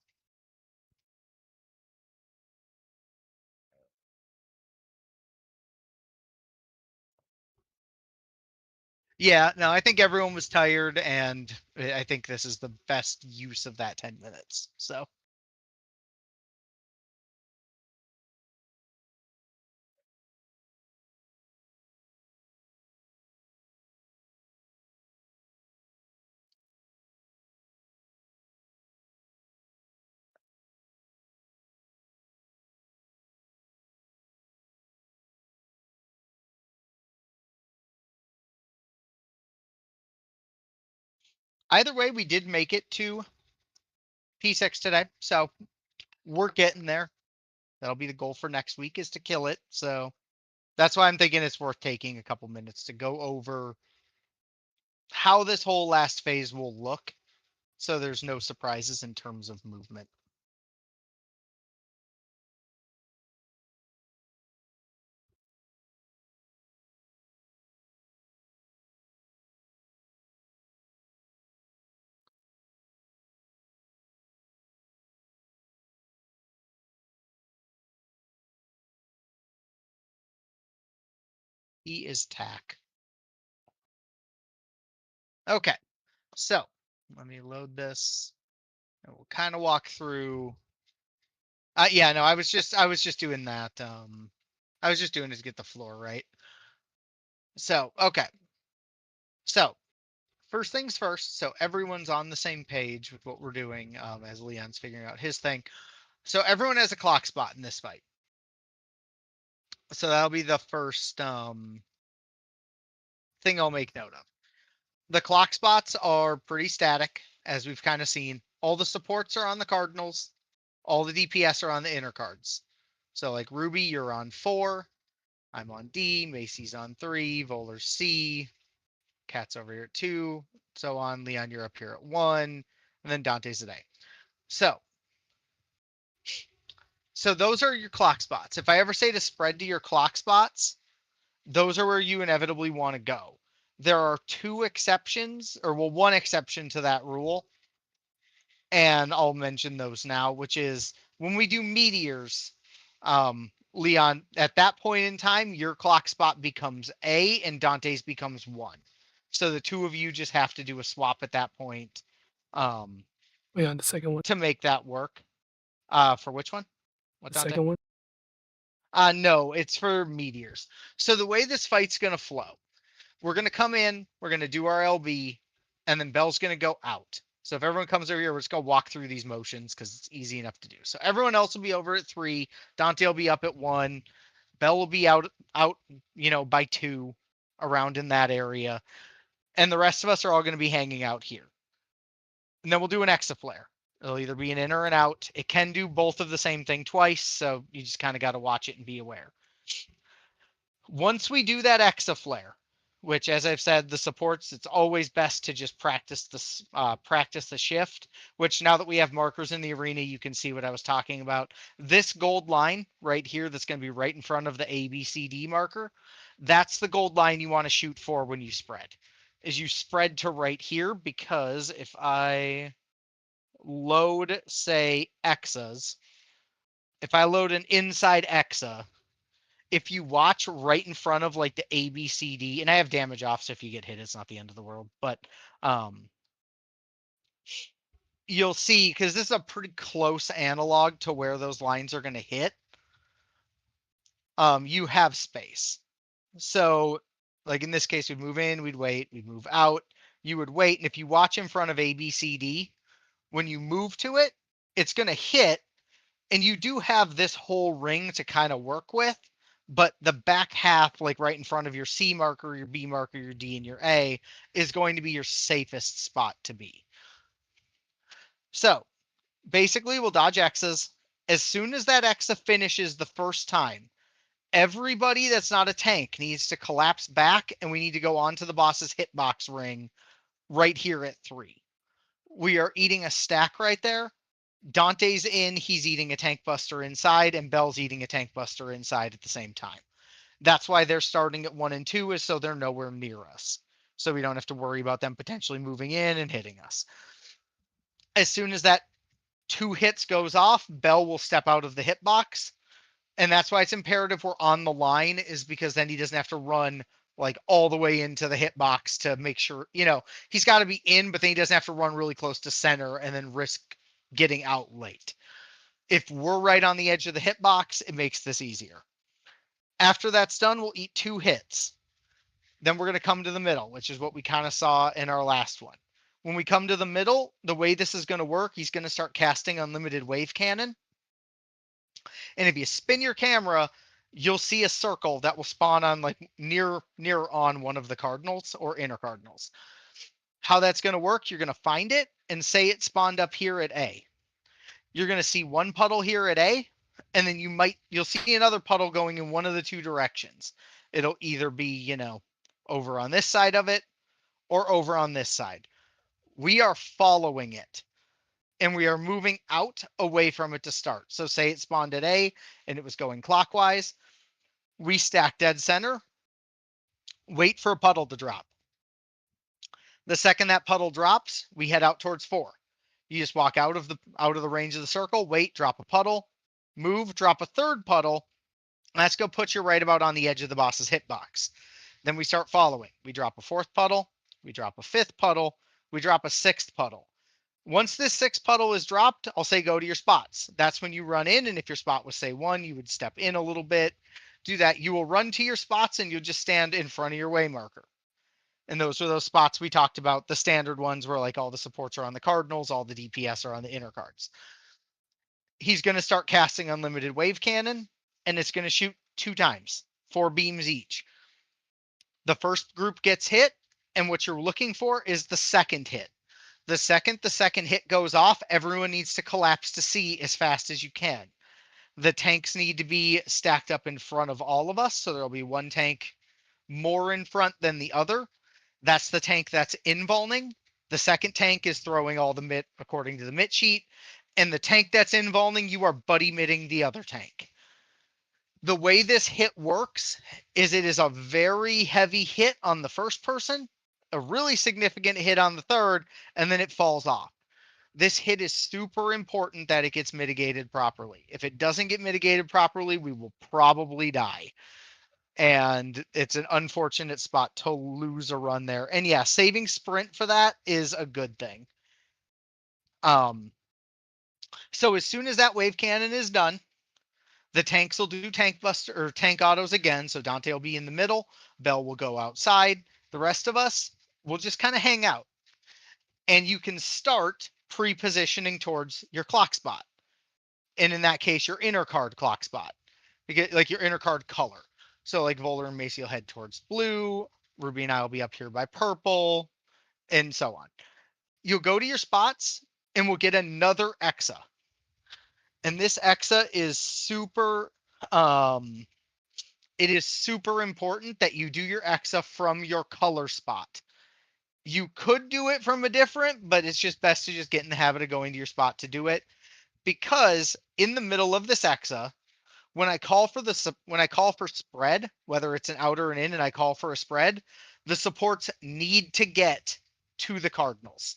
Yeah, no, I think everyone was tired, and I think this is the best use of that 10 minutes. So. Either way, we did make it to P6 today, so we're getting there. That'll be the goal for next week, is to kill it. So that's why I'm thinking it's worth taking a couple minutes to go over how this whole last phase will look, so there's no surprises in terms of movement. He is tack. Okay, so let me load this, and we'll kind of walk through. Yeah, no, I was just doing that. I was just doing it to get the floor right. So okay, so first things first. So everyone's on the same page with what we're doing, as Leon's figuring out his thing. So everyone has a clock spot in this fight. So that'll be the first thing I'll make note of. The clock spots are pretty static, as we've kind of seen. All the supports are on the Cardinals. All the DPS are on the inner cards. So like Ruby, you're on 4. I'm on D. Macy's on 3. Volar's C. Cat's over here at 2. So on. Leon, you're up here at 1. And then Dante's at A. So those are your clock spots. If I ever say to spread to your clock spots, those are where you inevitably want to go. There are 2 exceptions, or well, 1 exception to that rule, and I'll mention those now, which is when we do meteors, Leon, at that point in time, your clock spot becomes A and Dante's becomes 1. So the 2 of you just have to do a swap at that point, Wait, on the second one. to make that work. For which one? What, The Dante? second one. No, it's for meteors. So the way this fight's gonna flow, we're gonna come in, we're gonna do our LB, and then Bell's gonna go out. So if everyone comes over here, we're just gonna walk through these motions because it's easy enough to do. So everyone else will be over at 3. Dante will be up at 1. Bell will be out, by 2, around in that area, and the rest of us are all gonna be hanging out here. And then we'll do an Ffxiv. It'll either be an in or an out. It can do both of the same thing twice, so you just kind of got to watch it and be aware. Once we do that Ffxiv, which, as I've said, the supports, it's always best to just practice the shift, which now that we have markers in the arena, you can see what I was talking about. This gold line right here that's going to be right in front of the ABCD marker, that's the gold line you want to shoot for when you spread. Is you spread to right here, because if I load, say, Exas, if I load an inside Exa, if you watch right in front of like the ABCD, and I have damage off, so if you get hit, it's not the end of the world, but you'll see, because this is a pretty close analog to where those lines are going to hit, you have space. So like in this case, we'd move in, we'd wait, we'd move out, you would wait, and if you watch in front of ABCD, when you move to it, it's going to hit, And you do have this whole ring to kind of work with, but the back half, like right in front of your C marker, your B marker, your D, and your A, is going to be your safest spot to be. So basically, we'll dodge X's. As soon as that Exa finishes the first time, everybody that's not a tank needs to collapse back, and we need to go onto the boss's hitbox ring right here at 3. We are eating a stack right there. Dante's in, he's eating a tank buster inside, and Bell's eating a tank buster inside at the same time. That's why they're starting at 1 and 2, is so they're nowhere near us. So we don't have to worry about them potentially moving in and hitting us. As soon as that 2 hits goes off, Bell will step out of the hitbox. And that's why it's imperative we're on the line, is because then he doesn't have to run like all the way into the hitbox to make sure, he's got to be in, but then he doesn't have to run really close to center and then risk getting out late. If we're right on the edge of the hitbox, it makes this easier. After that's done, we'll eat 2 hits. Then we're going to come to the middle, which is what we kind of saw in our last one. When we come to the middle, the way this is going to work, he's going to start casting unlimited wave cannon. And if you spin your camera, you'll see a circle that will spawn on like near on one of the cardinals or inner cardinals. How that's going to work, you're going to find it and say it spawned up here at A. You're going to see one puddle here at A, and then you'll see another puddle going in one of the 2 directions. It'll either be, over on this side of it or over on this side. We are following it, and we are moving out away from it to start. So say it spawned at A and it was going clockwise. We stack dead center, wait for a puddle to drop. The second that puddle drops, we head out towards 4. You just walk out of the range of the circle, wait, drop a puddle, move, drop a 3rd puddle. That's going to put you right about on the edge of the boss's hitbox. Then we start following. We drop a 4th puddle, we drop a 5th puddle, we drop a 6th puddle. Once this 6th puddle is dropped, I'll say go to your spots. That's when you run in, and if your spot was say 1, you would step in a little bit. Do that. You will run to your spots, and you'll just stand in front of your way marker. And those are those spots we talked about, the standard ones where like all the supports are on the cardinals, all the DPS are on the inner cards. He's going to start casting unlimited wave cannon, and it's going to shoot 2 times, 4 beams each. The first group gets hit, and what you're looking for is the second hit. The second hit goes off, everyone needs to collapse to C as fast as you can. The tanks need to be stacked up in front of all of us, so there'll be one tank more in front than the other. That's the tank that's invulning. The second tank is throwing all the mit according to the mit sheet. And the tank that's invulning, you are buddy mitting the other tank. The way this hit works is it is a very heavy hit on the first person, a really significant hit on the third, and then it falls off. This hit is super important that it gets mitigated properly. If it doesn't get mitigated properly, we will probably die. And it's an unfortunate spot to lose a run there. And yeah, saving sprint for that is a good thing. So as soon as that wave cannon is done, the tanks will do tank buster or tank autos again. So Dante will be in the middle, Bell will go outside. The rest of us will just kind of hang out. And you can start pre-positioning towards your clock spot. And in that case, your inner card clock spot. Because like your inner card color. So like Volar and Macy will head towards blue, Ruby and I will be up here by purple, and so on. You'll go to your spots and we'll get another Exa. And this Exa is super it is super important that you do your Exa from your color spot. You could do it from a different, but it's just best to just get in the habit of going to your spot to do it. Because in the middle of this Exa, when I call for spread, whether it's an out or an in, and I call for a spread, the supports need to get to the cardinals,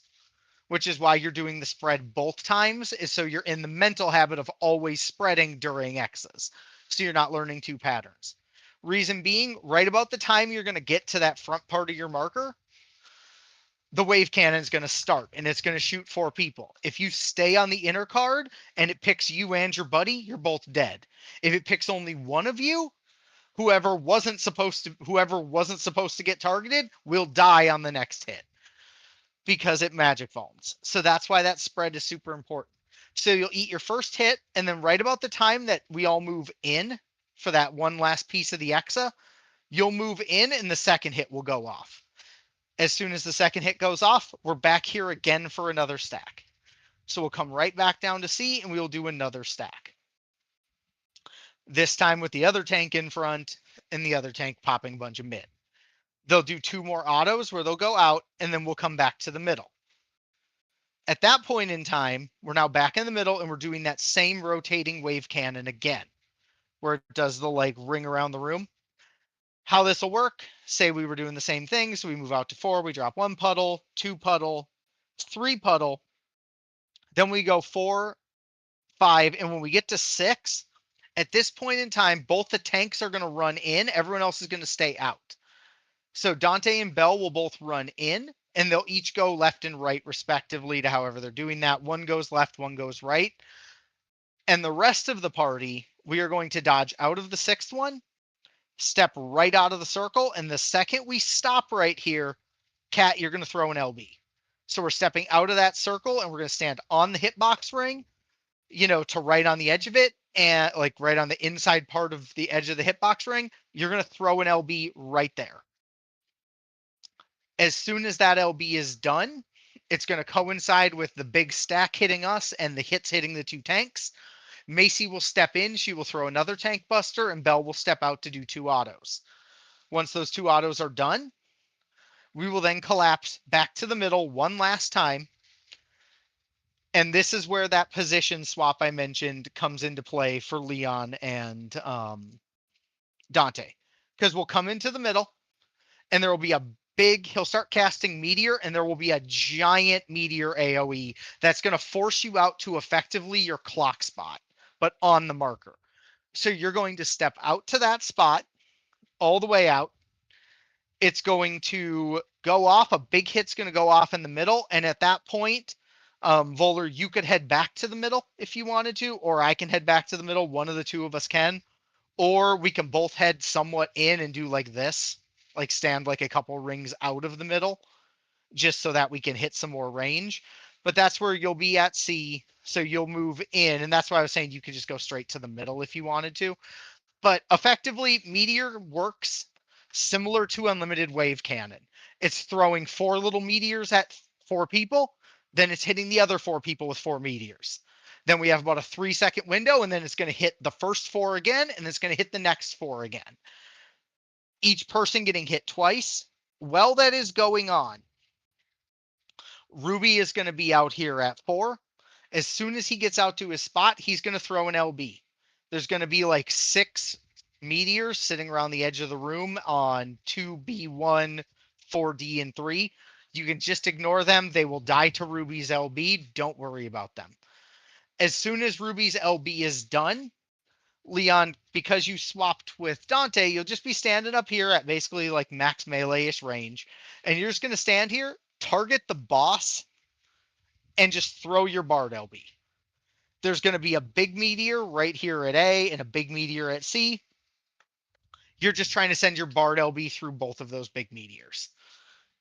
which is why you're doing the spread both times, is so you're in the mental habit of always spreading during X's. So you're not learning 2 patterns. Reason being, right about the time you're going to get to that front part of your marker, the wave cannon is going to start and it's going to shoot 4 people. If you stay on the inner card and it picks you and your buddy, you're both dead. If it picks only one of you, whoever wasn't supposed to get targeted will die on the next hit because it magic vaults. So that's why that spread is super important. So you'll eat your first hit, and then right about the time that we all move in for that one last piece of the Exa, you'll move in and the second hit will go off. As soon as the second hit goes off, we're back here again for another stack. So we'll come right back down to C and we'll do another stack. This time with the other tank in front and the other tank popping a bunch of mid. They'll do 2 more autos where they'll go out and then we'll come back to the middle. At that point in time, we're now back in the middle and we're doing that same rotating wave cannon again, where it does the like ring around the room. How this will work, say we were doing the same thing. So we move out to 4, we drop 1 puddle, 2 puddle, 3 puddle. Then we go 4, 5. And when we get to 6, at this point in time, both the tanks are going to run in. Everyone else is going to stay out. So Dante and Bell will both run in and they'll each go left and right respectively to however they're doing that. One goes left, one goes right. And the rest of the party, we are going to dodge out of the 6th one, step right out of the circle. And the second we stop right here, Cat, you're going to throw an LB. So we're stepping out of that circle and we're going to stand on the hitbox ring, to right on the edge of it and like right on the inside part of the edge of the hitbox ring. You're going to throw an LB right there. As soon as that LB is done, it's going to coincide with the big stack hitting us and the hits hitting the 2 tanks. Macy will step in. She will throw another tank buster and Bell will step out to do 2 autos. Once those 2 autos are done, we will then collapse back to the middle one last time. And this is where that position swap I mentioned comes into play for Leon and Dante. Because we'll come into the middle and there will be a he'll start casting meteor and there will be a giant meteor AoE that's going to force you out to effectively your clock spot, but on the marker. So you're going to step out to that spot all the way out. It's going to go off. A big hit's going to go off in the middle. And at that point, Voller, you could head back to the middle if you wanted to, or I can head back to the middle. One of the 2 of us can, or we can both head somewhat in and do like this. Like stand like a couple rings out of the middle just so that we can hit some more range. But that's where you'll be at C. So you'll move in. And that's why I was saying you could just go straight to the middle if you wanted to. But effectively, Meteor works similar to Unlimited Wave Cannon. It's throwing 4 little meteors at 4 people. Then it's hitting the other 4 people with 4 meteors. Then we have about a 3-second window. And then it's going to hit the first 4 again. And it's going to hit the next 4 again. Each person getting hit twice. While that is going on, Ruby is going to be out here at 4. As soon as he gets out to his spot, he's going to throw an LB. There's going to be like 6 meteors sitting around the edge of the room on 2B1, 4D, and 3. You can just ignore them. They will die to Ruby's LB. Don't worry about them. As soon as Ruby's LB is done, Leon, because you swapped with Dante, you'll just be standing up here at basically like max melee-ish range. And you're just going to stand here, target the boss, and just throw your Bard LB. There's going to be a big meteor right here at A and a big meteor at C. You're just trying to send your Bard LB through both of those big meteors.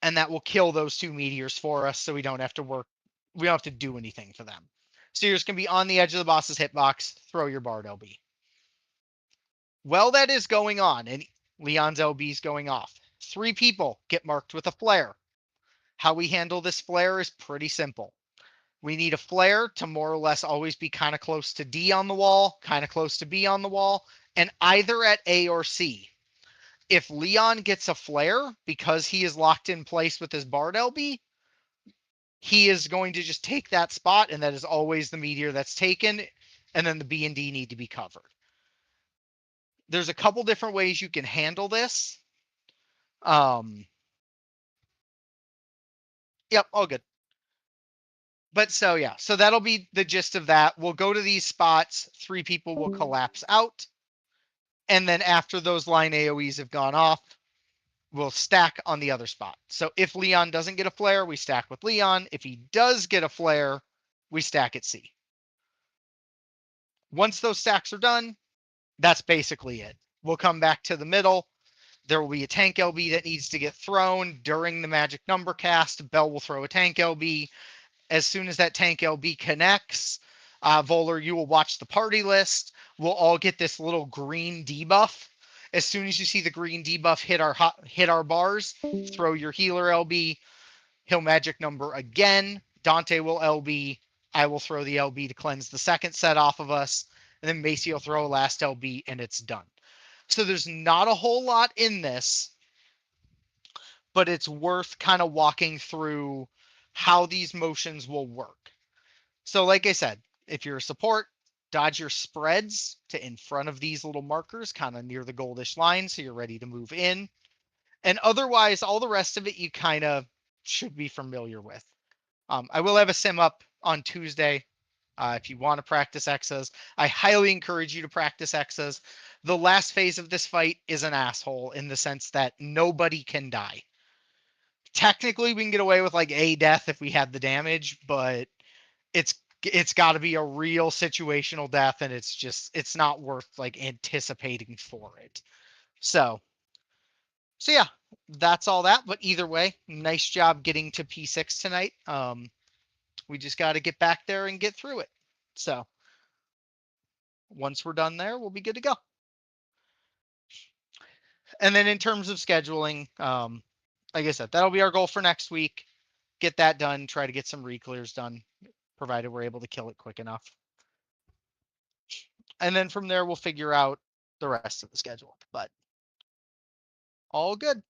And that will kill those 2 meteors for us so we don't have to work. We don't have to do anything for them. So you're just going to be on the edge of the boss's hitbox, throw your Bard LB. Well, that is going on, and Leon's LB is going off. 3 people get marked with a flare. How we handle this flare is pretty simple. We need a flare to more or less always be kind of close to D on the wall, kind of close to B on the wall, and either at A or C. If Leon gets a flare because he is locked in place with his Bard LB, he is going to just take that spot, and that is always the meteor that's taken, and then the B and D need to be covered. There's a couple different ways you can handle this. Yep, all good. But so, yeah, so that'll be the gist of that. We'll go to these spots. 3 people will collapse out. And then after those line AoEs have gone off, we'll stack on the other spot. So if Leon doesn't get a flare, we stack with Leon. If he does get a flare, we stack at C. Once those stacks are done, that's basically it. We'll come back to the middle. There will be a tank LB that needs to get thrown during the magic number cast. Bell will throw a tank LB. As soon as that tank LB connects, Volar, you will watch the party list. We'll all get this little green debuff. As soon as you see the green debuff hit our bars, throw your healer LB. He'll magic number again. Dante will LB. I will throw the LB to cleanse the second set off of us. And then Macy will throw a last LB and it's done. So there's not a whole lot in this, but it's worth kind of walking through how these motions will work. So like I said, if you're a support, dodge your spreads to in front of these little markers, kind of near the goldish line, so you're ready to move in. And otherwise, all the rest of it you kind of should be familiar with. I will have a sim up on Tuesday. If you want to practice X's, I highly encourage you to practice X's. The last phase of this fight is an asshole in the sense that nobody can die. Technically, we can get away with like a death if we had the damage, but it's got to be a real situational death, and it's not worth like anticipating for it. So yeah, that's all that. But either way, nice job getting to P6 tonight. We just got to get back there and get through it. So once we're done there, we'll be good to go. And then in terms of scheduling, like I said, that'll be our goal for next week. Get that done. Try to get some re-clears done, provided we're able to kill it quick enough. And then from there, we'll figure out the rest of the schedule. But all good.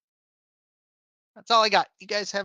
That's all I got. You guys have